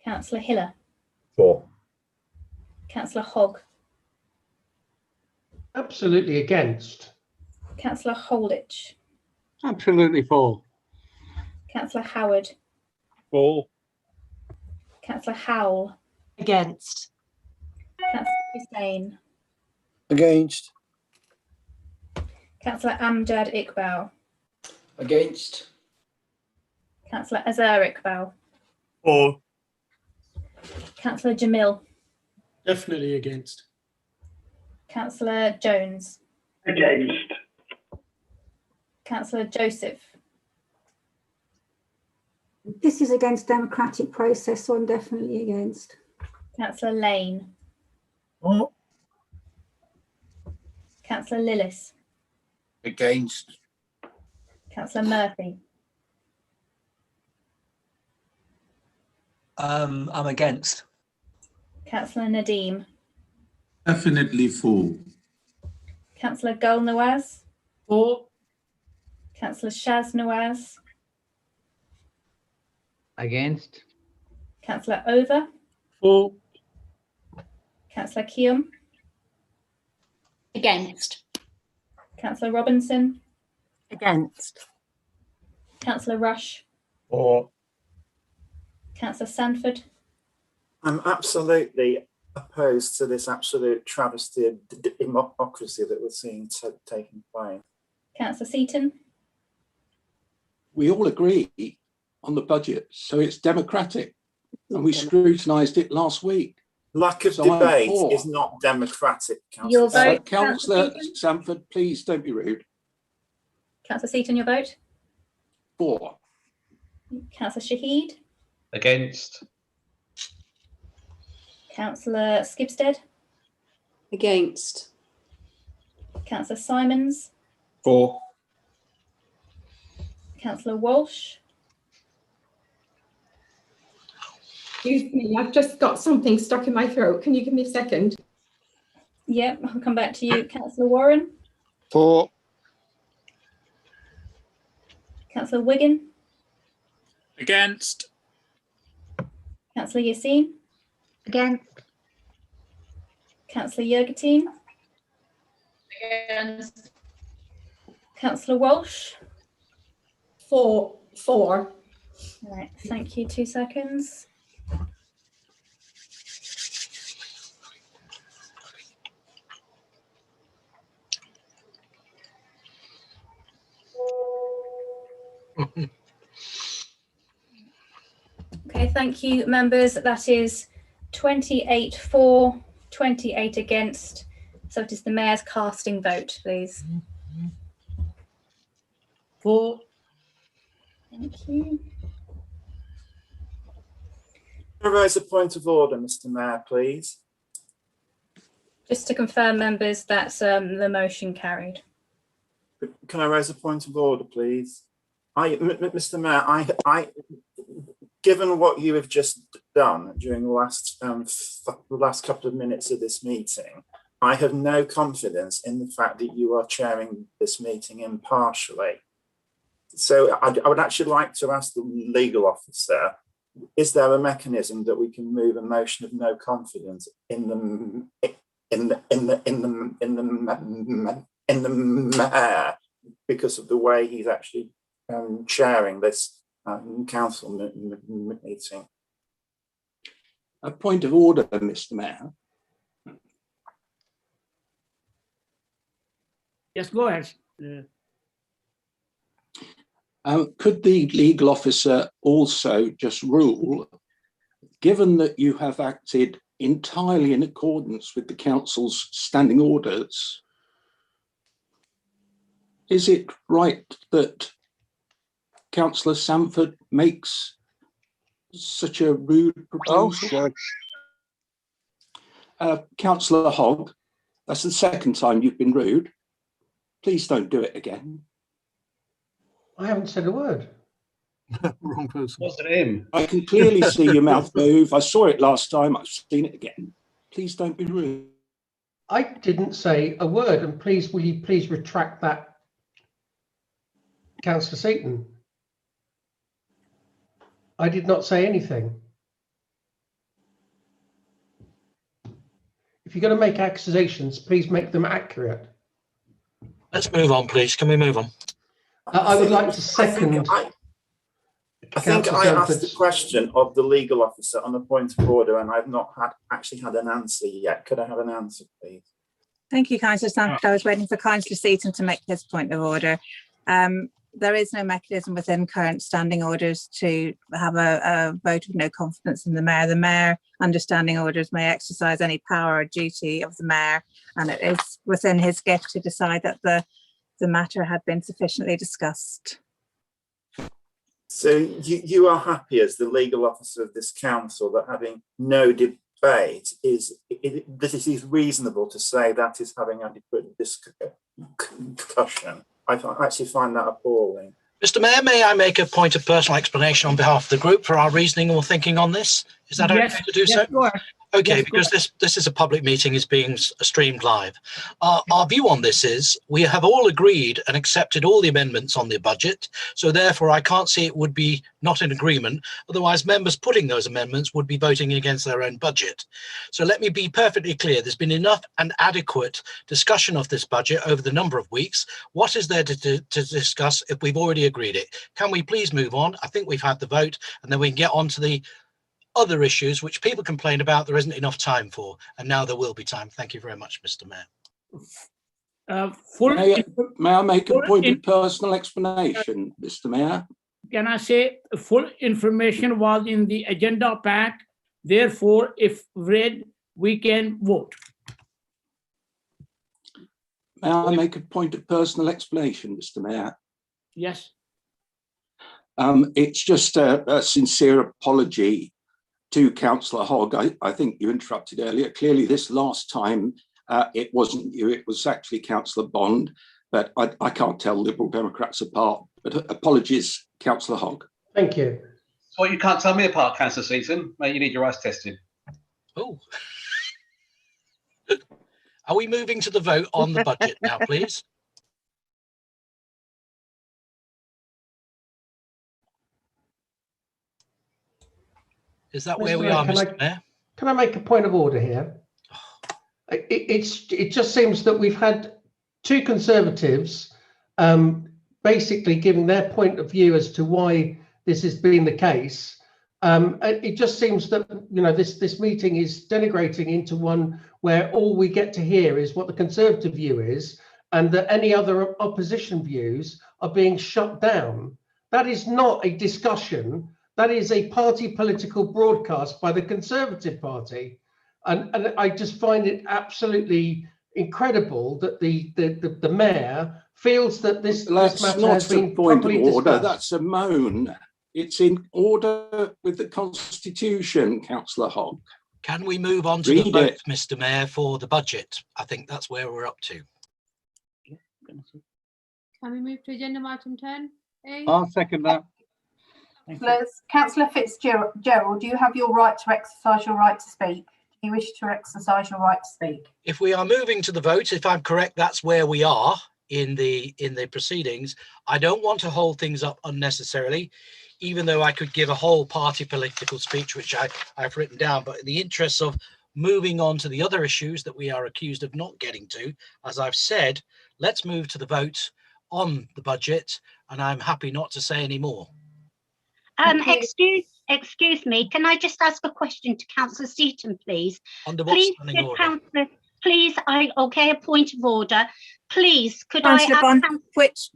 Councillor Hiller. For. Councillor Hogg. Absolutely against. Councillor Holditch. Absolutely for. Councillor Howard. For. Councillor Howell. Against. Councillor Hussain. Against. Councillor Amjad Iqbal. Against. Councillor Azhar Iqbal. For. Councillor Jamil. Definitely against. Councillor Jones. Against. Councillor Joseph. This is against democratic process, so I'm definitely against. Councillor Lane. For. Councillor Lillis. Against. Councillor Murphy. I'm against. Councillor Nadeem. Definitely for. Councillor Gul Nawaz. For. Councillor Shaz Nawaz. Against. Councillor Over. For. Councillor Keum. Against. Councillor Robinson. Against. Councillor Rush. For. Councillor Sanford. I'm absolutely opposed to this absolute travesty of democracy that we're seeing taking place. Councillor Seaton. We all agree on the budget, so it's democratic, and we scrutinised it last week. Lack of So I'm debate for. is not democratic. Your vote, Councillor Councillor Seaton. Sanford, please don't be rude. Councillor Seaton, your vote. For. Councillor Shahid. Against. Councillor Skipstead. Against. Councillor Simons. For. Councillor Walsh. Excuse me, I've just got something stuck in my throat. Can you give me a second? Yep, I'll come back to you. Councillor Warren. For. Councillor Wigan. Against. Councillor Yassin. Against. Councillor Yergatine. Against. Councillor Walsh. For. Right, thank you. 2 seconds. Okay, thank you, members. That is 28 for, 28 against. So it is the mayor's casting vote, please. For. Thank you. Can I raise a point of order, Mr. Mayor, please? Just to confirm, members, that's the motion carried. Can I raise a point of order, please? Mr. Mayor, given what you have just done during the last couple of minutes of this meeting, I have no confidence in the fact that you are chairing this meeting impartially. So I would actually like to ask the legal officer, is there a mechanism that we can move a motion of no confidence in the mayor because of the way he's actually chairing this council meeting? A point of order, Mr. Mayor. Yes, go ahead. Could the legal officer also just rule, given that you have acted entirely in accordance with the council's standing orders, is it right that Councillor Sanford makes such a rude proposal? Councillor Hogg, that's the second time you've been rude. Please don't do it again. I haven't said a word. Wrong person. Wasn't him. I can clearly see your mouth move. I saw it last time. I've seen it again. Please don't be rude. I didn't say a word, and please, will you please retract that, Councillor Seaton? I did not say anything. If you're going to make accusations, please make them accurate. Let's move on, please. Can we move on? I would like to second. I think I asked the question of the legal officer on a point of order, and I've not actually had an answer yet. Could I have an answer, please? Thank you, Councillor Sanford. I was waiting for Councillor Seaton to make his point of order. There is no mechanism within current standing orders to have a vote of no confidence in the mayor. The mayor, under standing orders, may exercise any power or duty of the mayor, and it is within his gift to decide that the matter had been sufficiently discussed. So you are happy as the legal officer of this council that having no debate is reasonable to say that is having adequate discussion? I actually find that appalling. Mr. Mayor, may I make a point of personal explanation on behalf of the group for our reasoning or thinking on this? Is that okay to do so? Go ahead. Okay, Yes, because this is a public meeting, is being streamed live. Our view on this is we have all agreed and accepted all the amendments on the budget. So therefore, I can't see it would be not in agreement. Otherwise, members putting those amendments would be voting against their own budget. So let me be perfectly clear. There's been enough and adequate discussion of this budget over the number of weeks. What is there to discuss if we've already agreed it? Can we please move on? I think we've had the vote, and then we can get on to the other issues which people complain about there isn't enough time for, and now there will be time. Thank you very much, Mr. Mayor. May I make a point of personal explanation, Mr. Mayor? Can I say full information was in the agenda pack, therefore if read we can vote. May I make a point of personal explanation, Mr. Mayor? Yes. It's just a sincere apology to Councillor Hogg. I think you interrupted earlier. Clearly this last time it wasn't you, it was actually Councillor Bond, but I can't tell Liberal Democrats apart. But apologies, Councillor Hogg. Thank you. Well, you can't tell me apart, Councillor Seaton. Mate, you need your eyes tested. Oh. Are we moving to the vote on the budget now, please? Is that where we are, Mr. Mayor? Can I make a point of order here? It just seems that we've had two Conservatives basically giving their point of view as to why this has been the case. It just seems that, you know, this meeting is denigrating into one where all we get to hear is what the Conservative view is, and that any other opposition views are being shut down. That is not a discussion. That is a party political broadcast by the Conservative Party. And I just find it absolutely incredible that the mayor feels that this matter has been properly discussed. That's a moan. It's in order with the Constitution, Councillor Hogg. Can we move on to the vote, Mr. Mayor, for the budget? I think that's where we're up to. Can we move to agenda item 10? I'll second that. Councillor Fitzgerald, do you have your right to exercise your right to speak? you wish to exercise your right to speak. If we are moving to the vote, if I'm correct, that's where we are in the proceedings. I don't want to hold things up unnecessarily, even though I could give a whole party political speech, which I've written down. But in the interests of moving on to the other issues that we are accused of not getting to, as I've said, let's move to the vote on the budget, and I'm happy not to say any more. Excuse me, can I just ask a question to Councillor Seaton, please? Under what standing order? Please, okay, a point of order. Please, could Councillor I Bond, ask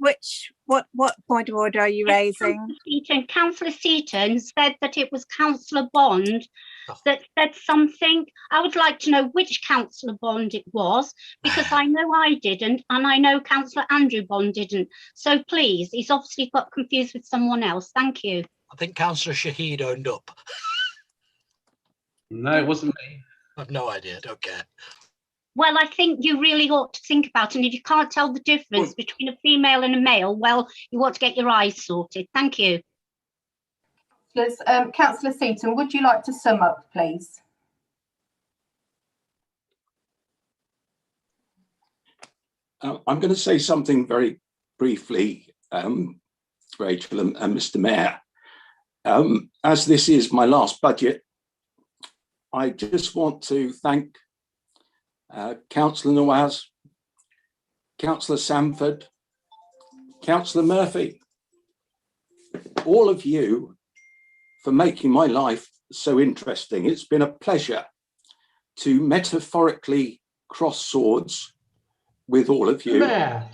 what point of order are you raising? Councillor Seaton said that it was Councillor Bond that said something. I would like to know which Councillor Bond it was, because I know I didn't, and I know Councillor Andrew Bond didn't. So please, he's obviously got confused with someone else. Thank you. I think Councillor Shahid owned up. No, it wasn't me. I've no idea, don't care. Well, I think you really ought to think about it. And if you can't tell the difference between a female and a male, well, you ought to get your eyes sorted. Thank you. Councillor Seaton, would you like to sum up, please? I'm going to say something very briefly, Rachel and Mr. Mayor. As this is my last budget, I just want to thank Councillor Nawaz, Councillor Sanford, Councillor Murphy, all of you for making my life so interesting. It's been a pleasure to metaphorically cross swords with all of you. Mayor,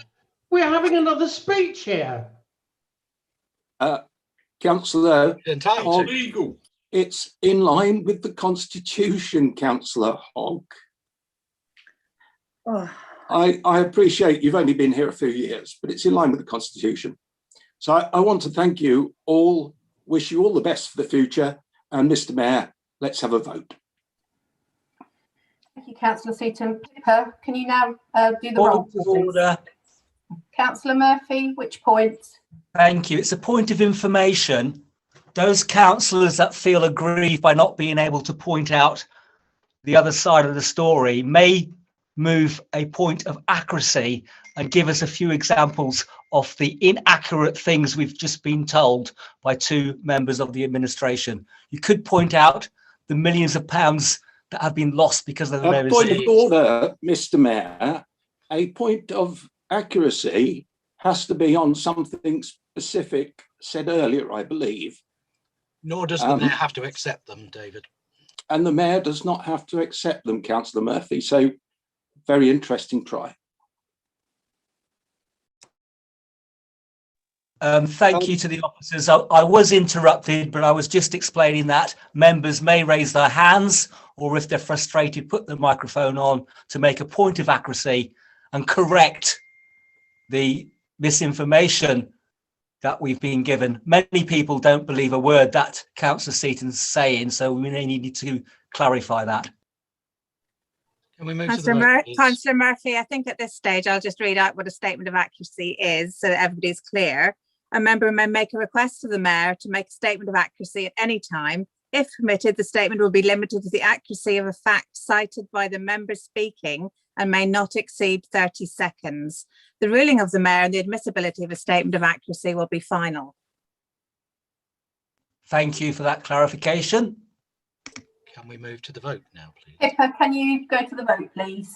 we're having another speech here. Councillor Hogg, it's in line with the Constitution, Councillor Hogg. Oh. I appreciate you've only been here a few years, but it's in line with the Constitution. So I want to thank you all, wish you all the best for the future. And Mr. Mayor, let's have a vote. Thank you, Councillor Seaton. Pippa, can you now do the roll? Point of order. Councillor Murphy, which point? Thank you. It's a point of information. Those councillors that feel aggrieved by not being able to point out the other side of the story may move a point of accuracy and give us a few examples of the inaccurate things we've just been told by two members of the administration. You could point out the millions of pounds that have been lost because of the A point of order, Mr. Mayor. A point of accuracy has to be on something specific said earlier, I believe. Nor does the mayor have to accept them, David. And the mayor does not have to accept them, Councillor Murphy. So very interesting try. Thank you to the officers. I was interrupted, but I was just explaining that members may raise their hands, or if they're frustrated, put the microphone on to make a point of accuracy and correct the misinformation that we've been given. Many people don't believe a word that Councillor Seaton's saying, so we may need to clarify that. Can we move to the vote, please? Councillor Murphy, I think at this stage I'll just read out what a statement of accuracy is so that everybody's clear. A member may make a request to the mayor to make a statement of accuracy at any time. If permitted, the statement will be limited to the accuracy of a fact cited by the member speaking and may not exceed 30 seconds. The ruling of the mayor and the admissibility of a statement of accuracy will be final. Thank you for that clarification. Can we move to the vote now, please? Pippa, can you go to the vote, please?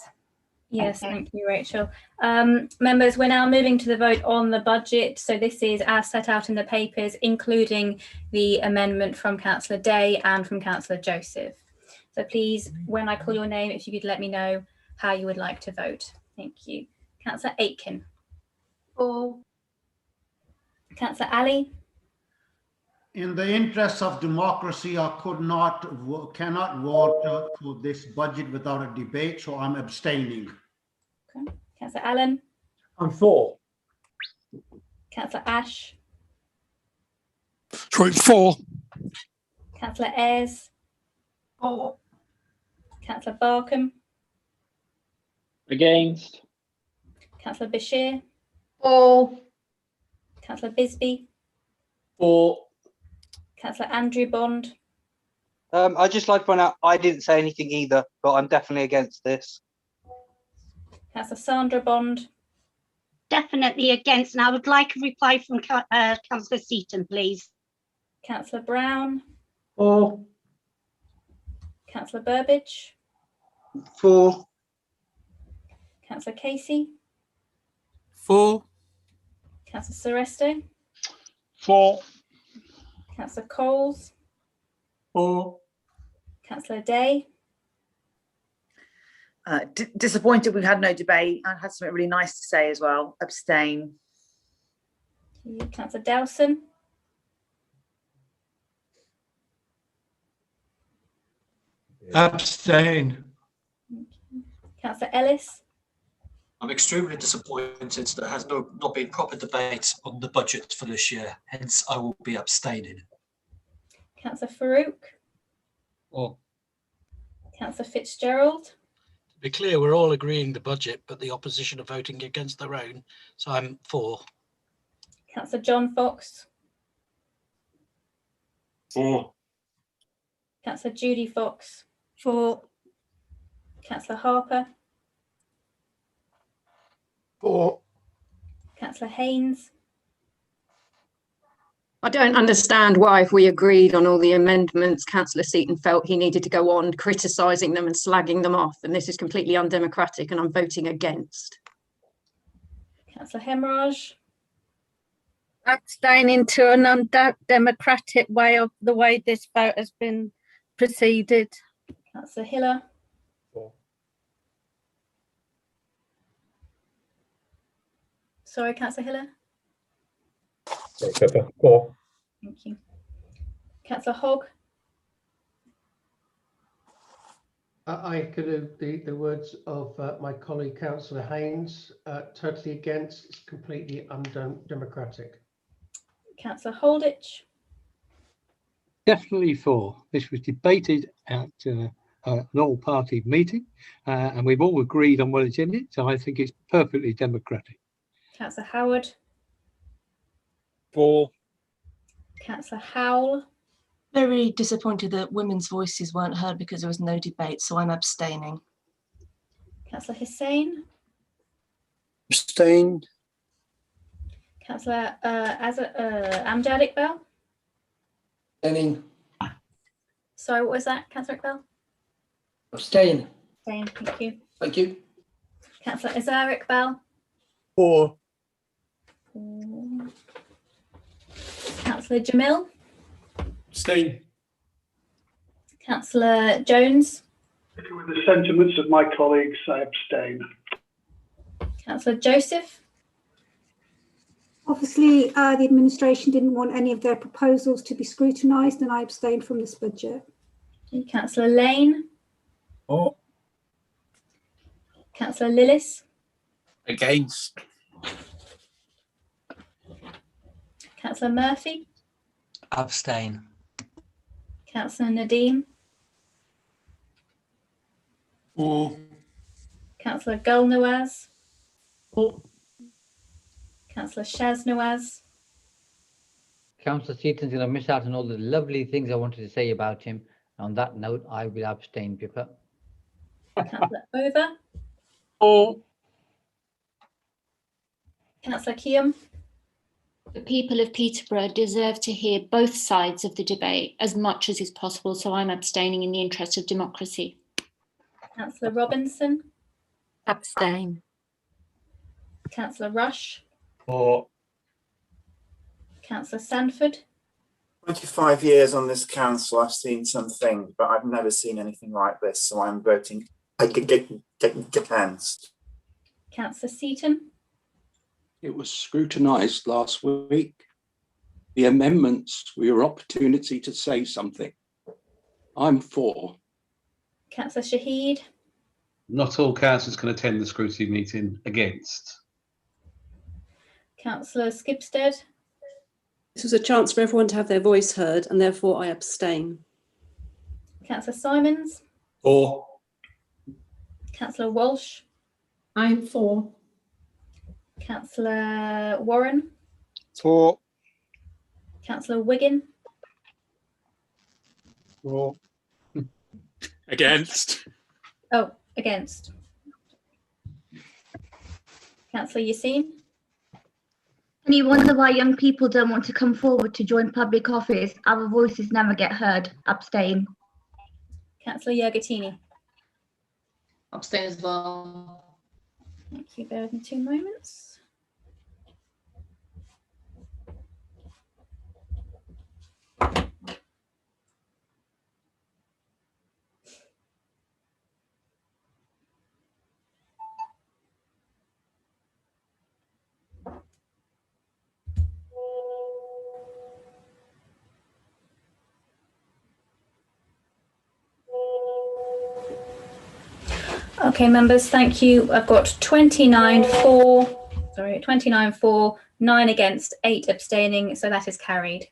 Yes, thank you, Rachel. Members, we're now moving to the vote on the budget. So this is as set out in the papers, including the amendment from Councillor Day and from Councillor Joseph. So please, when I call your name, if you could let me know how you would like to vote. Thank you. Councillor Aitken. For. Councillor Ali. In the interest of democracy, I cannot vote for this budget without a debate, so I'm abstaining. Okay. Councillor Allen. I'm for. Councillor Ash. So it's for. Councillor Ayres. For. Councillor Barkham. Against. Councillor Bashir. For. Councillor Bisbee. For. Councillor Andrew Bond. I'd just like to point out I didn't say anything either, but I'm definitely against this. Councillor Sandra Bond. Definitely against, and I would like a reply from Councillor Seaton, please. Councillor Brown. For. Councillor Burbidge. For. Councillor Casey. For. Councillor Seresto. For. Councillor Coles. For. Councillor Day. Disappointed we've had no debate. I had something really nice to say as well. Abstain. Councillor Dowson. Abstain. Councillor Ellis. I'm extremely disappointed that there has not been proper debate on the budget for this year. Hence, I will be abstaining. Councillor Farouk. For. Councillor Fitzgerald. To be clear, we're all agreeing the budget, but the opposition are voting against their own. So I'm for. Councillor John Fox. For. Councillor Judy Fox. For. Councillor Harper. For. Councillor Haynes. I don't understand why, if we agreed on all the amendments, Councillor Seaton felt he needed to go on criticising them and slagging them off, and this is completely undemocratic, and I'm voting against. Councillor Hemorrhage. Abstaining to an undemocratic way of the way this vote has been proceeded. Councillor Hiller. Sorry, Councillor Hiller. For. Thank you. Councillor Hogg. I echo the words of my colleague Councillor Haynes. Totally against. It's completely undemocratic. Councillor Holditch. Definitely for. This was debated at an all-party meeting, and we've all agreed on what is in it. So I think it's perfectly democratic. Councillor Howard. For. Councillor Howell. Very disappointed that women's voices weren't heard because there was no debate, so I'm abstaining. Councillor Hussain. Abstain. Councillor Amjad Iqbal. Abstaining. Sorry, what was that, Councillor Iqbal? Abstain. Abstain, thank you. Thank you. Councillor Azar Iqbal. For. Councillor Jamil. Abstain. Councillor Jones. With the sentiments of my colleagues, I abstain. Councillor Joseph. Obviously, the administration didn't want any of their proposals to be scrutinised, and I abstained from this budget. Councillor Lane. For. Councillor Lillis. Against. Councillor Murphy. Abstain. Councillor Nadeem. For. Councillor Gulnawaz. For. Councillor Shaznawaz. Councillor Seaton's going to miss out on all the lovely things I wanted to say about him. On that note, I will abstain, Pippa. Councillor Over. For. Councillor Keum. The people of Peterborough deserve to hear both sides of the debate as much as is possible, so I'm abstaining in the interest of democracy. Councillor Robinson. Abstain. Councillor Rush. For. Councillor Sanford. 25 years on this council, I've seen some things, but I've never seen anything like this, so I'm voting against. Councillor Seaton. It was scrutinised last week. The amendments were your opportunity to say something. I'm for. Councillor Shahid. Not all councillors can attend the scrutiny meeting. Against. Councillor Skipstead. This was a chance for everyone to have their voice heard, and therefore I abstain. Councillor Simons. For. Councillor Walsh. I'm for. Councillor Warren. For. Councillor Wiggin. For. Against. Oh, against. Councillor Yassine? And you wonder why young people don't want to come forward to join public office. Our voices never get heard. Abstain. Councillor Yurgatini? Abstain as well. Thank you. Bear with me 2 moments. Okay, members, thank you. I've got 29 for, 9 against, 8 abstaining, so that is carried. I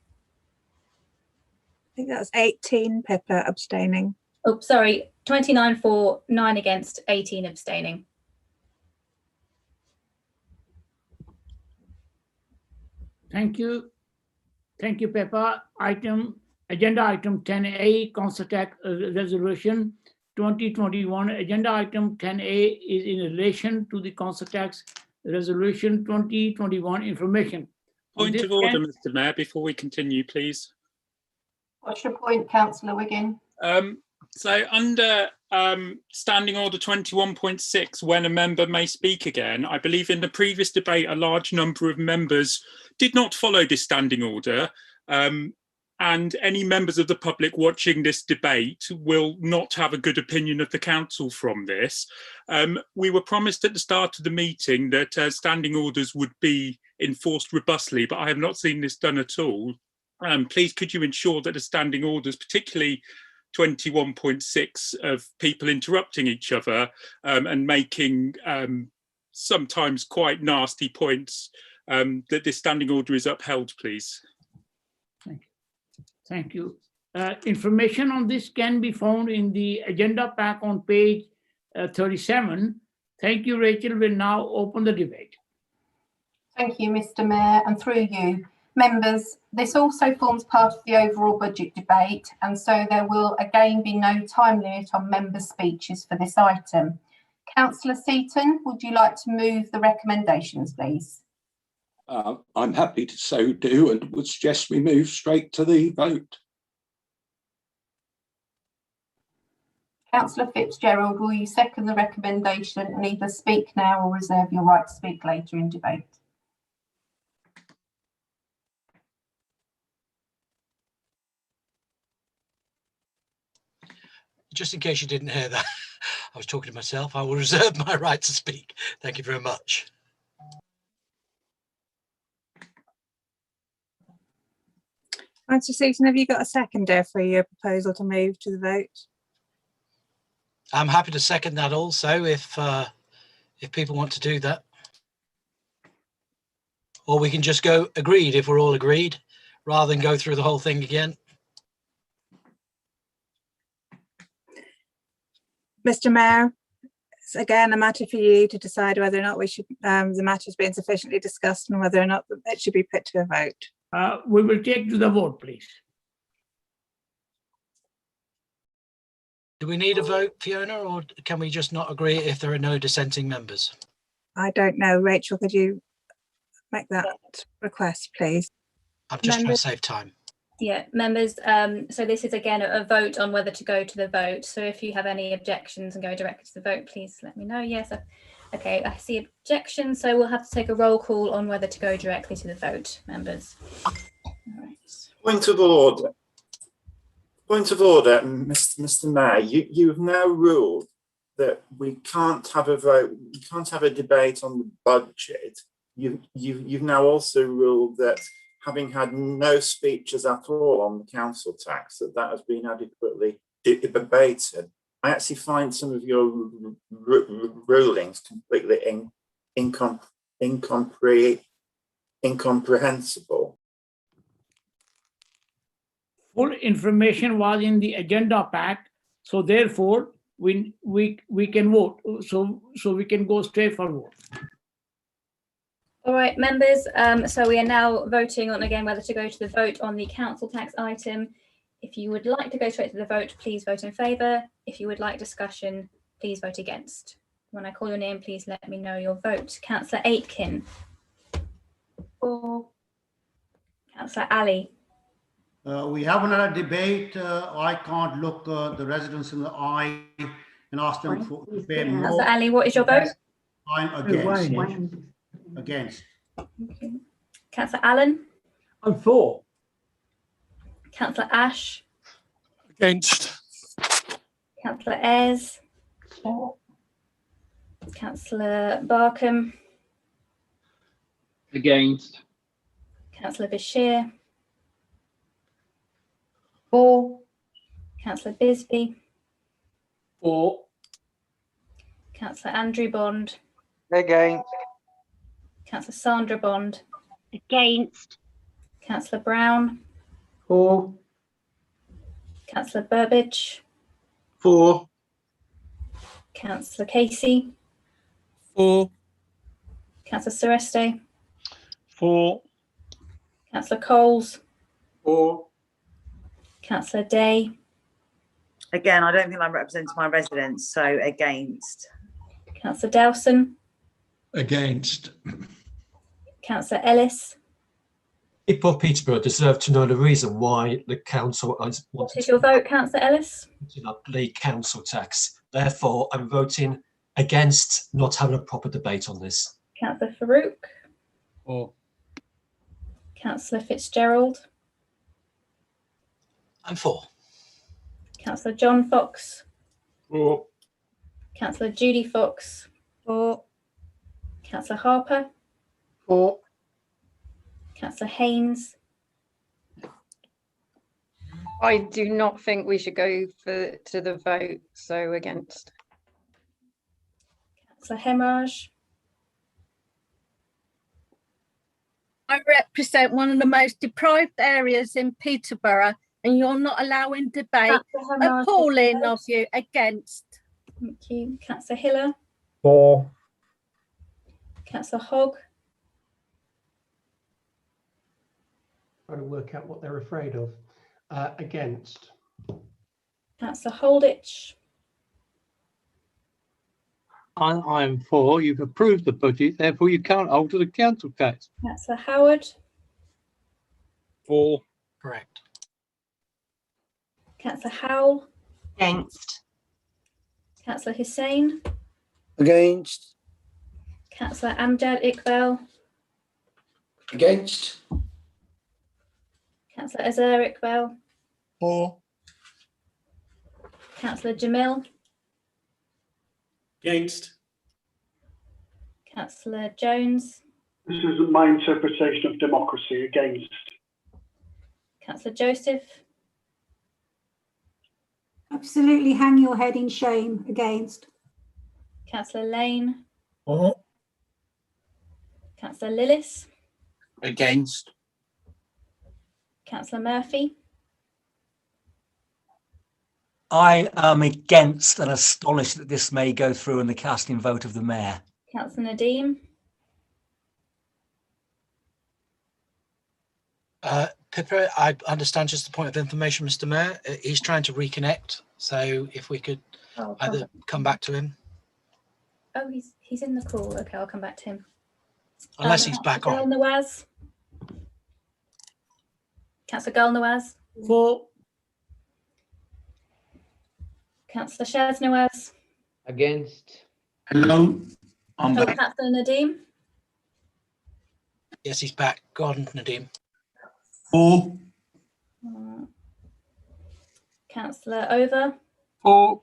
think that was 18 Pippa abstaining. Oh, sorry, 29 for, 9 against, 18 abstaining. Thank you. Thank you, Pippa. Agenda item 10A, council tax resolution 2021. Agenda item 10A is in relation to the council tax resolution 2021 information. Point of order, Mr. Mayor, before we continue, please. What's your point, Councillor Wiggin? So under Standing Order 21.6, when a member may speak again, I believe in the previous debate, a large number of members did not follow this standing order. And any members of the public watching this debate will not have a good opinion of the council from this. We were promised at the start of the meeting that standing orders would be enforced robustly, but I have not seen this done at all. Please could you ensure that the standing orders, particularly 21.6 of people interrupting each other and making sometimes quite nasty points, that this standing order is upheld, please. Thank you. Information on this can be found in the agenda pack on page 37. Thank you, Rachel. We'll now open the debate. Thank you, Mr. Mayor, and through you, members, this also forms part of the overall budget debate, and so there will again be no time limit on member speeches for this item. Councillor Seaton, would you like to move the recommendations, please? I'm happy to so do and would suggest we move straight to the vote. Councillor Fitzgerald, will you second the recommendation and either speak now or reserve your right to speak later in debate? Just in case you didn't hear that, I was talking to myself. I will reserve my right to speak. Thank you very much. Councillor Seaton, have you got a seconder for your proposal to move to the vote? I'm happy to second that also if people want to do that. Or we can just go agreed if we're all agreed, rather than go through the whole thing again. Mr. Mayor, it's again a matter for you to decide whether or not we should, the matter's been sufficiently discussed and whether or not it should be put to a vote. We will take to the vote, please. Do we need a vote, Fiona, or can we just not agree if there are no dissenting members? I don't know. Rachel, could you make that request, please? I'm just trying to save time. Yeah, members, so this is again a vote on whether to go to the vote. So if you have any objections and go directly to the vote, please let me know. Yes, okay, I see objections, so we'll have to take a roll call on whether to go directly to the vote, members. All right. Point of order. Point of order, Mr. Mayor, you have now ruled that we can't have a vote, we can't have a debate on the budget. You've now also ruled that having had no speeches at all on the council tax, that has been adequately debated. I actually find some of your rulings completely incomprehensible. Full information was in the agenda pack, so therefore we can vote. So we can go straight for vote. All right, members, so we are now voting on again whether to go to the vote on the council tax item. If you would like to go straight to the vote, please vote in favour. If you would like discussion, please vote against. When I call your name, please let me know your vote. Councillor Aitken. For. Councillor Ali. We haven't had a debate. I can't look the residents in the eye and ask them for to pay more. Councillor Ali, what is your vote? I'm against. Against. Okay. Councillor Allen. I'm for. Councillor Ash. Against. Councillor Ayres. Councillor Barkham. Against. Councillor Bashir. For. Councillor Bisbee. For. Councillor Andrew Bond. Against. Councillor Sandra Bond. Against. Councillor Brown. For. Councillor Burbidge. For. Councillor Casey. For. Councillor Sureste. For. Councillor Coles. For. Councillor Day. Again, I don't think I'm representing my residents, so against. Councillor Dowson. Against. Councillor Ellis. People of Peterborough deserve to know the reason why the council is What wanting is your vote, Councillor Ellis? to up the council tax. Therefore, I'm voting against not having a proper debate on this. Councillor Farouk. For. Councillor Fitzgerald. I'm for. Councillor John Fox. For. Councillor Judy Fox. For. Councillor Harper. For. Councillor Haynes. I do not think we should go to the vote, so against. Councillor Hemraj. I represent one of the most deprived areas in Peterborough, and you're not allowing debate. Councillor Hemraj. Appalling of you. Against. Thank you. Councillor Hiller. For. Councillor Hogg. Trying to work out what they're afraid of. Against. Councillor Holditch. I'm for. You've approved the budget, therefore you can't alter the council tax. Councillor Howard. For. Correct. Councillor Howell. Against. Councillor Hussain. Against. Councillor Amjad Iqbal. Against. Councillor Azar Iqbal. For. Councillor Jamil. Against. Councillor Jones. This is my interpretation of democracy. Against. Councillor Joseph. Absolutely hang your head in shame. Against. Councillor Lane. For. Councillor Lillis. Against. Councillor Murphy. I am against and astonished that this may go through in the casting vote of the mayor. Councillor Nadeem. Pippa, I understand just the point of information, Mr. Mayor. He's trying to reconnect, so if we could either come back to him. Oh, he's in the call. Okay, I'll come back to him. Unless he's back Councillor on. Nawaz. Councillor Gul Nawaz. For. Councillor Shaz Nawaz. Against. Hello. I'm Oh, back. Councillor Nadeem. Yes, he's back. Go on, Nadeem. For. Councillor Over. For.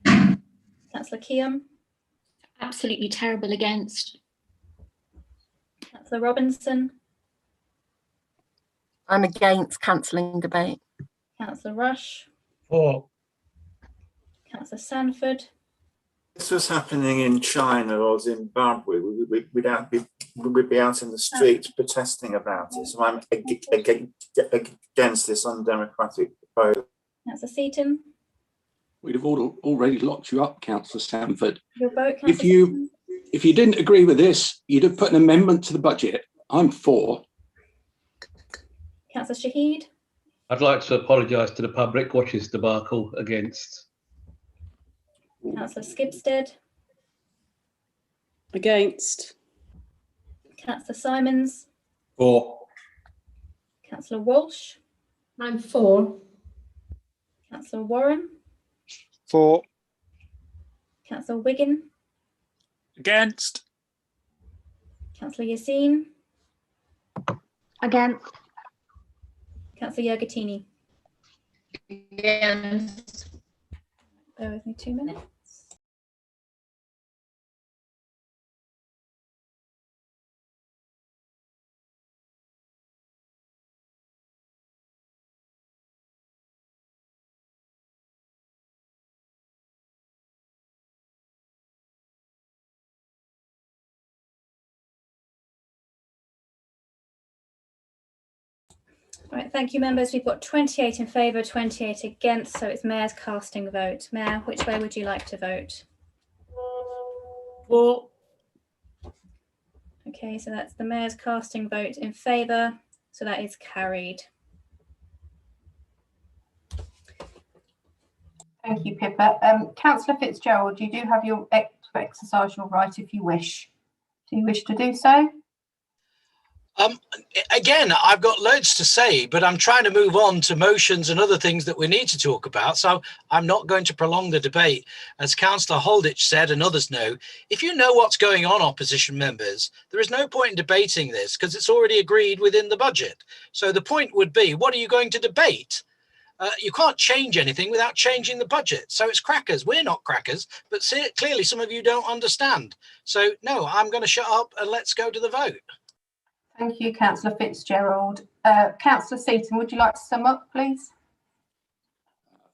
Councillor Keum. Absolutely terrible against. Councillor Robinson. I'm against cancelling debate. Councillor Rush. For. Councillor Sanford. This was happening in China or Zimbabwe, we'd be out in the streets protesting about it. So I'm against this undemocratic proposal. Councillor Seaton. We'd have already locked you up, Councillor Sanford. Your vote, If Councillor you if you didn't agree with this, you'd have put an amendment to the budget. I'm for. Councillor Shahid. I'd like to apologise to the public watching this debacle. Against. Councillor Skipstead. Against. Councillor Simons. For. Councillor Walsh. I'm for. Councillor Warren. For. Councillor Wiggin. Against. Councillor Yassine. Against. Councillor Yurgatini. Against. Bear with me 2 minutes. Right, thank you, members. We've got 28 in favour, 28 against, so it's Mayor's casting vote. Mayor, which way would you like to vote? For. Okay, so that's the Mayor's casting vote in favour, so that is carried. Thank you, Pippa. Councillor Fitzgerald, you do have your exercise your right if you wish. Do you wish to do so? Again, I've got loads to say, but I'm trying to move on to motions and other things that we need to talk about. So I'm not going to prolong the debate. As Councillor Holditch said, and others know, if you know what's going on, opposition members, there is no point in debating this because it's already agreed within the budget. So the point would be, what are you going to debate? You can't change anything without changing the budget. So it's crackers. We're not crackers, but clearly some of you don't understand. So no, I'm going to shut up and let's go to the vote. Thank you, Councillor Fitzgerald. Councillor Seaton, would you like to sum up, please?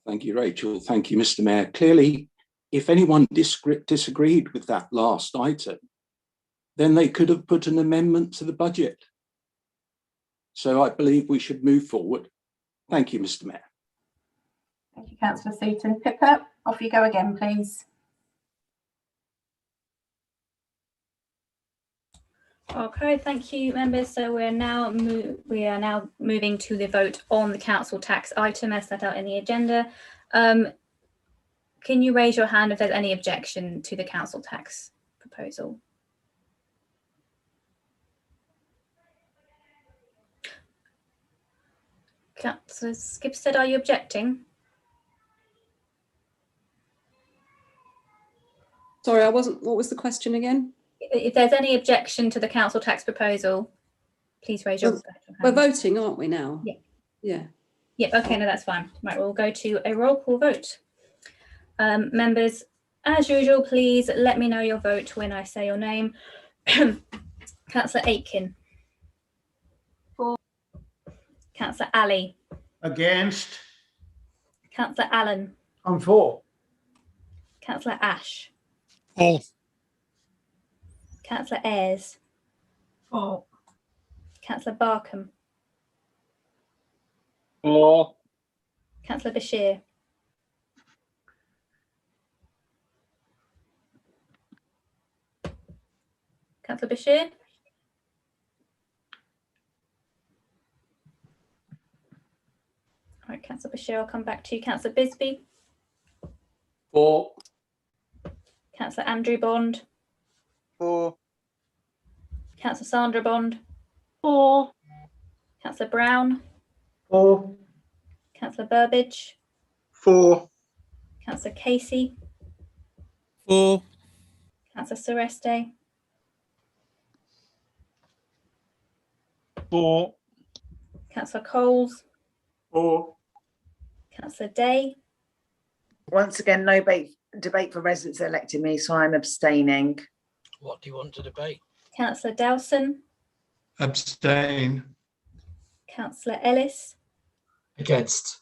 Thank you, Rachel. Thank you, Mr. Mayor. Clearly, if anyone disagreed with that last item, then they could have put an amendment to the budget. So I believe we should move forward. Thank you, Mr. Mayor. Thank you, Councillor Seaton. Pippa, off you go again, please. Okay, thank you, members. So we are now moving to the vote on the council tax item as set out in the agenda. Can you raise your hand if there's any objection to the council tax proposal? Councillor Skipstead, are you objecting? Sorry, I wasn't. What was the question again? If there's any objection to the council tax proposal, please raise your hand. We're voting, aren't we now? Yeah. Yeah. Yep, okay, no, that's fine. Right, we'll go to a roll call vote. Members, as usual, please let me know your vote when I say your name. Councillor Aitken. For. Councillor Ali. Against. Councillor Allen. I'm for. Councillor Ash. For. Councillor Ayres. For. Councillor Barkham. For. Councillor Bashir. Councillor Bashir. All right, Councillor Bashir, I'll come back to you. Councillor Bisbee. For. Councillor Andrew Bond. For. Councillor Sandra Bond. For. Councillor Brown. For. Councillor Burbidge. For. Councillor Casey. For. Councillor Sureste. For. Councillor Coles. For. Councillor Day. Once again, no debate for residents that elected me, so I'm abstaining. What do you want to debate? Councillor Dowson. Abstain. Councillor Ellis. Against.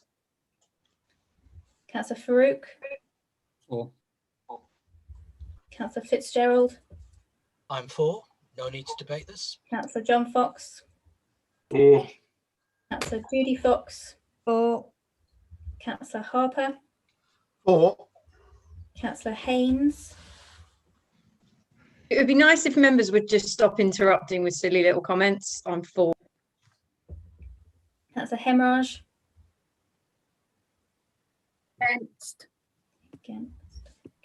Councillor Farouk. For. Councillor Fitzgerald. I'm for. No need to debate this. Councillor John Fox. For. Councillor Judy Fox. For. Councillor Harper. For. Councillor Haynes. It would be nice if members would just stop interrupting with silly little comments. I'm for. Councillor Hemraj. Against.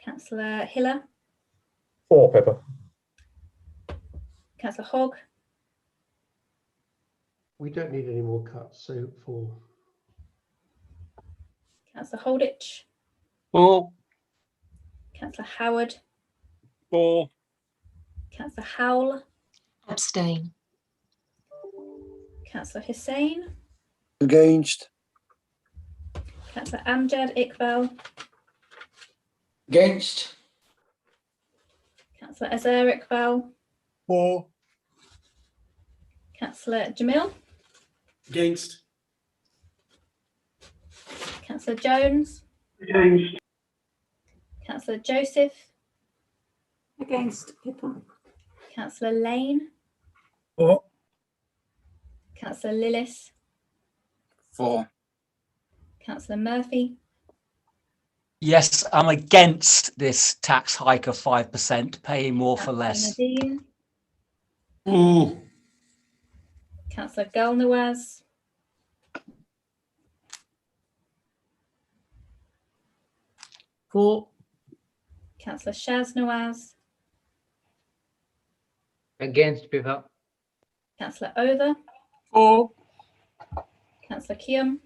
Councillor Hiller, For, Pepper. Councillor Hogg, We don't need any more cuts, so for. Councillor Holditch, For. Councillor Howard, For. Councillor Howell, Abstain. Councillor Hussain, Against. Councillor Amjad Iqbal, Against. Councillor Azar Iqbal, For. Councillor Jamil, Against. Councillor Jones, Against. Councillor Joseph, Against. Pippa. Councillor Lane, For. Councillor Lillis, For. Councillor Murphy, Yes, I'm against this tax hike of 5%, paying more for Councillor less. Nadine, For. Councillor Gulnawaz, For. Councillor Shaznawaz, Against, Pippa. Councillor Over, For. Councillor Keum,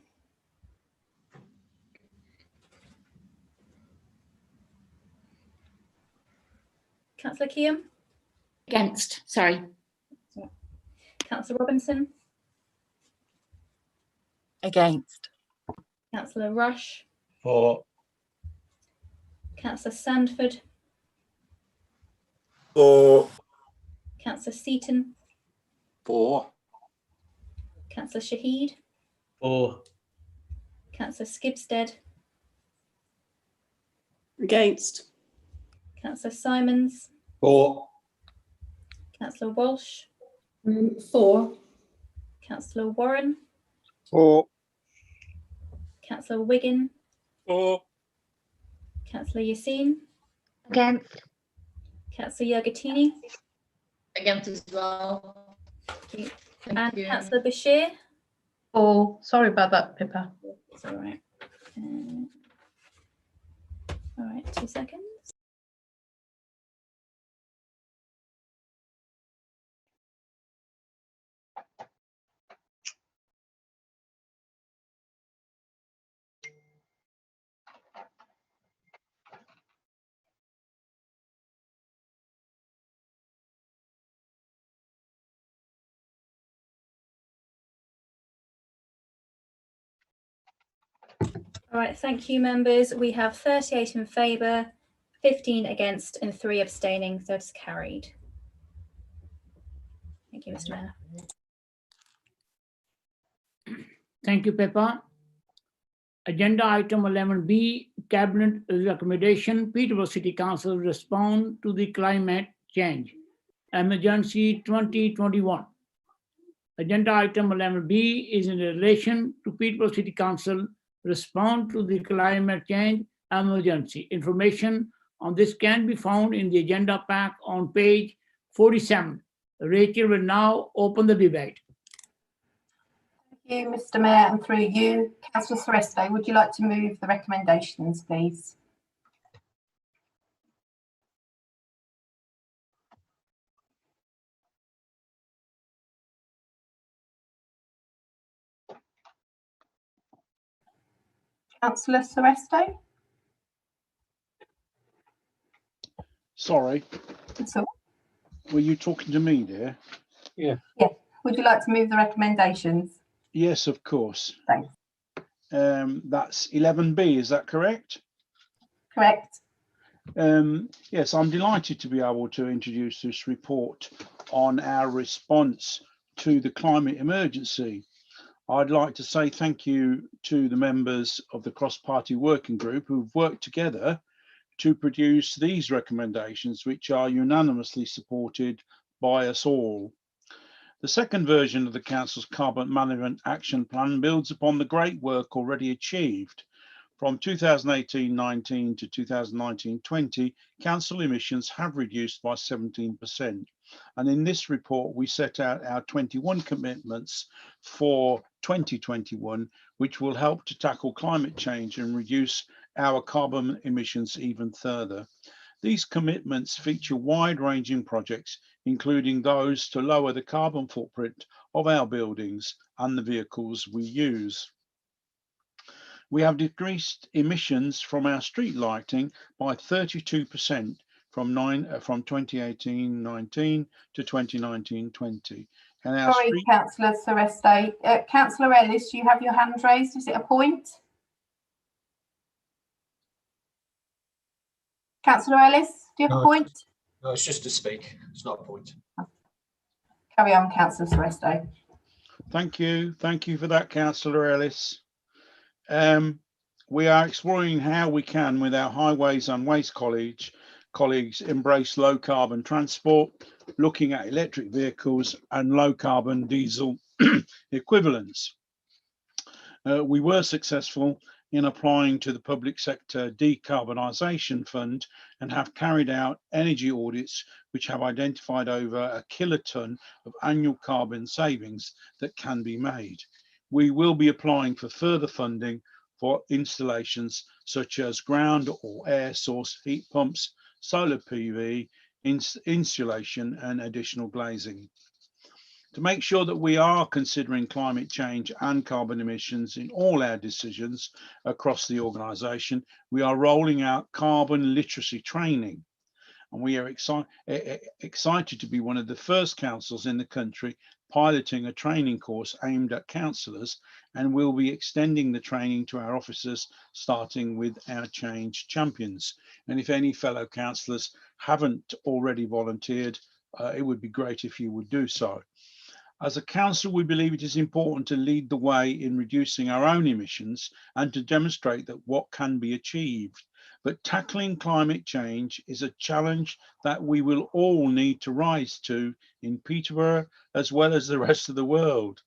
Councillor Keum, Against, sorry. Councillor Robinson, Against. Councillor Rush, For. Councillor Sandford, For. Councillor Seaton, For. Councillor Shahid, For. Councillor Skibstead, Against. Councillor Simons, For. Councillor Walsh, For. Councillor Warren, For. Councillor Wiggin, For. Councillor Yassine, Against. Councillor Yagattini, Against as well. and Councillor Bashir. For. Sorry about that, Pippa. It's all right. All right, 2 seconds. All right, thank you, members. We have 38 in favour, 15 against and 3 abstaining, so it's carried. Thank you, Mr. Mayor. Thank you, Peppa. Agenda item 11B, Cabinet recommendation, Peterborough City Council respond to the climate change emergency 2021. Agenda item 11B is in relation to Peterborough City Council respond to the climate change emergency. Information on this can be found in the agenda pack on page 47. Rachel will now open the debate. Thank you, Mr. Mayor, and through you, Councillor Sereste, would you like to move the recommendations, please? Councillor Sereste? Sorry, It's all. were you talking to me there? Yeah. Yes. Would you like to move the recommendations? Yes, of course. Thanks. That's 11B, is that correct? Correct. Yes, I'm delighted to be able to introduce this report on our response to the climate emergency. I'd like to say thank you to the members of the cross-party working group who've worked together to produce these recommendations, which are unanimously supported by us all. The second version of the Council's Carbon Management Action Plan builds upon the great work already achieved. From 2018-19 to 2019-20, Council emissions have reduced by 17%. And in this report, we set out our 21 commitments for 2021, which will help to tackle climate change and reduce our carbon emissions even further. These commitments feature wide-ranging projects, including those to lower the carbon footprint of our buildings and the vehicles we use. We have decreased emissions from our street lighting by 32% from 2018-19 to 2019-20. And our Sorry, street... Councillor Sereste. Councillor Ellis, you have your hand raised. Is it a point? Councillor Ellis, do you have a point? No, it's just to speak. It's not a point. Carry on, Councillor Sereste. Thank you. Thank you for that, Councillor Ellis. We are exploring how we can, with our Highways and Waste colleagues, embrace low carbon transport, looking at electric vehicles and low carbon diesel equivalents. We were successful in applying to the Public Sector Decarbonisation Fund and have carried out energy audits which have identified over a kiloton of annual carbon savings that can be made. We will be applying for further funding for installations such as ground or air source heat pumps, solar PV, insulation and additional glazing. To make sure that we are considering climate change and carbon emissions in all our decisions across the organisation, we are rolling out carbon literacy training. And we are excited to be one of the first councils in the country piloting a training course aimed at councillors, and we'll be extending the training to our officers, starting with our change champions. And if any fellow councillors haven't already volunteered, it would be great if you would do so. As a council, we believe it is important to lead the way in reducing our own emissions and to demonstrate that what can be achieved. But tackling climate change is a challenge that we will all need to rise to in Peterborough as well as the rest of the world.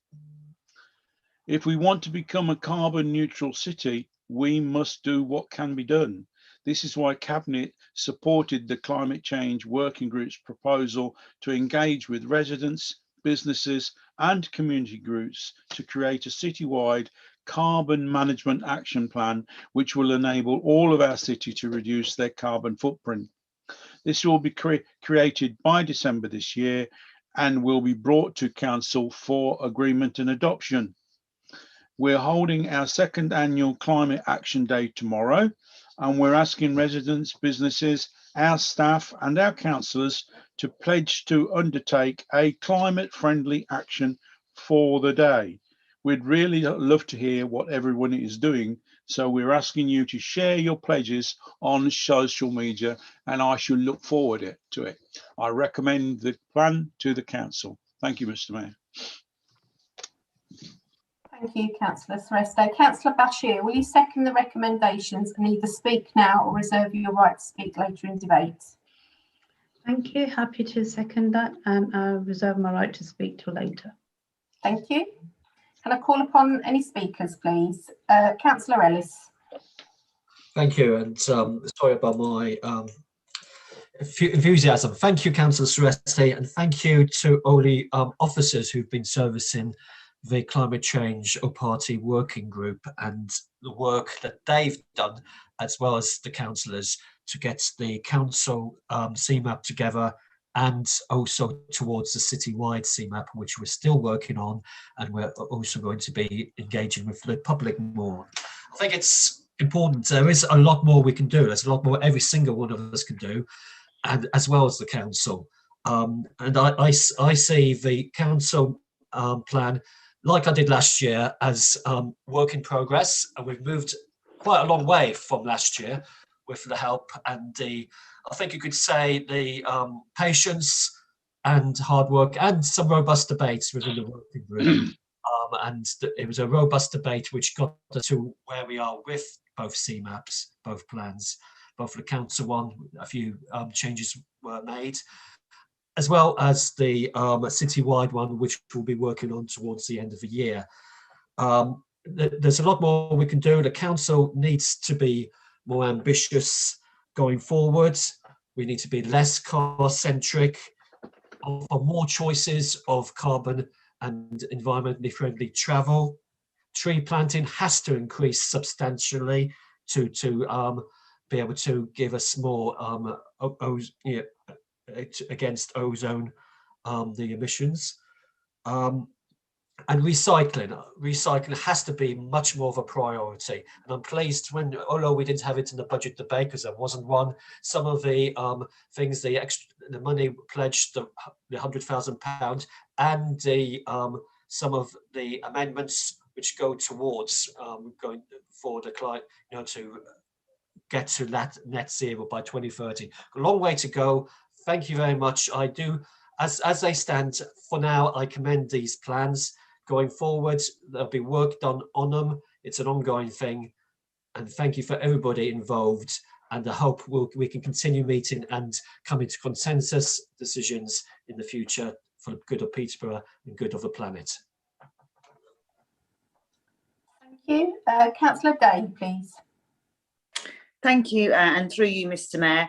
If we want to become a carbon neutral city, we must do what can be done. This is why Cabinet supported the Climate Change Working Group's proposal to engage with residents, businesses and community groups to create a citywide carbon management action plan, which will enable all of our city to reduce their carbon footprint. This will be created by December this year and will be brought to Council for agreement and adoption. We're holding our second annual Climate Action Day tomorrow, and we're asking residents, businesses, our staff and our councillors to pledge to undertake a climate-friendly action for the day. We'd really love to hear what everyone is doing, so we're asking you to share your pledges on social media, and I shall look forward to it. I recommend the plan to the council. Thank you, Mr. Mayor. Thank you, Councillor Sereste. Councillor Bashir, will you second the recommendations and either speak now or reserve your right to speak later in debate? Thank you. Happy to second that, and I'll reserve my right to speak till later. Thank you. Can I call upon any speakers, please? Councillor Ellis. Thank you, and sorry about my enthusiasm. Thank you, Councillor Sereste, and thank you to all the officers who've been servicing the Climate Change Party Working Group and the work that they've done, as well as the councillors, to get the council CMAP together, and also towards the citywide CMAP, which we're still working on, and we're also going to be engaging with the public more. I think it's important. There is a lot more we can do. There's a lot more every single one of us can do, and as well as the council. And I see the council plan, like I did last year, as work in progress, and we've moved quite a long way from last year with the help and the, I think you could say, the patience and hard work and some robust debates within the working group. It was a robust debate which got us to where we are with both CMAPs, both plans, both the council one, a few changes were made, as well as the citywide one, which we'll be working on towards the end of the year. There's a lot more we can do. The council needs to be more ambitious going forward. We need to be less car-centric, offer more choices of carbon and environmentally friendly travel. Tree planting has to increase substantially to be able to give us more against ozone, the emissions. And recycling has to be much more of a priority. And I'm pleased although we didn't have it in the budget debate because there wasn't one, some of the things, the money pledged, the £100,000, and some of the amendments which go towards going for the climate, to get to net zero by 2030. A long way to go. Thank you very much. I do, as they stand for now, I commend these plans. Going forward, there'll be work done on them. It's an ongoing thing. And thank you for everybody involved. And I hope we can continue meeting and coming to consensus decisions in the future for the good of Peterborough and good of the planet. Thank you. Councillor Day, please. Thank you, and through you, Mr. Mayor.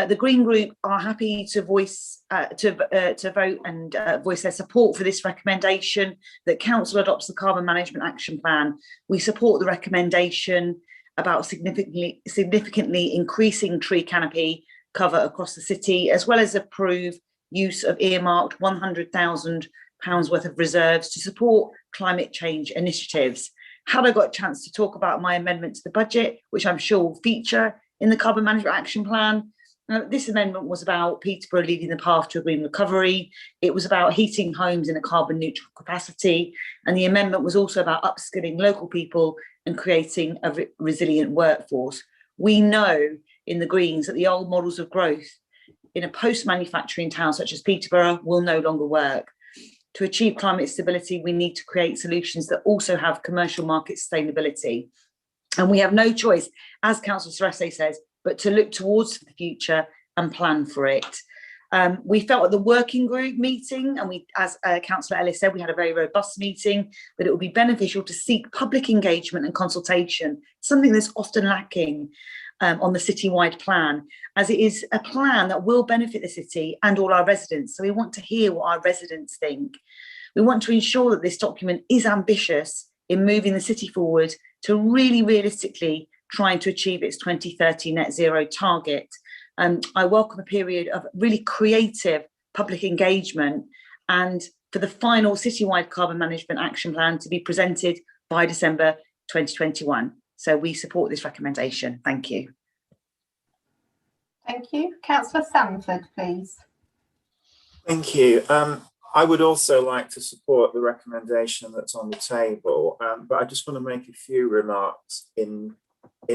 The Green Group are happy to voice to vote and voice their support for this recommendation that Council adopts the Carbon Management Action Plan. We support the recommendation about significantly increasing tree canopy cover across the city, as well as approve use of earmarked £100,000 worth of reserves to support climate change initiatives. Had I got a chance to talk about my amendment to the budget, which I'm sure will feature in the Carbon Management Action Plan. This amendment was about Peterborough leading the path to a green recovery. It was about heating homes in a carbon neutral capacity. And the amendment was also about upskilling local people and creating a resilient workforce. We know in the Greens that the old models of growth in a post-manufacturing town such as Peterborough will no longer work. To achieve climate stability, we need to create solutions that also have commercial market sustainability. And we have no choice, as Councillor Sereste says, but to look towards the future and plan for it. We felt at the working group meeting, and as Councillor Ellis said, we had a very robust meeting, that it would be beneficial to seek public engagement and consultation, something that's often lacking on the citywide plan, as it is a plan that will benefit the city and all our residents. So we want to hear what our residents think. We want to ensure that this document is ambitious in moving the city forward to really realistically trying to achieve its 2030 net zero target. I welcome a period of really creative public engagement and for the final citywide carbon management action plan to be presented by December 2021. So we support this recommendation. Thank you. Thank you. Councillor Sanford, please. Thank you. I would also like to support the recommendation that's on the table, but I just want to make a few remarks in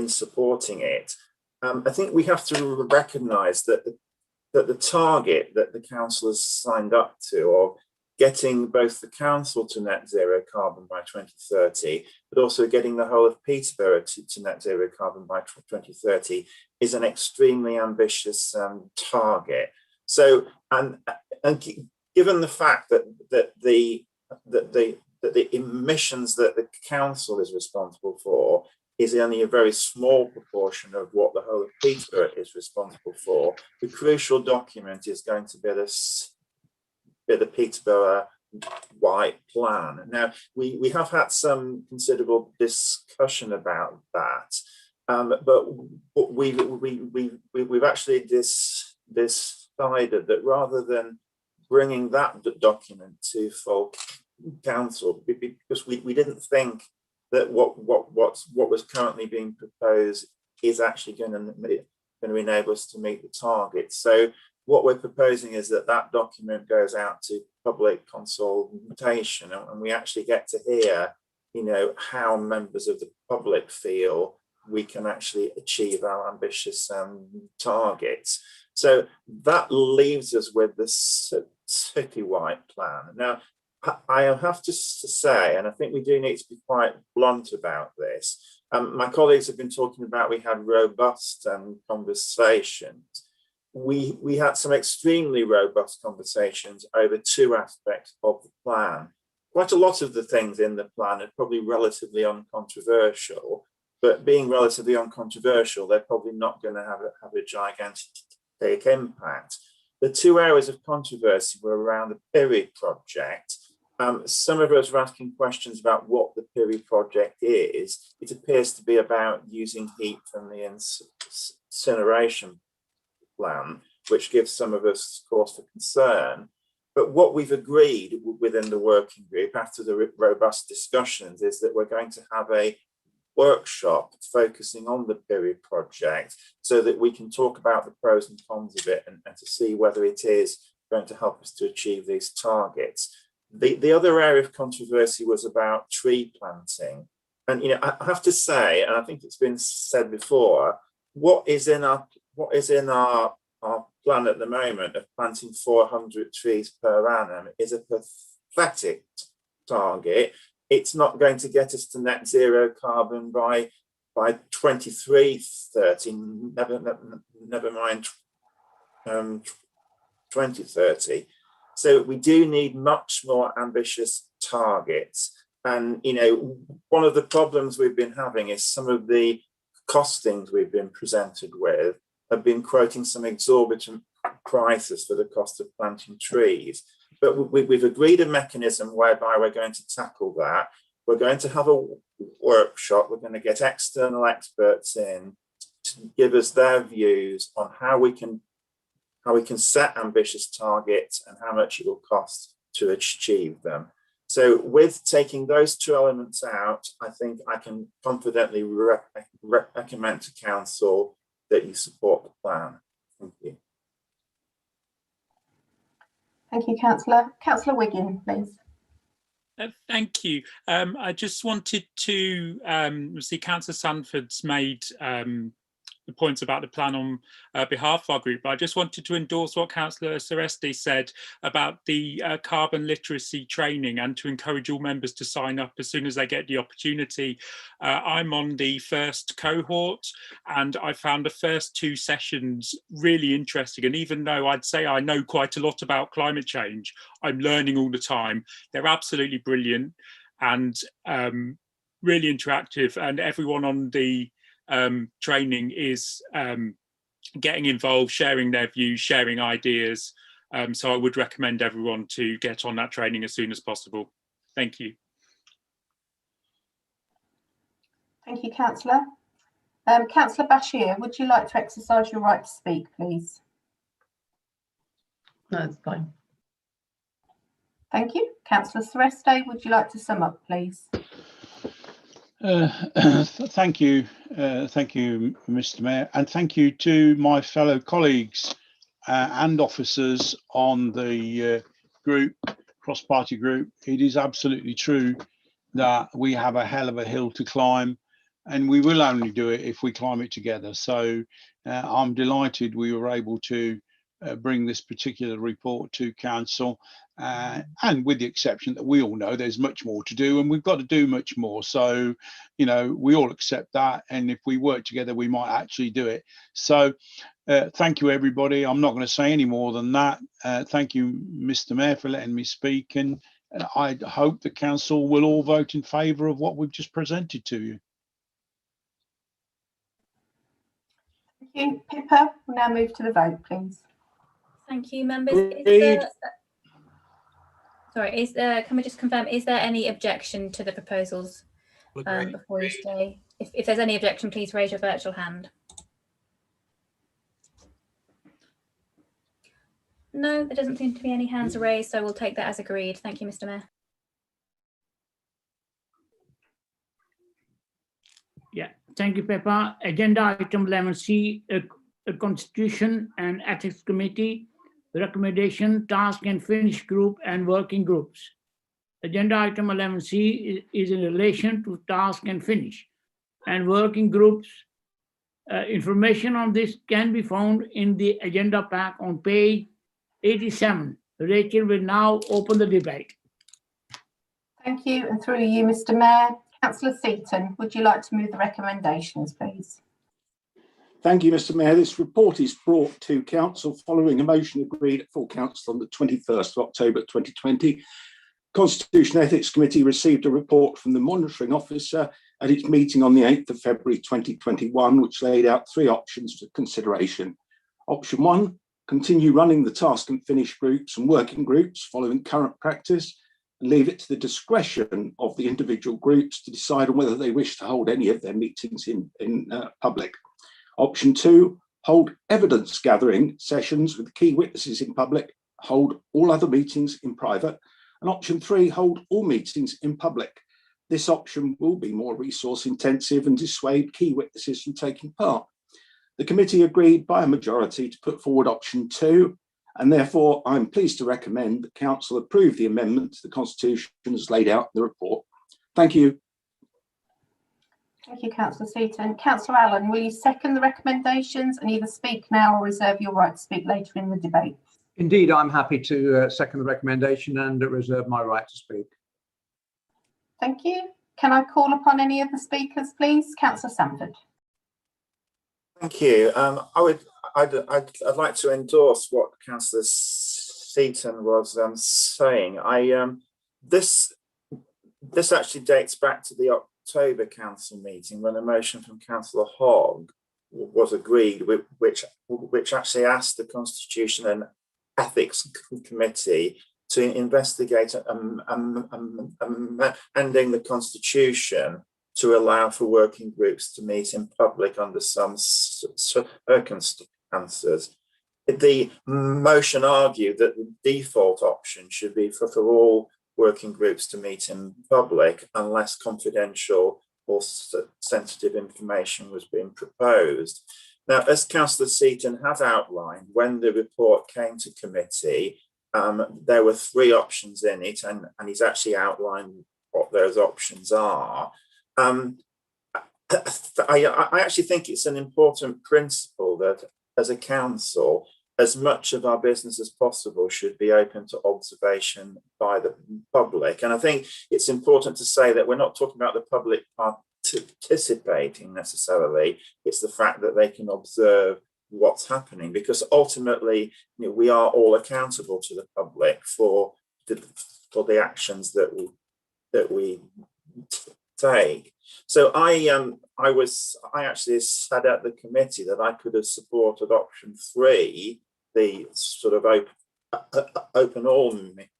supporting it. I think we have to recognise that the target that the council has signed up to, of getting both the council to net zero carbon by 2030, but also getting the whole of Peterborough to net zero carbon by 2030, is an extremely ambitious target. So, and given the fact that the emissions that the council is responsible for is only a very small proportion of what the whole of Peterborough is responsible for, the crucial document is going to be the Peterborough White Plan. Now, we have had some considerable discussion about that, but we've actually decided that rather than bringing that document to full council, because we didn't think that what was currently being proposed is actually going to enable us to meet the target. So what we're proposing is that document goes out to public consultation, and we actually get to hear, how members of the public feel we can actually achieve our ambitious targets. So that leaves us with the city-wide plan. Now, I have to say, and I think we do need to be quite blunt about this. My colleagues have been talking about we had robust conversations. We had some extremely robust conversations over two aspects of the plan. Quite a lot of the things in the plan are probably relatively uncontroversial, but being relatively uncontroversial, they're probably not going to have a gigantic impact. The two areas of controversy were around the period project Some of us are asking questions about what the PIRI project is. It appears to be about using heat from the incineration plan, which gives some of us cause for concern. But what we've agreed within the working group after the robust discussions is that we're going to have a workshop focusing on the PIRI project so that we can talk about the pros and cons of it and to see whether it is going to help us to achieve these targets. The other area of controversy was about tree planting. And I have to say, and I think it's been said before, what is in our plan at the moment of planting 400 trees per annum is a pathetic target. It's not going to get us to net zero carbon by 2030, never mind 2030. So we do need much more ambitious targets. And one of the problems we've been having is some of the costings we've been presented with have been quoting some exorbitant prices for the cost of planting trees. But we've agreed a mechanism whereby we're going to tackle that. We're going to have a workshop. We're going to get external experts in to give us their views on how we can set ambitious targets and how much it will cost to achieve them. So with taking those two elements out, I think I can confidently recommend to Council that you support the plan. Thank you. Thank you, Councillor. Councillor Wiggin, please. Thank you. I just wanted to see Councillor Sanford's made the points about the plan on behalf of our group, but I just wanted to endorse what Councillor Seresti said about the carbon literacy training and to encourage all members to sign up as soon as they get the opportunity. I'm on the first cohort and I found the first two sessions really interesting, and even though I'd say I know quite a lot about climate change, I'm learning all the time. They're absolutely brilliant and really interactive, and everyone on the training is getting involved, sharing their views, sharing ideas. So I would recommend everyone to get on that training as soon as possible. Thank you. Thank you, Councillor. Councillor Bashir, would you like to exercise your right to speak, please? No, it's fine. Thank you. Councillor Sereste, would you like to sum up, please? Thank you, Mr. Mayor, and thank you to my fellow colleagues and officers on the group, cross-party group. It is absolutely true that we have a hell of a hill to climb, and we will only do it if we climb it together. So I'm delighted we were able to bring this particular report to Council, and with the exception that we all know there's much more to do and we've got to do much more. So, we all accept that, and if we work together, we might actually do it. So thank you, everybody. I'm not going to say any more than that. Thank you, Mr. Mayor, for letting me speak, and I hope the Council will all vote in favour of what we've just presented to you. Thank you. Pippa, we'll now move to the vote, please. Thank you, members. Can we just confirm, is there any objection to the proposals before you stay? If there's any objection, please raise your virtual hand. No, there doesn't seem to be any hands raised, so we'll take that as agreed. Thank you, Mr. Mayor. Yeah, thank you, Peppa. Agenda item 11C, a Constitution and Ethics Committee, recommendation, task and finish group and working groups. Agenda item 11C is in relation to task and finish and working groups. Information on this can be found in the agenda pack on page 87. Rachel will now open the debate. Thank you, and through you, Mr. Mayor. Councillor Seaton, would you like to move the recommendations, please? Thank you, Mr. Mayor. This report is brought to Council following a motion agreed at full Council on the 21st of October 2020. Constitution Ethics Committee received a report from the monitoring officer at its meeting on the 8th of February 2021, which laid out 3 options for consideration. Option 1, continue running the task and finish groups and working groups following current practice. and leave it to the discretion of the individual groups to decide on whether they wish to hold any of their meetings in public. Option 2, hold evidence gathering sessions with key witnesses in public, hold all other meetings in private. And option 3, hold all meetings in public. This option will be more resource intensive and dissuade key witnesses from taking part. The committee agreed by a majority to put forward option 2, and therefore I'm pleased to recommend that Council approve the amendment to the Constitution as laid out in the report. Thank you. Thank you, Councillor Seaton. Councillor Allen, will you second the recommendations and either speak now or reserve your right to speak later in the debate? Indeed, I'm happy to second the recommendation and reserve my right to speak. Thank you. Can I call upon any of the speakers, please? Councillor Sanford. Thank you. I'd like to endorse what Councillor Seaton was saying. This actually dates back to the October Council meeting when a motion from Councillor Hogg was agreed, which actually asked the Constitution and Ethics Committee to investigate amending the Constitution to allow for working groups to meet in public under some circumstances. The motion argued that the default option should be for all working groups to meet in public unless confidential or sensitive information was being proposed. Now, as Councillor Seaton has outlined, when the report came to committee, there were 3 options in it, and he's actually outlined what those options are. I actually think it's an important principle that as a council, as much of our business as possible should be open to observation by the public. And I think it's important to say that we're not talking about the public participating necessarily. It's the fact that they can observe what's happening, because ultimately, you know, we are all accountable to the public for the actions that we take. So I actually said at the committee that I could have supported option 3, the sort of open all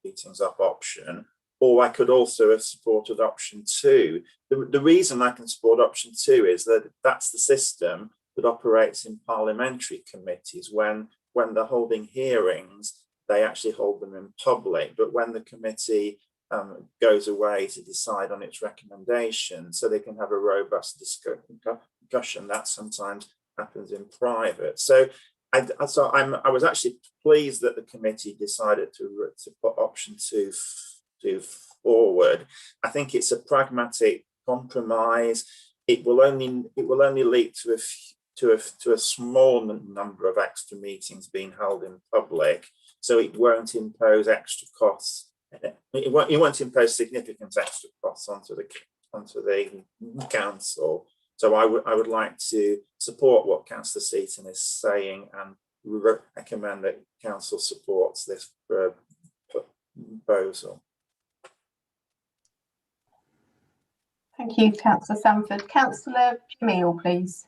meetings up option, or I could also have supported option 2. The reason I can support option 2 is that that's the system that operates in parliamentary committees. When they're holding hearings, they actually hold them in public, but when the committee goes away to decide on its recommendation so they can have a robust discussion, that sometimes happens in private. So I was actually pleased that the committee decided to put option 2 forward. I think it's a pragmatic compromise. It will only lead to a small number of extra meetings being held in public, so it won't impose extra costs. It won't impose significant extra costs onto the council. So I would like to support what Councillor Seaton is saying and recommend that council supports this proposal. Thank you, Councillor Sanford. Councillor Jamil, please.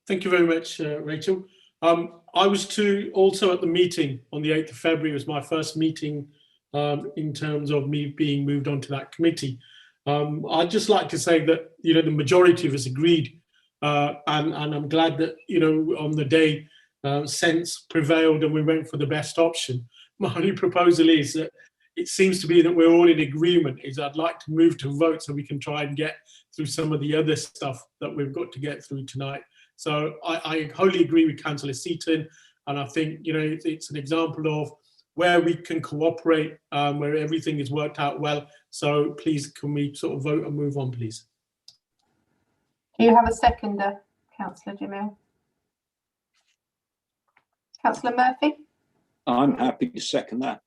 Thank you very much, Rachel. I was also at the meeting on the 8th of February. It was my first meeting in terms of me being moved on to that committee. I'd just like to say that, you know, the majority of us agreed, and I'm glad that, you know, on the day sense prevailed and we went for the best option. My only proposal is that it seems to be that we're all in agreement. I'd like to move to vote so we can try and get through some of the other stuff that we've got to get through tonight. So I wholly agree with Councillor Seaton, and I think, you know, it's an example of where we can cooperate, where everything is worked out well. So please, can we sort of vote and move on, please? Do you have a seconder, Councillor Jamil? Councillor Murphy? I'm happy to second that.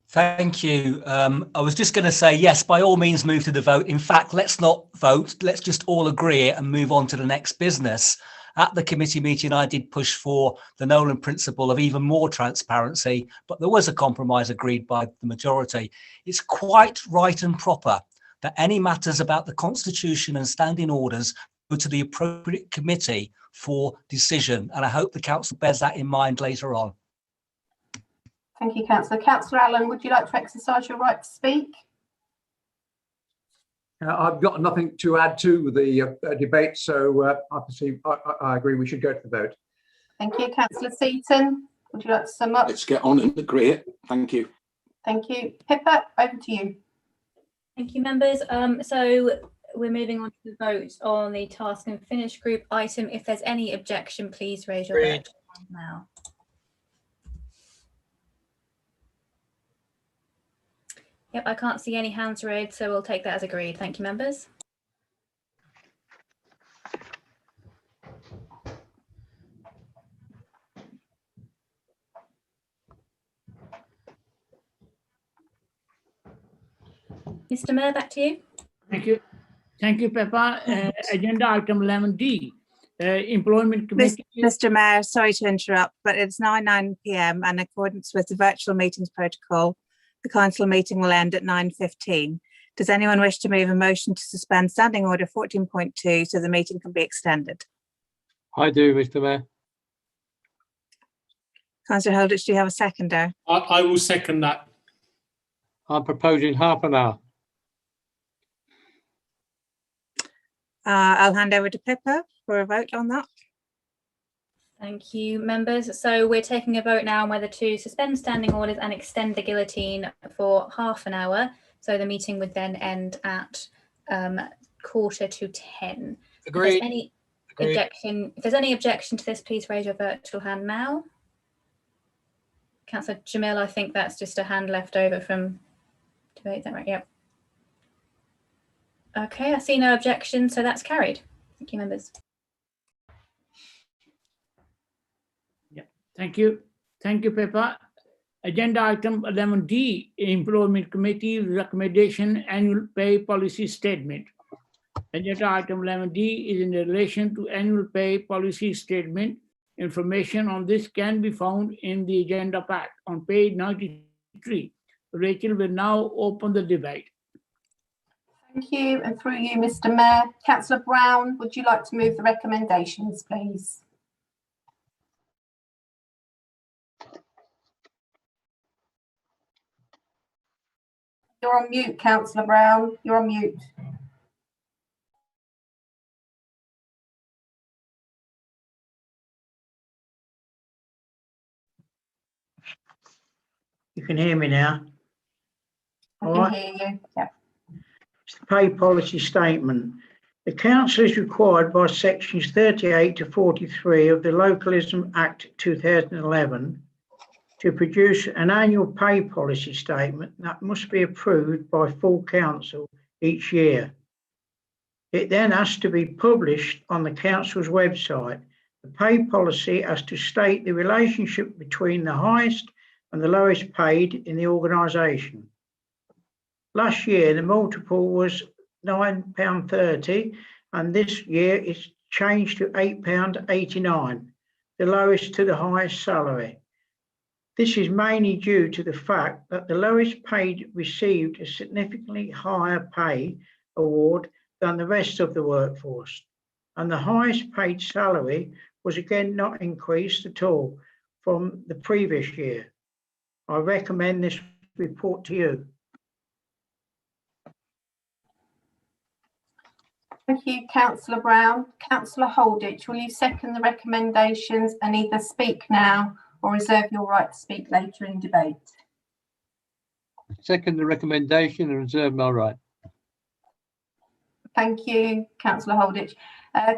Thank you. I was just going to say, yes, by all means, move to the vote. In fact, let's not vote. Let's just all agree and move on to the next business. At the committee meeting, I did push for the Nolan principle of even more transparency, but there was a compromise agreed by the majority. It's quite right and proper that any matters about the Constitution and standing orders go to the appropriate committee for decision. And I hope the council bears that in mind later on. Thank you, Councillor. Councillor Allen, would you like to exercise your right to speak? I've got nothing to add to the debate, so I agree we should go to the vote. Thank you. Councillor Seaton, would you like to sum up? Let's get on and agree it. Thank you. Thank you. Pippa, over to you. Thank you, members. So we're moving on to the vote on the task and finish group item. If there's any objection, please raise your hand now. Yep, I can't see any hands raised, so we'll take that as agreed. Thank you, members. Mr. Mayor, back to you. Thank you. Thank you, Peppa. Agenda item 11D, Employment Committee. Mr. Mayor, sorry to interrupt, but it's now 9 p.m. and in accordance with the virtual meetings protocol, the council meeting will end at 9:15. Does anyone wish to move a motion to suspend Standing Order 14.2 so the meeting can be extended? I do, Mr. Mayor. Councillor Holditch, do you have a seconder? I will second that. I'm proposing half an hour. I'll hand over to Pippa for a vote on that. Thank you, members. So we're taking a vote now on whether to suspend standing orders and extend the guillotine for half an hour. So the meeting would then end at 9:45. Agreed. If there's any objection to this, please raise your virtual hand now. Councillor Jamil, I think that's just a hand left over from debate. Is that right? Yep. Okay, I see no objection, so that's carried. Thank you, members. Thank you. Thank you, Peppa. Agenda item 11D, Employment Committee Recommendation Annual Pay Policy Statement. Agenda item 11D is in relation to Annual Pay Policy Statement. Information on this can be found in the agenda pack on page 93. Rachel will now open the debate. Thank you. And through you, Mr. Mayor, Councillor Brown, would you like to move the recommendations, please? You're on mute, Councillor Brown. You're on mute. You can hear me now. I can hear you. Yeah. It's the pay policy statement. The council is required by sections 38 to 43 of the Localism Act 2011 to produce an annual pay policy statement that must be approved by full council each year. It then has to be published on the council's website. The pay policy has to state the relationship between the highest and the lowest paid in the organisation. Last year, the multiple was £9.30, and this year it's changed to £8.89, the lowest to the highest salary. This is mainly due to the fact that the lowest paid received a significantly higher pay award than the rest of the workforce, and the highest paid salary was again not increased at all from the previous year. I recommend this report to you. Thank you, Councillor Brown. Councillor Holditch, will you second the recommendations and either speak now or reserve your right to speak later in debate? Second the recommendation and reserve my right. Thank you, Councillor Holditch.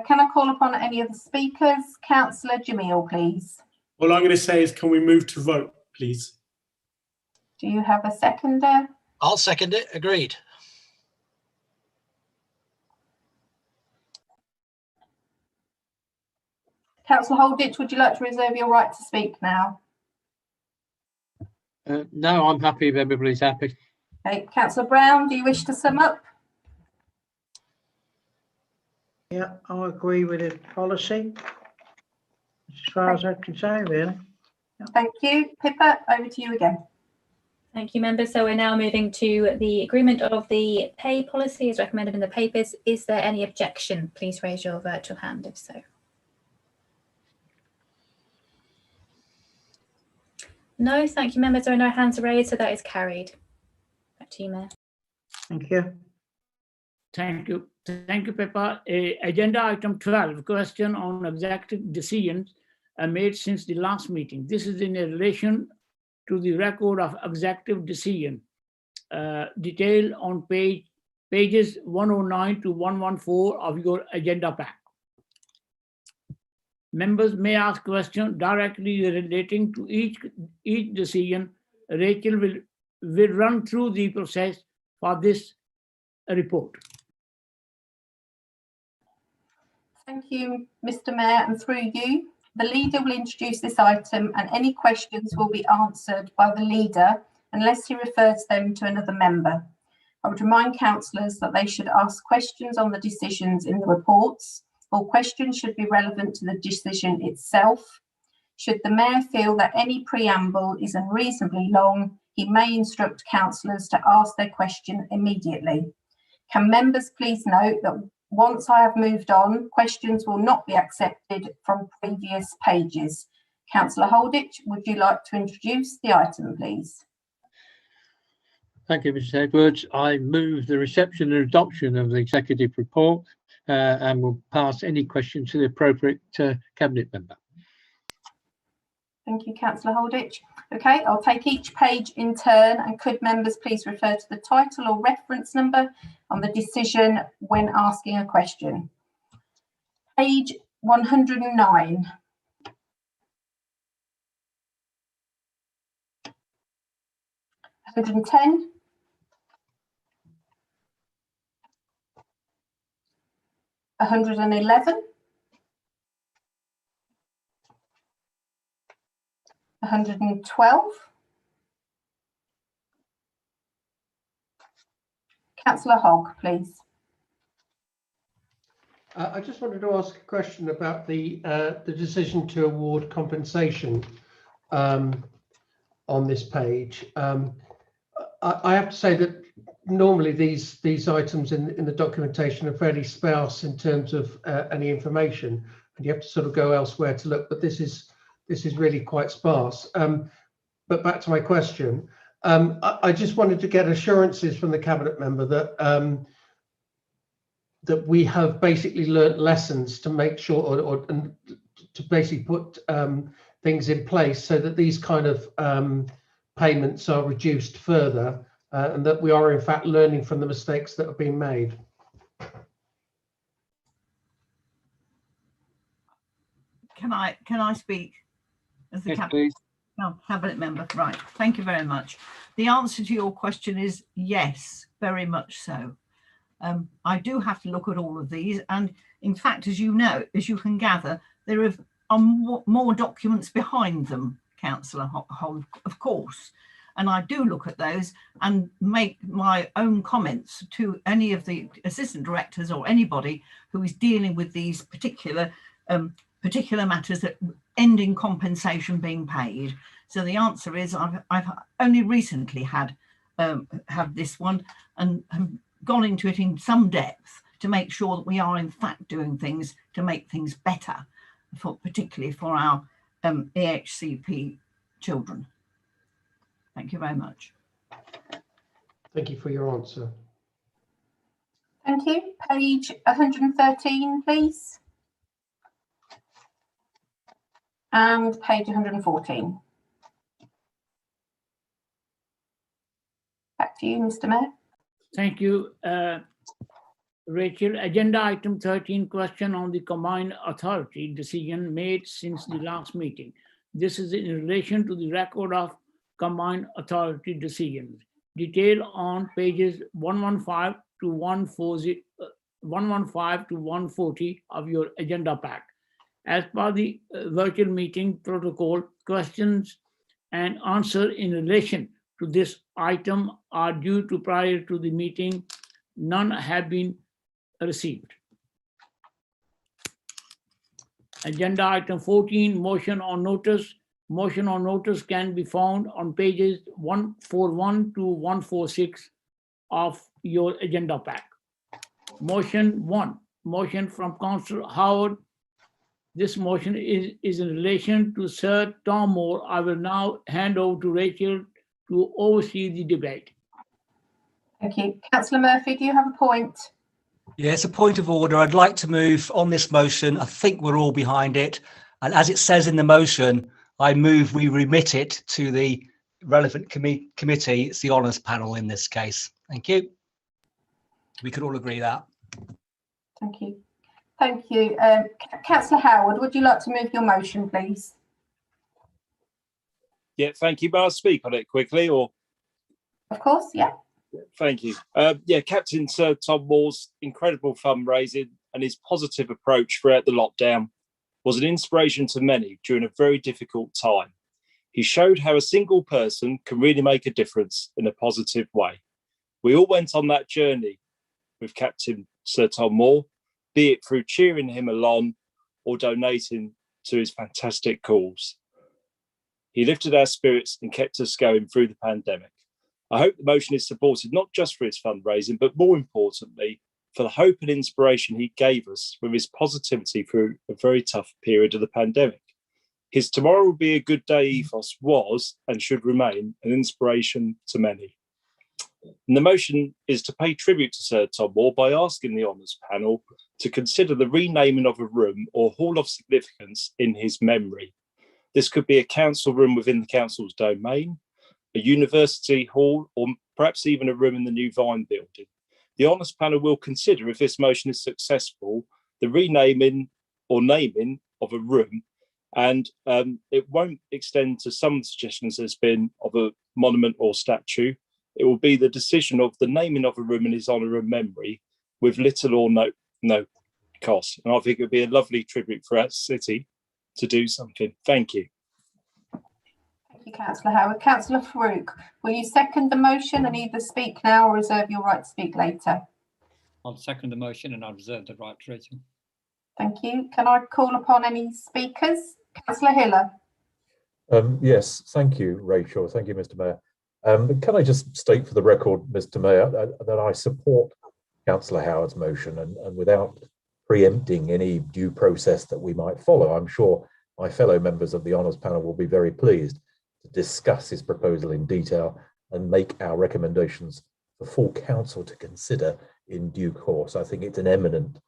Can I call upon any of the speakers? Councillor Jamil, please. All I'm going to say is, can we move to vote, please? Do you have a seconder? I'll second it. Agreed. Councillor Holditch, would you like to reserve your right to speak now? No, I'm happy if everybody's happy. Okay, Councillor Brown, do you wish to sum up? Yeah, I agree with the policy, as far as I can say, really. Thank you. Pippa, over to you again. Thank you, members. So we're now moving to the agreement of the pay policy as recommended in the papers. Is there any objection? Please raise your virtual hand if so. No, thank you, members. There are no hands raised, so that is carried. Back to you, Mayor. Thank you. Thank you. Thank you, Pepper. Agenda item 12, question on executive decisions made since the last meeting. This is in relation to the record of executive decision, detailed on pages 109 to 114 of your agenda pack. Members may ask questions directly relating to each decision. Rachel will run through the process for this report. Thank you, Mr. Mayor, and through you, the leader will introduce this item and any questions will be answered by the leader unless he refers them to another member. I would remind councillors that they should ask questions on the decisions in the reports. All questions should be relevant to the decision itself. Should the Mayor feel that any preamble is unreasonably long, he may instruct councillors to ask their question immediately. Can members please note that once I have moved on, questions will not be accepted from previous pages. Councillor Holditch, would you like to introduce the item, please? Thank you, Mr. Edwards. I move the reception and adoption of the executive report and will pass any questions to the appropriate cabinet member. Thank you, Councillor Holditch. Okay, I'll take each page in turn, and could members please refer to the title or reference number on the decision when asking a question. Page 109. $110. $111. $112. Councillor Hogg, please. I just wanted to ask a question about the decision to award compensation on this page. I have to say that normally these items in the documentation are fairly sparse in terms of any information, and you have to sort of go elsewhere to look. But this is really quite sparse. But back to my question, I just wanted to get assurances from the cabinet member that that we have basically learnt lessons to make sure, or to basically put things in place so that these kind of payments are reduced further, and that we are in fact learning from the mistakes that have been made. Can I speak as the cabinet member? Right. Thank you very much. The answer to your question is yes, very much so. I do have to look at all of these, and in fact, as you know, as you can gather, there are more documents behind them, Councillor Hogg, of course. And I do look at those and make my own comments to any of the assistant directors or anybody who is dealing with these particular matters that end in compensation being paid. So the answer is I've only recently had this one and have gone into it in some depth to make sure that we are in fact doing things to make things better, particularly for our EHCP children. Thank you very much. Thank you for your answer. Thank you. Page 113, please. And page 114. Back to you, Mr. Mayor. Thank you, Rachel. Agenda item 13, question on the combined authority decision made since the last meeting. This is in relation to the record of combined authority decisions, detailed on pages 115 to 140 of your agenda pack. As per the virtual meeting protocol, questions and answers in relation to this item are due to prior to the meeting. None have been received. Agenda item 14, motion on notice. Motion on notice can be found on pages 141 to 146 of your agenda pack. Motion 1, motion from Councillor Howard This motion is in relation to Sir Tom Moore. I will now hand over to Rachel to oversee the debate. Thank you. Councillor Murphy, do you have a point? Yeah, it's a point of order. I'd like to move on this motion. I think we're all behind it. And as it says in the motion, I move we remit it to the relevant committee. It's the honours panel in this case. Thank you. We could all agree that. Thank you. Thank you. Councillor Howard, would you like to move your motion, please? Yeah, thank you. May I speak on it quickly, or? Of course, yeah. Thank you. Yeah, Captain Sir Tom Moore's incredible fundraising and his positive approach throughout the lockdown was an inspiration to many during a very difficult time. He showed how a single person can really make a difference in a positive way. We all went on that journey with Captain Sir Tom Moore, be it through cheering him along or donating to his fantastic cause. He lifted our spirits and kept us going through the pandemic. I hope the motion is supported not just for his fundraising, but more importantly, for the hope and inspiration he gave us with his positivity through a very tough period of the pandemic. His tomorrow will be a good day ethos was and should remain an inspiration to many. And the motion is to pay tribute to Sir Tom Moore by asking the Honours Panel to consider the renaming of a room or hall of significance in his memory. This could be a council room within the council's domain, a university hall, or perhaps even a room in the new Vine building. The Honours Panel will consider, if this motion is successful, the renaming or naming of a room, and it won't extend to some suggestions there's been of a monument or statue. It will be the decision of the naming of a room in his honour and memory with little or no cost. And I think it would be a lovely tribute for our city to do something. Thank you. Thank you, Councillor Howard. Councillor Farouk, will you second the motion and either speak now or reserve your right to speak later? I'll second the motion and I'll reserve the right to Rachel. Thank you. Can I call upon any speakers? Councillor Hiller. Yes, thank you, Rachel. Thank you, Mr. Mayor. Can I just state for the record, Mr. Mayor, that I support Councillor Howard's motion, and without preempting any due process that we might follow, I'm sure my fellow members of the Honours Panel will be very pleased to discuss his proposal in detail and make our recommendations for full council to consider in due course. I think it's an eminent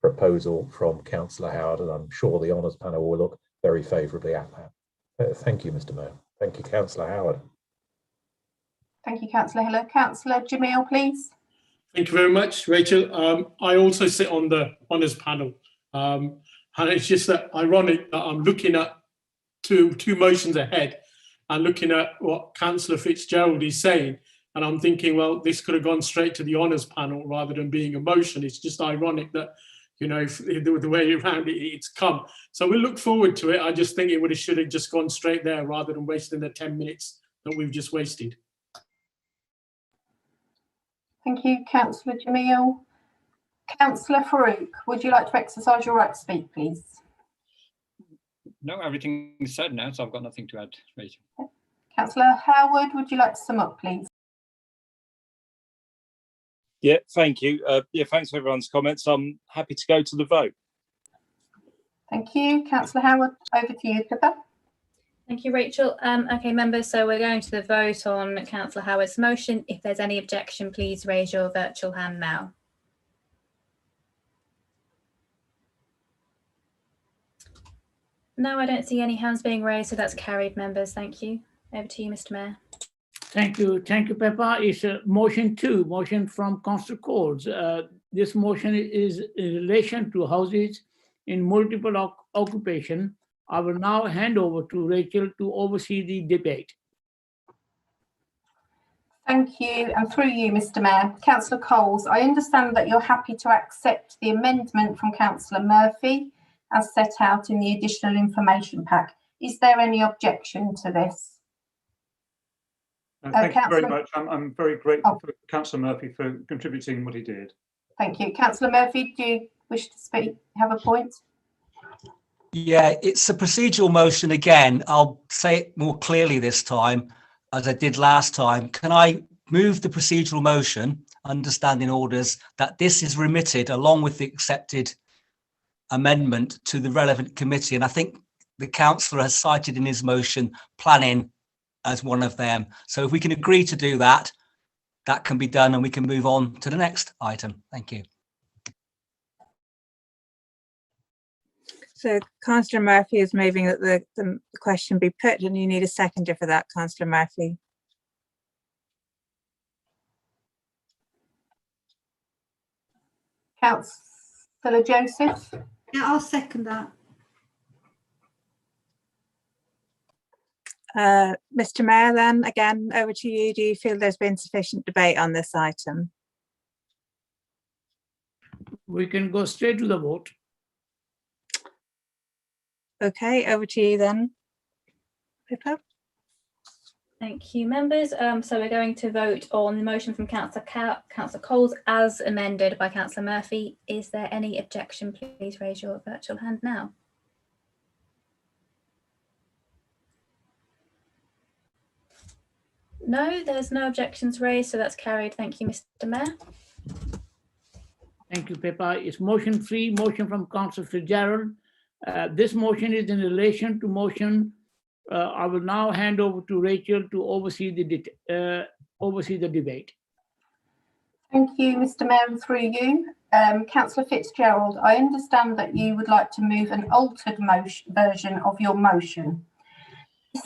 proposal from Councillor Howard, and I'm sure the Honours Panel will look very favourably at that. Thank you, Mr. Mayor. Thank you, Councillor Howard. Thank you, Councillor Hiller. Councillor Jamil, please. Thank you very much, Rachel. I also sit on the Honours Panel, and it's just that ironic that I'm looking at two motions ahead and looking at what Councillor Fitzgerald is saying, and I'm thinking, well, this could have gone straight to the Honours Panel rather than being a motion. It's just ironic that, you know, the way around it's come. So we'll look forward to it. I just think it should have just gone straight there rather than wasting the 10 minutes that we've just wasted. Thank you, Councillor Jamil. Councillor Farouk, would you like to exercise your right to speak, please? No, everything is said now, so I've got nothing to add, Rachel. Councillor Howard, would you like to sum up, please? Yeah, thank you. Yeah, thanks for everyone's comments. I'm happy to go to the vote. Thank you. Councillor Howard, over to you, Pippa. Thank you, Rachel. Okay, members, so we're going to the vote on Councillor Howard's motion. If there's any objection, please raise your virtual hand now. No, I don't see any hands being raised, so that's carried, members. Thank you. Over to you, Mr. Mayor. Thank you, Peppa. It's motion 2, motion from Councillor Coles. This motion is in relation to houses in multiple occupation. I will now hand over to Rachel to oversee the debate. Thank you, and through you, Mr. Mayor. Councillor Coles, I understand that you're happy to accept the amendment from Councillor Murphy as set out in the additional information pack. Is there any objection to this? Thank you very much. I'm very grateful for Councillor Murphy for contributing what he did. Thank you. Councillor Murphy, do you wish to speak? Have a point? Yeah, it's a procedural motion again. I'll say it more clearly this time, as I did last time. Can I move the procedural motion, understanding orders, that this is remitted along with the accepted amendment to the relevant committee. And I think the councillor has cited in his motion planning as one of them. So if we can agree to do that, that can be done and we can move on to the next item. Thank you. So Councillor Murphy is moving that the question be put, and you need a seconder for that, Councillor Murphy. Councillor Joseph? Yeah, I'll second that. Mr. Mayor, then again, over to you. Do you feel there's been sufficient debate on this item? We can go straight to the vote. Okay, over to you then. Pippa? Thank you, members. So we're going to vote on the motion from Councillor Coles as amended by Councillor Murphy. Is there any objection? Please raise your virtual hand now. No, there's no objections raised, so that's carried. Thank you, Mr. Mayor. Thank you, Pippa. It's motion 3, motion from Councillor Fitzgerald. This motion is in relation to motion. I will now hand over to Rachel to oversee the debate. Thank you, Mr. Mayor, and through you. Councillor Fitzgerald, I understand that you would like to move an altered version of your motion.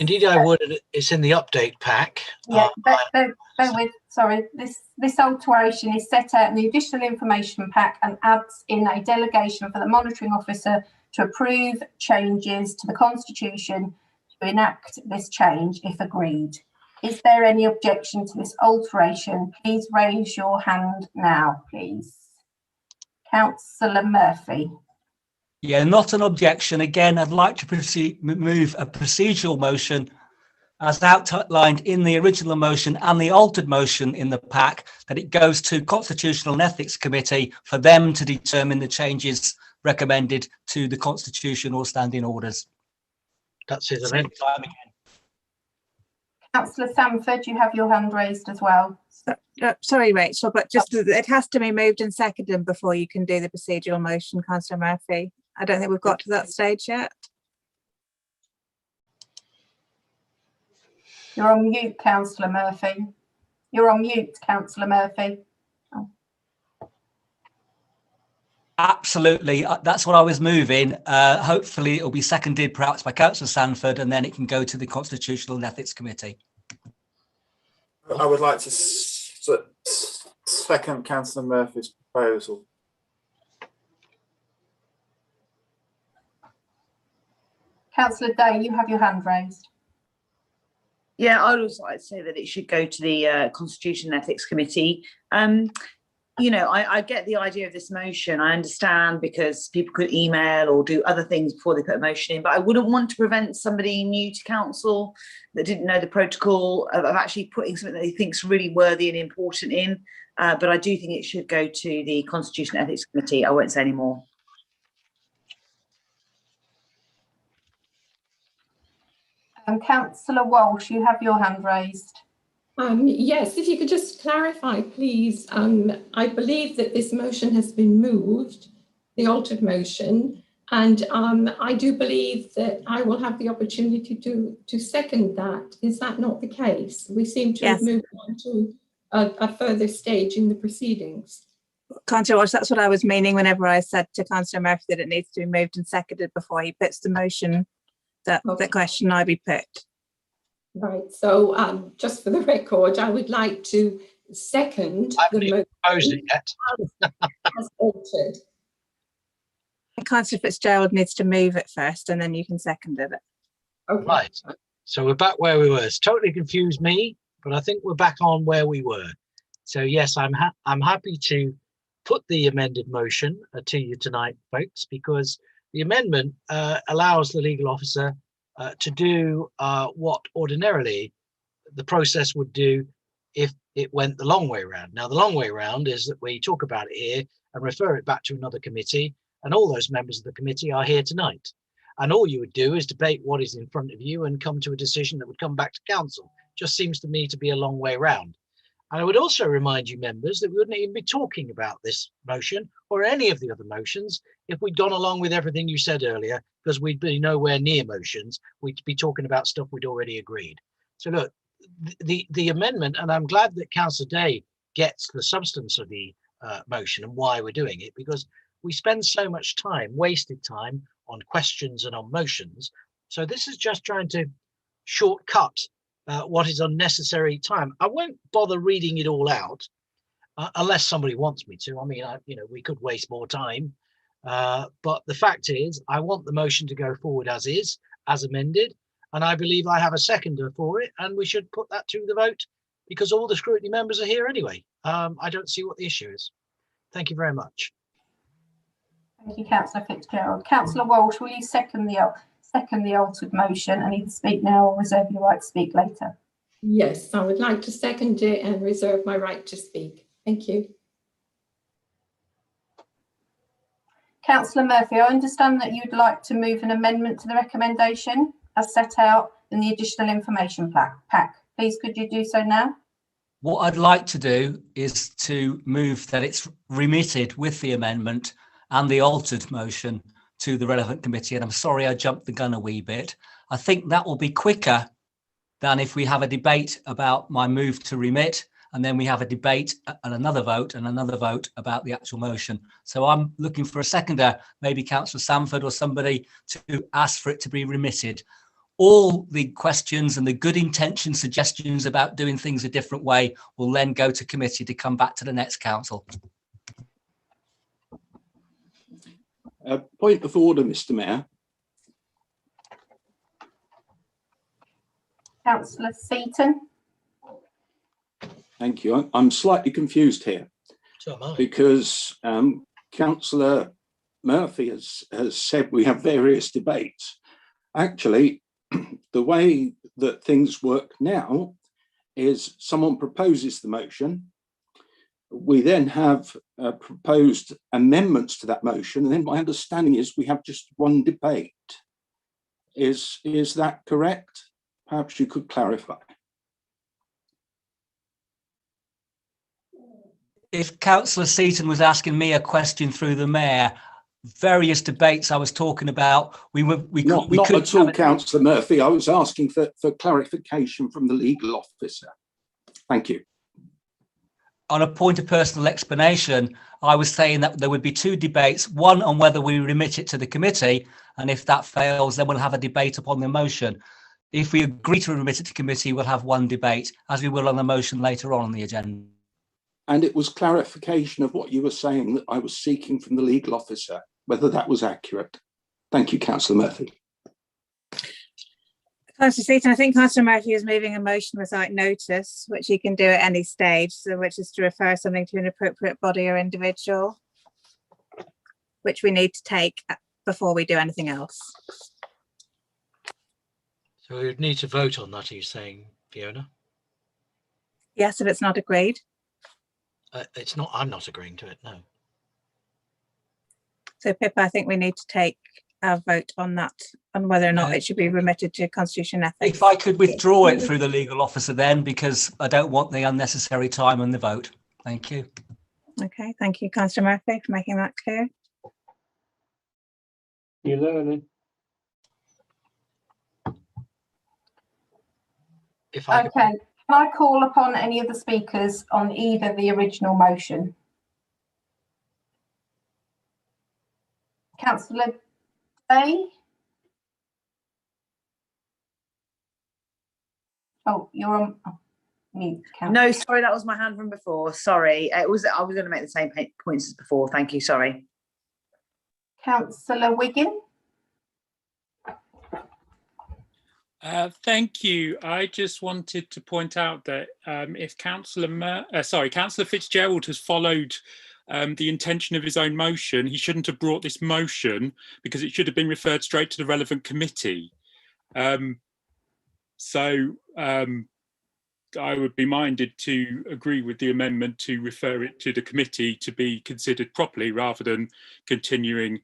Indeed, I would. It's in the update pack. Yeah, bear with, sorry. This alteration is set out in the additional information pack and adds in a delegation for the monitoring officer to approve changes to the Constitution to enact this change if agreed. Is there any objection to this alteration? Please raise your hand now, please. Councillor Murphy. Yeah, not an objection. Again, I'd like to move a procedural motion as outlined in the original motion and the altered motion in the pack, that it goes to Constitutional and Ethics Committee for them to determine the changes recommended to the Constitution or standing orders. That's it. Councillor Sanford, you have your hand raised as well. Sorry, Rachel, but just it has to be moved and seconded before you can do the procedural motion, Councillor Murphy. I don't think we've got to that stage yet. You're on mute, Councillor Murphy. You're on mute, Councillor Murphy. Oh. Absolutely, that's what I was moving. Hopefully it'll be seconded perhaps by Councillor Sanford, and then it can go to the Constitutional and Ethics Committee. I would like to second Councillor Murphy's proposal. Councillor Day, you have your hand raised. Yeah, I'd also like to say that it should go to the Constitution and Ethics Committee. You know, I get the idea of this motion. I understand because people could email or do other things before they put a motion in, but I wouldn't want to prevent somebody new to council that didn't know the protocol of actually putting something that they think is really worthy and important in. But I do think it should go to the Constitution and Ethics Committee. I won't say any more. Councillor Walsh, you have your hand raised. Yes, if you could just clarify, please. I believe that this motion has been moved, the altered motion, and I do believe that I will have the opportunity to second that. Is that not the case? We seem to have moved on to a further stage in the proceedings. Councillor Walsh, that's what I was meaning whenever I said to Councillor Murphy that it needs to be moved and seconded before he puts the motion, that the question I be put. Right, so just for the record, I would like to second the motion as altered. Councillor Fitzgerald needs to move it first and then you can second it. Okay. Right, so we're back where we were. It's totally confused me, but I think we're back on where we were. So yes, I'm happy to put the amended motion to you tonight, folks, because the amendment allows the legal officer to do what ordinarily the process would do if it went the long way around. Now, the long way around is that we talk about it here and refer it back to another committee, and all those members of the committee are here tonight. And all you would do is debate what is in front of you and come to a decision that would come back to council. Just seems to me to be a long way around. And I would also remind you members that we wouldn't even be talking about this motion or any of the other motions if we'd gone along with everything you said earlier, because we'd be nowhere near motions. We'd be talking about stuff we'd already agreed. So look, the amendment, and I'm glad that Councillor Day gets the substance of the motion and why we're doing it, because we spend so much time, wasted time, on questions and on motions. So this is just trying to shortcut what is unnecessary time. I won't bother reading it all out unless somebody wants me to. I mean, we could waste more time. But the fact is, I want the motion to go forward as is, as amended. And I believe I have a seconder for it. And we should put that to the vote because all the scrutiny members are here anyway. I don't see what the issue is. Thank you very much. Thank you, Councillor Fitzgerald. Councillor Walsh, will you second the altered motion and either speak now or reserve your right to speak later? Yes, I would like to second it and reserve my right to speak. Thank you. Councillor Murphy, I understand that you'd like to move an amendment to the recommendation as set out in the additional information pack. Please, could you do so now? What I'd like to do is to move that it's remitted with the amendment and the altered motion to the relevant committee. And I'm sorry I jumped the gun a wee bit. I think that will be quicker than if we have a debate about my move to remit, and then we have a debate and another vote about the actual motion. So I'm looking for a seconder, maybe Councillor Sanford or somebody, to ask for it to be remitted. All the questions and the good intention suggestions about doing things a different way will then go to committee to come back to the next council. Point of order, Mr. Mayor. Councillor Seaton. Thank you. I'm slightly confused here. So am I. Because Councillor Murphy has said we have various debates. Actually, the way that things work now is someone proposes the motion. We then have proposed amendments to that motion. And then my understanding is we have just one debate. Is that correct? Perhaps you could clarify. If Councillor Seaton was asking me a question through the mayor, various debates I was talking about, not at all, Councillor Murphy. I was asking for clarification from the legal officer. Thank you. On a point of personal explanation, I was saying that there would be two debates, one on whether we remit it to the committee, and if that fails, then we'll have a debate upon the motion. If we agree to remit it to committee, we'll have one debate, as we will on the motion later on the agenda. And it was clarification of what you were saying that I was seeking from the legal officer, whether that was accurate. Thank you, Councillor Murphy. Councillor Seaton, I think Councillor Murphy is moving a motion without notice, which he can do at any stage, so which is to refer something to an appropriate body or individual, which we need to take before we do anything else. So we would need to vote on that, are you saying, Fiona? Yes, if it's not agreed. It's not, I'm not agreeing to it, no. So Pippa, I think we need to take a vote on that, on whether or not it should be remitted to Constitution Ethics. If I could withdraw it through the legal officer then, because I don't want the unnecessary time on the vote. Thank you. Okay, thank you, Councillor Murphy, for making that clear. You're learning. Okay, can I call upon any of the speakers on either the original motion? Councillor Day? Oh, you're on mute. No, sorry, that was my hand from before. Sorry, I was going to make the same points as before. Thank you. Sorry. Councillor Wiggin? Thank you. I just wanted to point out that if Councillor Fitzgerald has followed the intention of his own motion, he shouldn't have brought this motion because it should have been referred straight to the relevant committee. I would be minded to agree with the amendment to refer it to the committee to be considered properly rather than continuing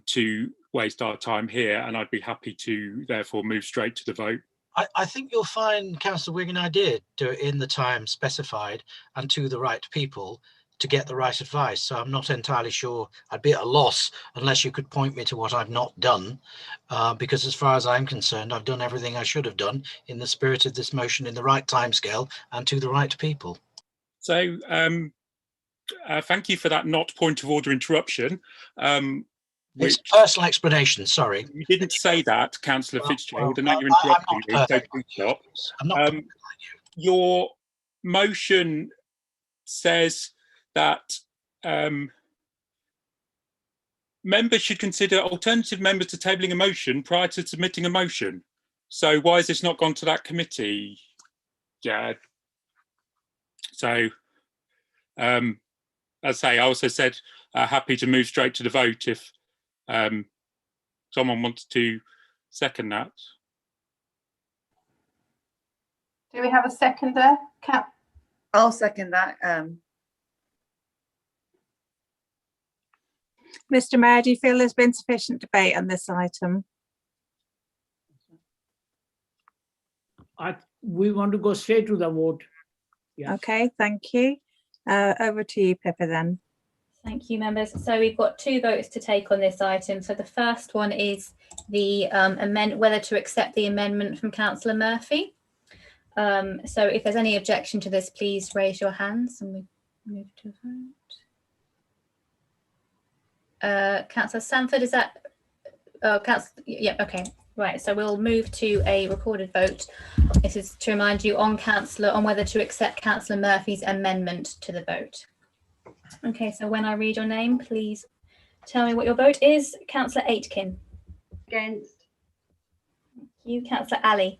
to waste our time here, and I'd be happy to therefore move straight to the vote. I think you'll find, Councillor Wigan, I did do it in the time specified and to the right people to get the right advice. So I'm not entirely sure. I'd be at a loss unless you could point me to what I've not done, because as far as I'm concerned, I've done everything I should have done in the spirit of this motion in the right timescale and to the right people. So thank you for that not point of order interruption. It's a personal explanation, sorry. You didn't say that, Councillor Fitzgerald, and now you're I'm interrupting not me. So perfect please like you. stop. I'm not perfect like you. Your motion says that members should consider alternative members to tabling a motion prior to submitting a motion. So why has this not gone to that committee? Yeah. So, as I say, I also said happy to move straight to the vote if someone wants to second that. Do we have a seconder? I'll second that. Mr. Mayor, do you feel there's been sufficient debate on this item? We want to go straight to the vote. Yeah. Okay, thank you. Over to you, Pippa, then. Thank you, members. So we've got 2 votes to take on this item. So the first one is the whether to accept the amendment from Councillor Murphy. So if there's any objection to this, please raise your hands and we move to a vote. Councillor Sanford, is that? Yeah, okay. Right, so we'll move to a recorded vote. This is to remind you on whether to accept Councillor Murphy's amendment to the vote. Okay, so when I read your name, please tell me what your vote is. Councillor Aitken. Against. Thank you. Councillor Ali.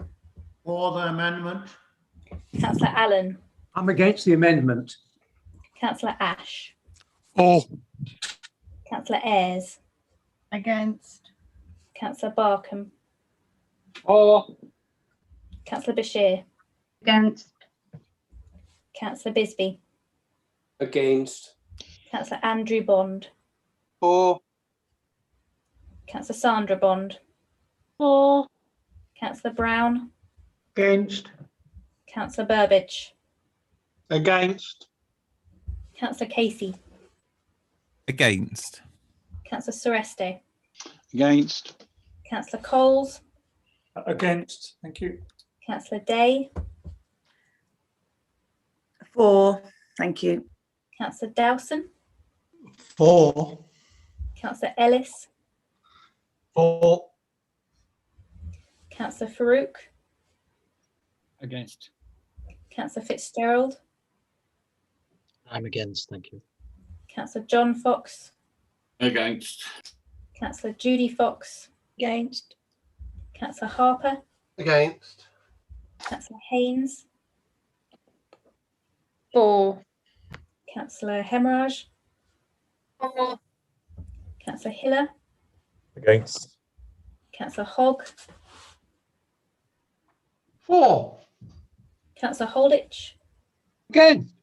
For the amendment. Councillor Allen. I'm against the amendment. Councillor Ash. For. Councillor Ayres. Against. Councillor Barkham. For. Councillor Bashir. Against. Councillor Bisbee. Against. Councillor Andrew Bond. For. Councillor Sandra Bond. For. Councillor Brown. Against. Councillor Burbidge. Against. Councillor Casey. Against. Councillor Sureste. Against. Councillor Coles. Against. Thank you. Councillor Day. For. Thank you. Councillor Dowson. For. Councillor Ellis. For. Councillor Farouk. Against. Councillor Fitzgerald. I'm against, thank you. Councillor John Fox. Against. Councillor Judy Fox. Against. Councillor Harper. Against. Councillor Haynes. For. Councillor Hemorrhage. For. Councillor Hiller. Against. Councillor Hogg. For. Councillor Holditch. Against.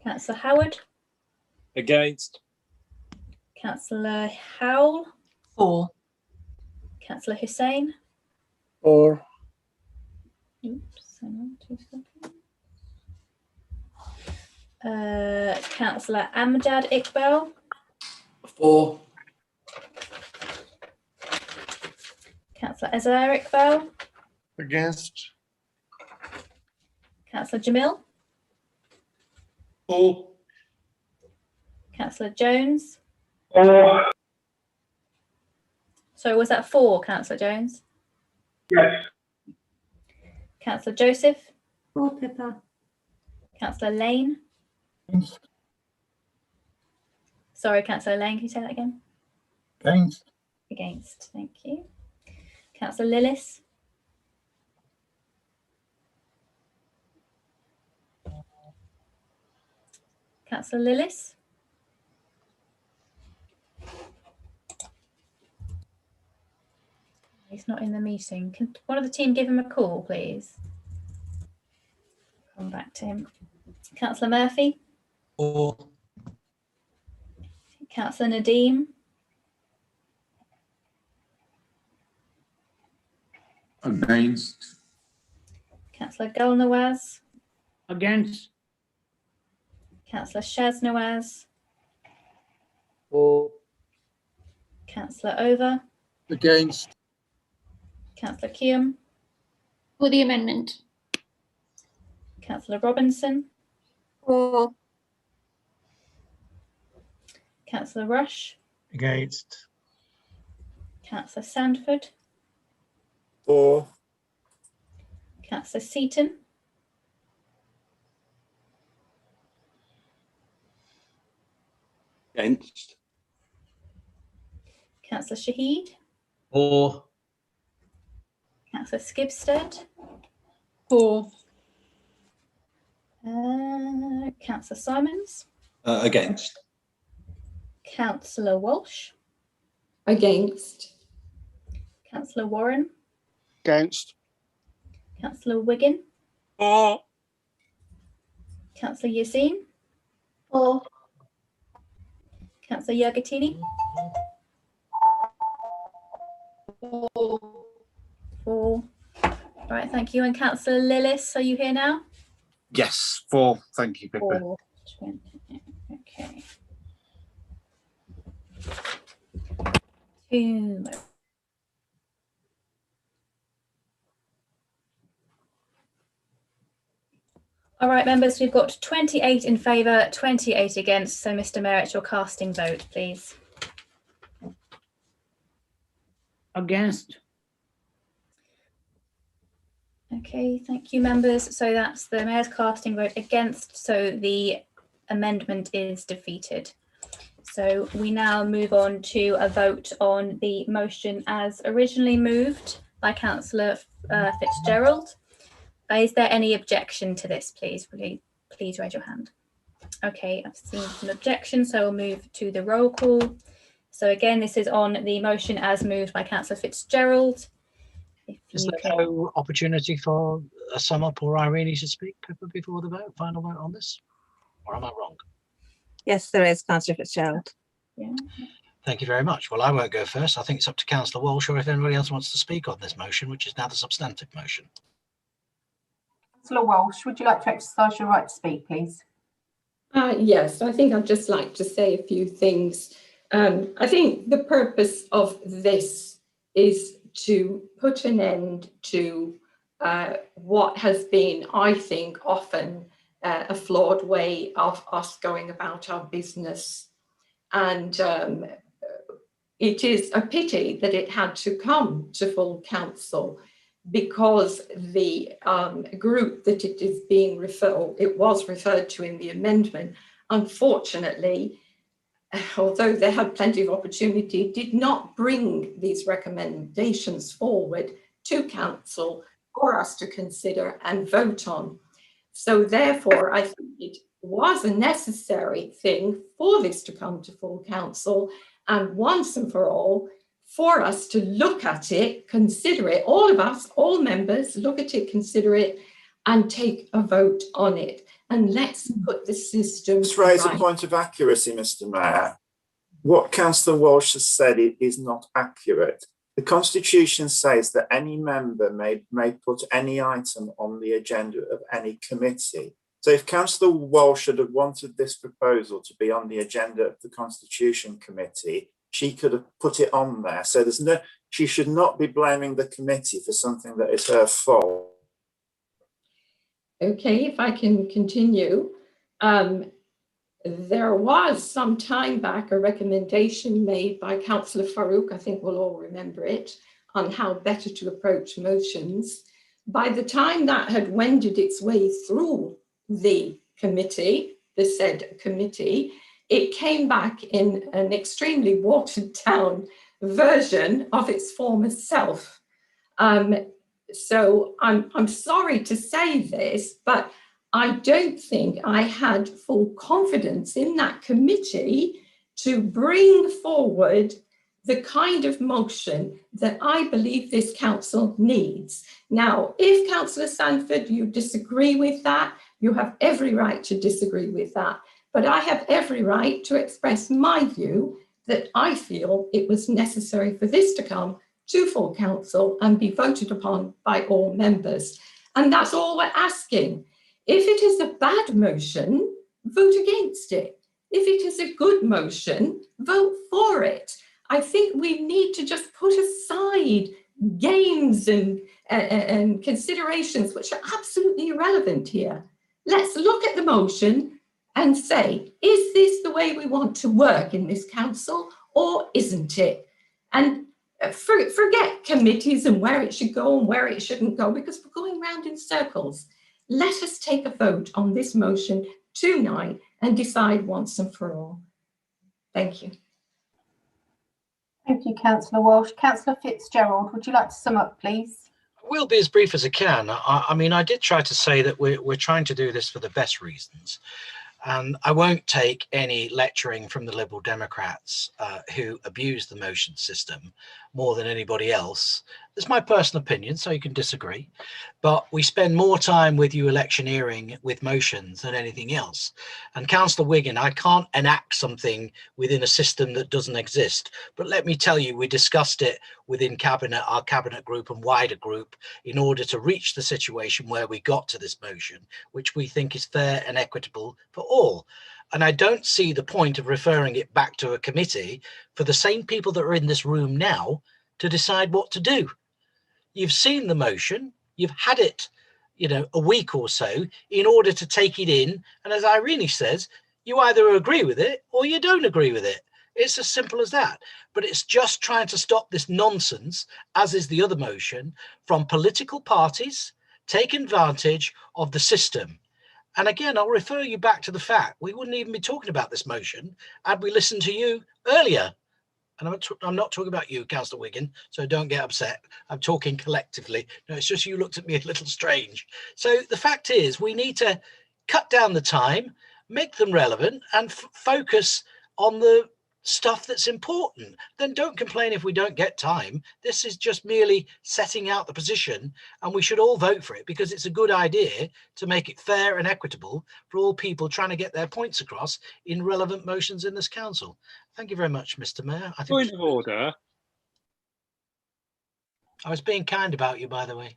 Councillor Howard. Against. Councillor Howell. For. Councillor Hussain. For. Oops, hang on 2 seconds. Councillor Amjad Iqbal. For. Councillor Azar Iqbal. Against. Councillor Jamil. For. Councillor Jones. For. Sorry, was that 4, Councillor Jones? Yes. Councillor Joseph. For Pippa. Councillor Lane. Sorry, Councillor Lane, can you say that again? Against. Against, thank you. Councillor Lillis. Councillor Lillis. He's not in the meeting. Can one of the team give him a call, please? Come back to him. Councillor Murphy. For. Councillor Nadeem. Against. Councillor Gulnawaz, Against. Councillor Shaznawaz, For. Councillor Over, Against. Councillor Keum, For the amendment. Councillor Robinson, For. Councillor Rush, Against. Councillor Sandford, For. Councillor Seaton, Against. Councillor Shahid, For. Councillor Skibstead, For. Councillor Simons, Against. Councillor Walsh, Against. Councillor Warren, Against. Councillor Wiggin, For. Councillor Yassine, For. Councillor Yagattini, for. Right, thank you. And Councillor Lillis, are you here now? Yes, 4. Thank you, Pippa. 4, 20. Okay. 2. All right, members, we've got 28 in favour, 28 against. So, Mr. Mayor, it's your casting vote, please. Against. Okay, thank you, members. So that's the Mayor's casting vote against. So the amendment is defeated. So we now move on to a vote on the motion as originally moved by Councillor Fitzgerald. Is there any objection to this, please? Please raise your hand. Okay, I've seen some objections, so we'll move to the roll call. So again, this is on the motion as moved by Councillor Fitzgerald. Is there no opportunity for a sum up or Irene to speak, Pippa, before the vote, final vote on this? Or am I wrong? Yes, there is, Councillor Fitzgerald. Yeah. Thank you very much. Well, I won't go first. I think it's up to Councillor Walsh or if anybody else wants to speak on this motion, which is now the substantive motion. Councillor Walsh, would you like to exercise your right to speak, please? Yes, I think I'd just like to say a few things. I think the purpose of this is to put an end to what has been, I think, often a flawed way of us going about our business. And it is a pity that it had to come to full council, because the group that it is being was referred to in the amendment, unfortunately, although they had plenty of opportunity, did not bring these recommendations forward to council for us to consider and vote on. So therefore, I think it was a necessary thing for this to come to full council, and once and for all, for us to look at it, consider it, all of us, all members, look at it, consider it, and take a vote on it. And let's put the system Just raise right. a point of accuracy, Mr. Mayor. What Councillor Walsh has said is not accurate. The Constitution says that any member may put any item on the agenda of any committee. So if Councillor Walsh had wanted this proposal to be on the agenda of the Constitution Committee, she could have put it on there. So she should not be blaming the committee for something that is her fault. Okay, if I can continue. There was some time back a recommendation made by Councillor Farouk, I think we'll all remember it, on how better to approach motions. By the time that had wended its way through the committee, the said committee, it came back in an extremely watered down version of its former self. So I'm sorry to say this, but I don't think I had full confidence in that committee to bring forward the kind of motion that I believe this council needs. Now, if Councillor Sandford, you disagree with that, you have every right to disagree with that. But I have every right to express my view that I feel it was necessary for this to come to full council and be voted upon by all members. And that's all we're asking. If it is a bad motion, vote against it. If it is a good motion, vote for it. I think we need to just put aside games and considerations which are absolutely irrelevant here. Let's look at the motion and say, is this the way we want to work in this council or isn't it? And forget committees and where it should go and where it shouldn't go, because we're going round in circles. Let us take a vote on this motion tonight and decide once and for all. Thank you. Thank you, Councillor Walsh. Councillor Fitzgerald, would you like to sum up, please? We'll be as brief as I can. I mean, I did try to say that we're trying to do this for the best reasons. And I won't take any lecturing from the Liberal Democrats who abuse the motion system more than anybody else. It's my personal opinion, so you can disagree. But we spend more time with you electioneering with motions than anything else. And Councillor Wiggin, I can't enact something within a system that doesn't exist. But let me tell you, we discussed it within Cabinet, our Cabinet group and wider group, in order to reach the situation where we got to this motion, which we think is fair and equitable for all. And I don't see the point of referring it back to a committee for the same people that are in this room now to decide what to do. You've seen the motion, you've had it, you know, a week or so in order to take it in. And as Irene says, you either agree with it or you don't agree with it. It's as simple as that. But it's just trying to stop this nonsense, as is the other motion, from political parties taking advantage of the system. And again, I'll refer you back to the fact we wouldn't even be talking about this motion had we listened to you earlier. And I'm not talking about you, Councillor Wiggin, so don't get upset. I'm talking collectively. No, it's just you looked at me a little strange. So the fact is, we need to cut down the time, make them relevant, and focus on the stuff that's important. Then don't complain if we don't get time. This is just merely setting out the position, and we should all vote for it because it's a good idea to make it fair and equitable for all people trying to get their points across in relevant motions in this council. Thank you very much, Mr. Mayor. I think Point of order. I was being kind about you, by the way.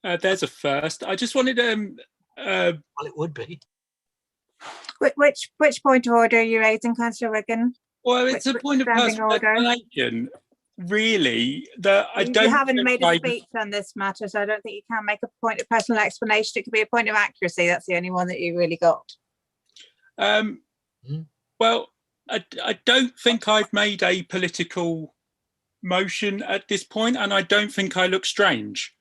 There's a first. I just wanted well, it would be. Which point of order are you raising, Councillor Wiggin? Well, it's a point of personal explanation, really, that I don't... You haven't made a speech on this matter, so I don't think you can make a point of personal explanation. It could be a point of accuracy. That's the only one that you really got. Well, I don't think I've made a political motion at this point, and I don't think I look strange.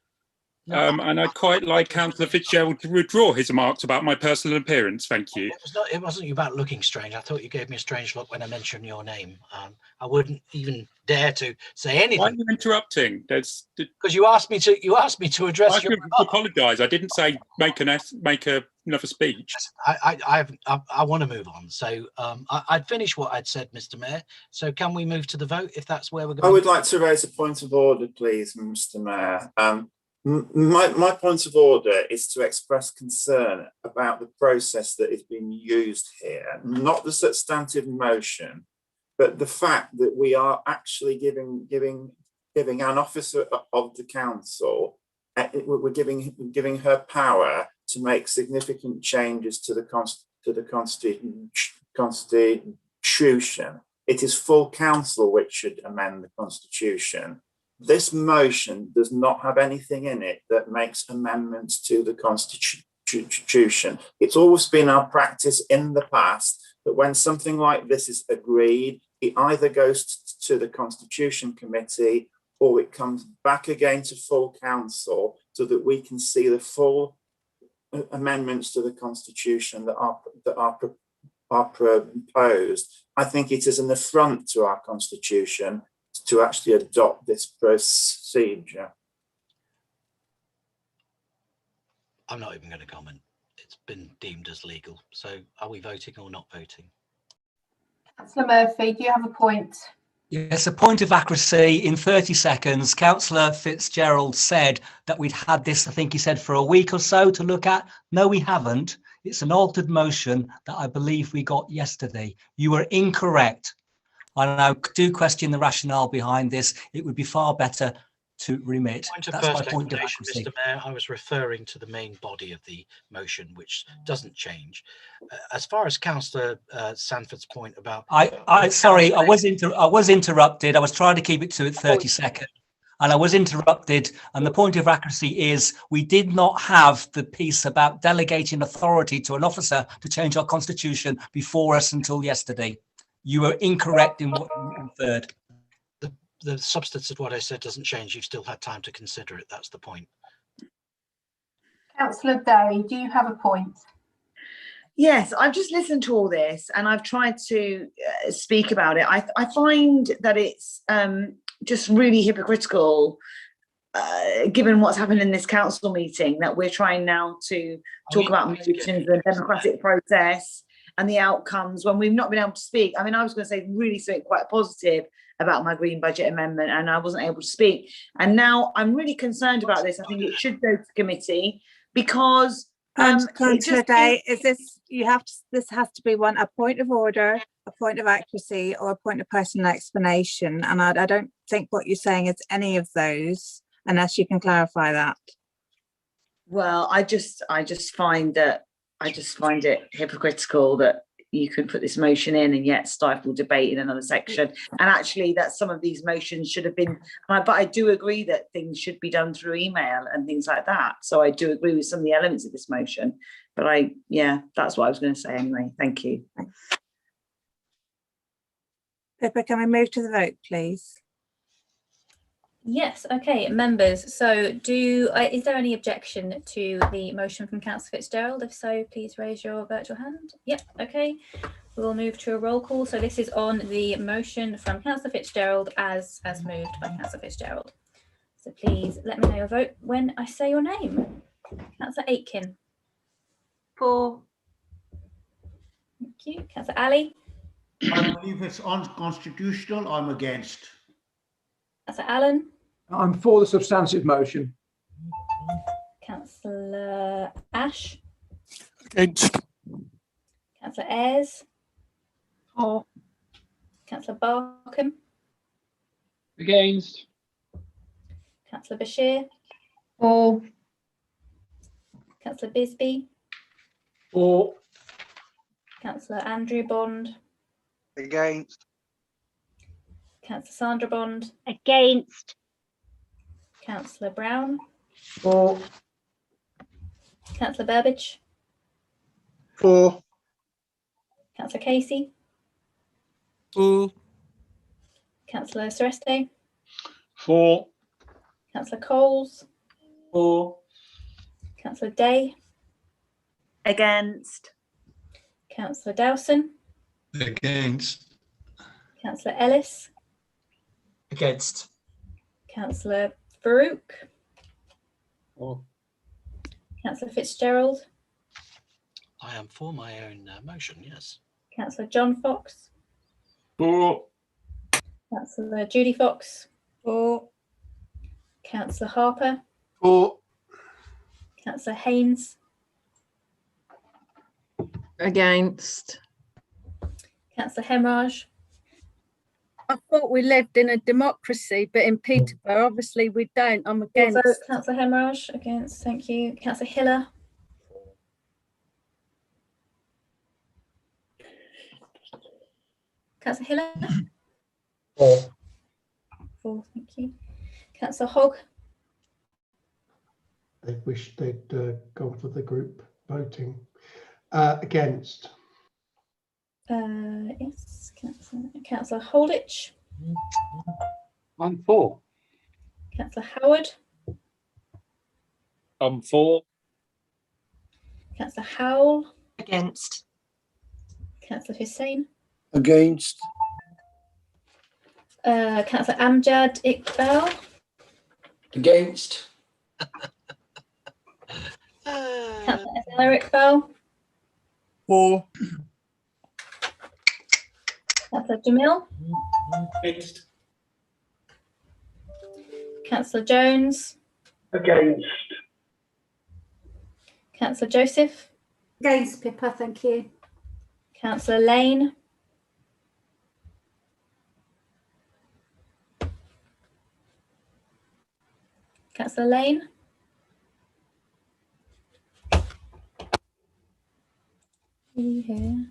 And I'd quite like Councillor Fitzgerald to withdraw his remarks about my personal appearance. Thank you. It wasn't about looking strange. I thought you gave me a strange look when I mentioned your name. I wouldn't even dare to say anything. Why are you interrupting? Because you asked me to. You asked me to address your. I apologise. I didn't say make another speech. I want to move on. So I'd finish what I'd said, Mr. Mayor. So can we move to the vote if that's where we're going? I would like to raise a point of order, please, Mr. Mayor. My point of order is to express concern about the process that is being used here, not the substantive motion, but the fact that we are actually giving an officer of the council, we're giving her power to make significant changes to the constitution. It is full council which should amend the constitution. This motion does not have anything in it that makes amendments to the Constitution. It's always been our practice in the past that when something like this is agreed, it either goes to the Constitution Committee or it comes back again to full council so that we can see the full amendments to the Constitution that are proposed. I think it is an affront to our Constitution to actually adopt this procedure. I'm not even going to comment. It's been deemed as legal. So are we voting or not voting? Councillor Murphy, do you have a point? Yes, a point of accuracy in 30 seconds. Councillor Fitzgerald said that we'd had this, I think he said, for a week or so to look at. No, we haven't. It's an altered motion that I believe we got yesterday. You were incorrect. And I do question the rationale behind this. It would be far better to remit. Point of That's my first point of explanation, accuracy. Mr. Mayor. I was referring to the main body of the motion, which doesn't change. As far as Councillor Sanford's point about, Sorry, I was interrupted. I was trying to keep it to 30 seconds, and I was interrupted. And the point of accuracy is we did not have the piece about delegating authority to an officer to change our constitution before us until yesterday. You were incorrect in what you inferred. the substance of what I said doesn't change. You've still had time to consider it. That's the point. Councillor Day, do you have a point? Yes, I've just listened to all this and I've tried to speak about it. I find that it's just really hypocritical, given what's happened in this council meeting, that we're trying now to talk about motions and the democratic process and the outcomes when we've not been able to speak. I mean, I was going to say really something quite positive about my Green Budget amendment and I wasn't able to speak. And now I'm really concerned about this. I think it should go to committee because Councillor Day, is this, this has to be a point of order, a point of accuracy, or a point of personal explanation. And I don't think what you're saying is any of those, unless you can clarify that. Well, I just find it hypocritical that you could put this motion in and yet stifle debate in another section. And actually that some of these motions should have been, but I do agree that things should be done through email and things like that. So I do agree with some of the elements of this motion, but yeah, that's what I was going to say anyway. Thank you. Pippa, can we move to the vote, please? Yes, okay, members. So is there any objection to the motion from Councillor Fitzgerald? If so, please raise your virtual hand. Yep, okay. We'll move to a roll call. So this is on the motion from Councillor Fitzgerald as moved by Councillor Fitzgerald. So please let me know your vote when I say your name. Councillor Aitken. For. Thank you. Councillor Ali. I believe it's unconstitutional. I'm against. Councillor Allen. I'm for the substantive motion. Councillor Ash. Against. Councillor Ayres. For. Councillor Barkham. Against. Councillor Bashir. For. Councillor Bisbee. For. Councillor Andrew Bond. Against. Councillor Sandra Bond. Against. Councillor Brown. For. Councillor Burbage. For. Councillor Casey. For. Councillor Sereste. For. Councillor Coles. For. Councillor Day. Against. Councillor Dowson. Against. Councillor Ellis. Against. Councillor Farouk. For. Councillor Fitzgerald. I am for my own motion, yes. Councillor John Fox. For. Councillor Judy Fox. For. Councillor Harper. For. Councillor Haynes. Against. Councillor Hemraj. I thought we lived in a democracy, but in Peterborough, obviously we don't. I'm Your against. vote, Councillor Hemraj. Against, thank you. Councillor Hiller. Councillor Hiller. For. Four, thank you. Councillor Hogg. They wish they'd gone for the group voting. Against. Yes, Councillor Holditch. I'm for. Councillor Howard. I'm for. Councillor Howell. Against. Councillor Hussain. Against. Councillor Amjad Iqbal. Against. Councillor Estella Iqbal. For. Councillor Jamil. Against. Councillor Jones. Against. Councillor Joseph. Against, Pippa, thank you. Councillor Lane. Councillor Lane. Here.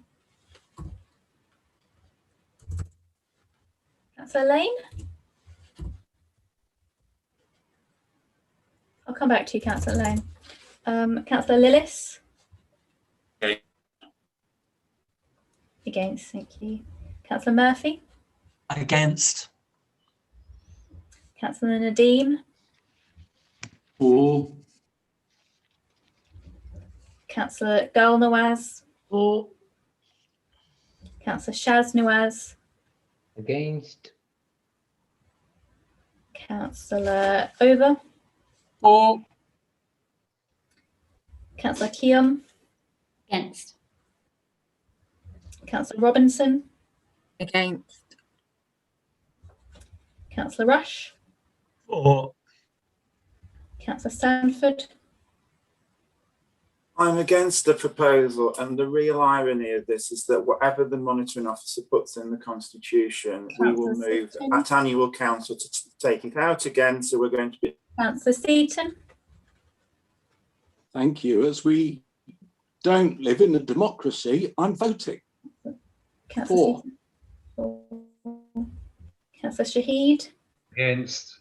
Councillor Lane. I'll come back to you, Councillor Lane. Councillor Lillis. Okay. Against, thank you. Councillor Murphy. Against. Councillor Nadeem. For. Councillor Gul Nawaz. For. Councillor Shaz Nawaz. Against. Councillor Over. For. Councillor Keom. Against. Councillor Robinson. Against. Councillor Rush. For. Councillor Sanford. I'm against the proposal, and the real irony of this is that whatever the monitoring officer puts in the constitution, we will move at annual council to take it out again. So we're going to be. Councillor Seaton. Thank you. As we don't live in a democracy, I'm voting. Councillor Seaton. For. Councillor Shahid. Against.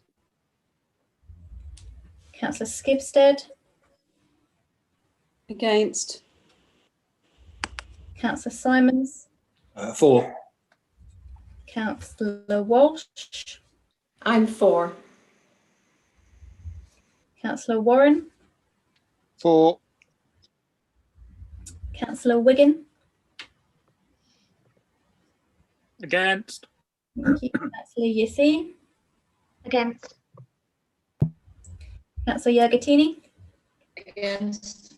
Councillor Skibstead. Against. Councillor Simons. For. Councillor Walsh. I'm for. Councillor Warren. For. Councillor Wiggin. Against. Thank you. Councillor Yassin. Against. Councillor Yagattini. Against.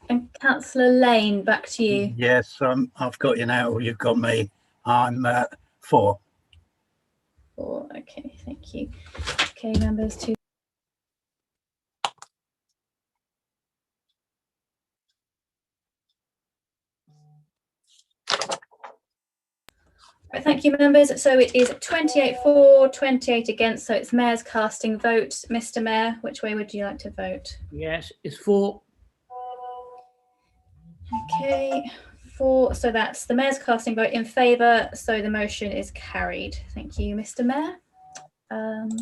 And Councillor Lane, back to you. Yes, I've got you now, or you've got me. I'm for. For. Okay, thank you. Okay, members, two. Right, thank you, members. So it is 28 for, 28 against. So it's Mayor's casting vote. Mr. Mayor, which way would you like to vote? Yes, it's for. Okay, for. So that's the Mayor's casting vote in favour. So the motion is carried. Thank you, Mr. Mayor.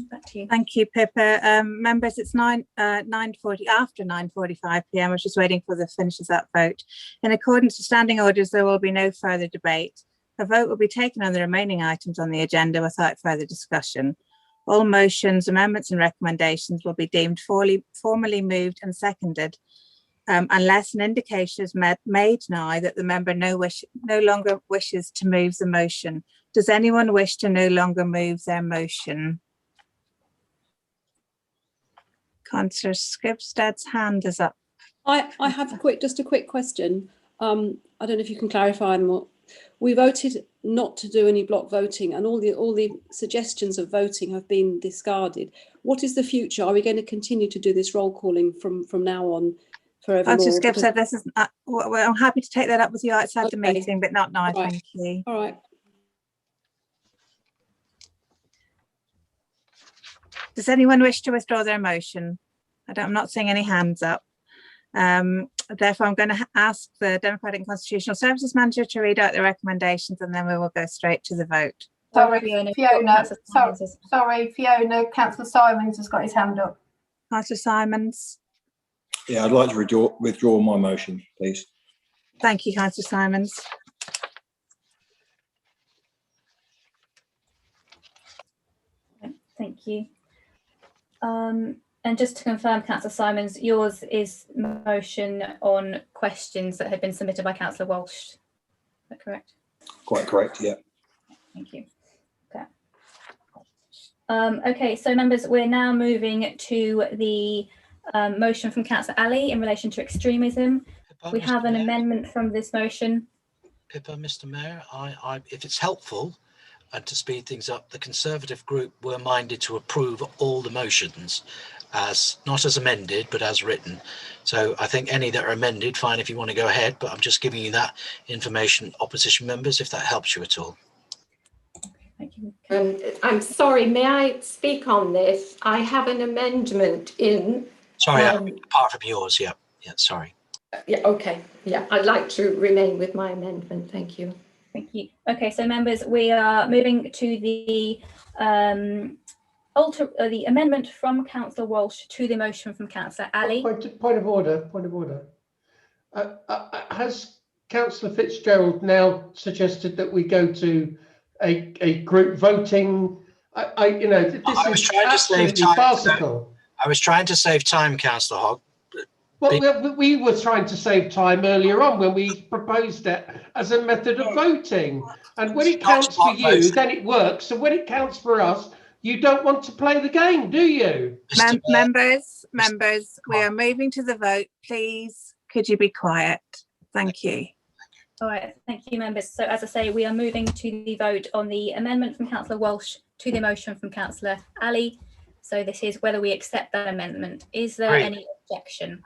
Back to you. Thank you, Pippa. Members, it's 9:40 after 9:45 p.m. I was just waiting for the finishes up vote. In accordance with standing orders, there will be no further debate. A vote will be taken on the remaining items on the agenda without further discussion. All motions, amendments and recommendations will be deemed formally moved and seconded unless an indication is made now that the member no longer wishes to move the motion. Does anyone wish to no longer move their motion? Councillor Skibsted's hand is up. I have just a quick question. I don't know if you can clarify more. We voted not to do any block voting, and all the suggestions of voting have been discarded. What is the future? Are we going to continue to do this roll calling from now on forevermore? Councillor Skibsted, this is. Well, I'm happy to take that up with you outside the meeting, but not now. All right. Thank you. All right. Does anyone wish to withdraw their motion? I'm not seeing any hands up. Therefore, I'm going to ask the Democratic and Constitutional Services Manager to read out the recommendations, and then we will go straight to the vote. Sorry, Fiona. Sorry, Fiona. Councillor Simons has got his hand up. Councillor Simons. Yeah, I'd like to withdraw my motion, please. Thank you, Councillor Simons. Thank you. And just to confirm, Councillor Simons, yours is motion on questions that had been submitted by Councillor Walsh. Is that correct? Quite correct, yeah. Thank you. Okay. Okay, so members, we're now moving to the motion from Councillor Ali in relation to extremism. We have an amendment from this motion. Pippa, Mr. Mayor, if it's helpful and to speed things up, the Conservative group were minded to approve all the motions as not as amended but as written. So I think any that are amended, fine if you want to go ahead, but I'm just giving you that information, opposition members, if that helps you at all. Thank you. I'm sorry, may I speak on this? I have an amendment in. Sorry, apart from yours, yeah, sorry. Yeah, okay, yeah, I'd like to remain with my amendment, thank you. Thank you. Okay, so members, we are moving to the the amendment from Councillor Walsh to the motion from Councillor Ali. Point of order. Has Councillor Fitzgerald now suggested that we go to a group voting? This is absolutely farcical. I was trying to save time, Councillor Hogg. Well, we were trying to save time earlier on when we proposed it as a method of voting. And when it counts for you, then it works. And when it counts for us, you don't want to play the game, do you? Members, we are moving to the vote. Please, could you be quiet? Thank you. All right, thank you, members. So as I say, we are moving to the vote on the amendment from Councillor Walsh to the motion from Councillor Ali. So this is whether we accept that amendment. Is there any objection?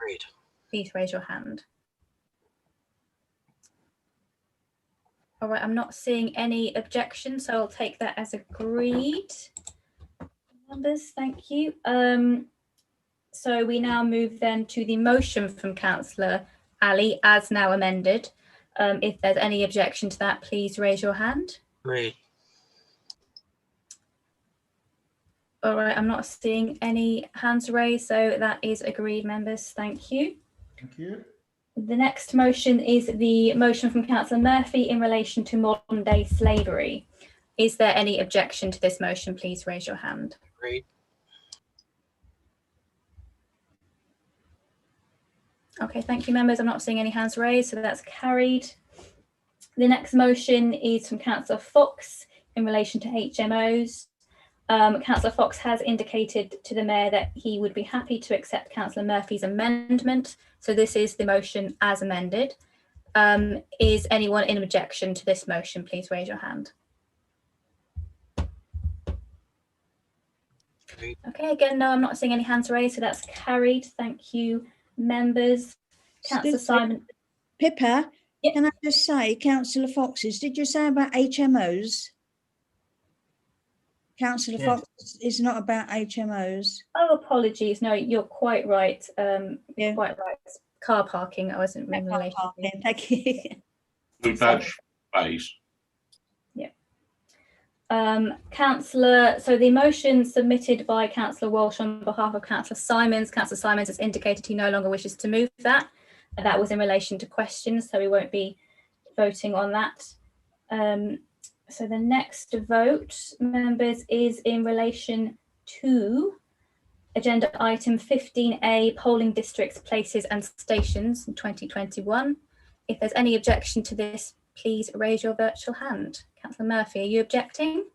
Please raise your hand. All right, I'm not seeing any objection, so I'll take that as agreed. Members, thank you. So we now move then to the motion from Councillor Ali as now amended. If there's any objection to that, please raise your hand. Agreed. All right, I'm not seeing any hands raised, so that is agreed, members. Thank you. Thank you. The next motion is the motion from Councillor Murphy in relation to modern day slavery. Is there any objection to this motion? Please raise your hand. Agreed. Okay, thank you, members. I'm not seeing any hands raised, so that's carried. The next motion is from Councillor Fox in relation to HMOs. Councillor Fox has indicated to the Mayor that he would be happy to accept Councillor Murphy's amendment. So this is the motion as amended. Is anyone in objection to this motion? Please raise your hand. Okay, again, no, I'm not seeing any hands raised, so that's carried. Thank you, members. Councillor Simon. Pippa, can I just say, Councillor Foxes, did you say about HMOs? Councillor Fox is not about HMOs. Oh, apologies. No, you're quite right. You're quite right. Car parking. I wasn't in relation. Thank you. With that space. Yeah. Councillor, so the motion submitted by Councillor Walsh on behalf of Councillor Simons. Councillor Simons has indicated he no longer wishes to move that. That was in relation to questions, so we won't be voting on that. So the next vote, members, is in relation to agenda item 15A, polling districts, places and stations in 2021. If there's any objection to this, please raise your virtual hand. Councillor Murphy, are you objecting?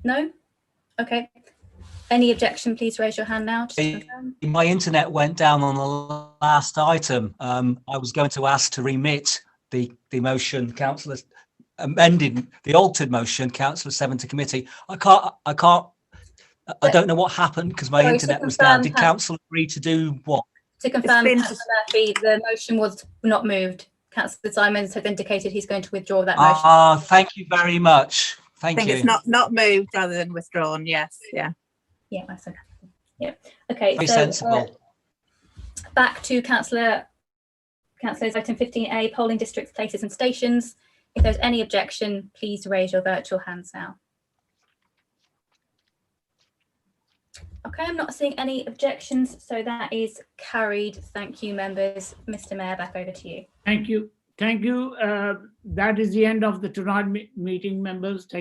No? Okay. Any objection, please raise your hand now. Just to confirm. My internet went down on the last item. I was going to ask to remit the motion, Councillor amended the altered motion, Councillor 7 to committee. I don't know what happened because my internet was down. Did Council agree to do what? To confirm, Councillor Murphy, the motion was not moved. Councillor Simons has indicated he's going to withdraw that motion. Thank you very much. Thank you. It's not moved rather than withdrawn. Yes. Yeah. Yeah, that's okay. Yeah. Okay. Very so, sensible. Back to Councillor's item 15A, polling districts, places and stations. If there's any objection, please raise your virtual hands now. Okay, I'm not seeing any objections, so that is carried. Thank you, members. Mr. Mayor, back over to you. Thank you. Thank you. That is the end of the tonight meeting, members. Thank you.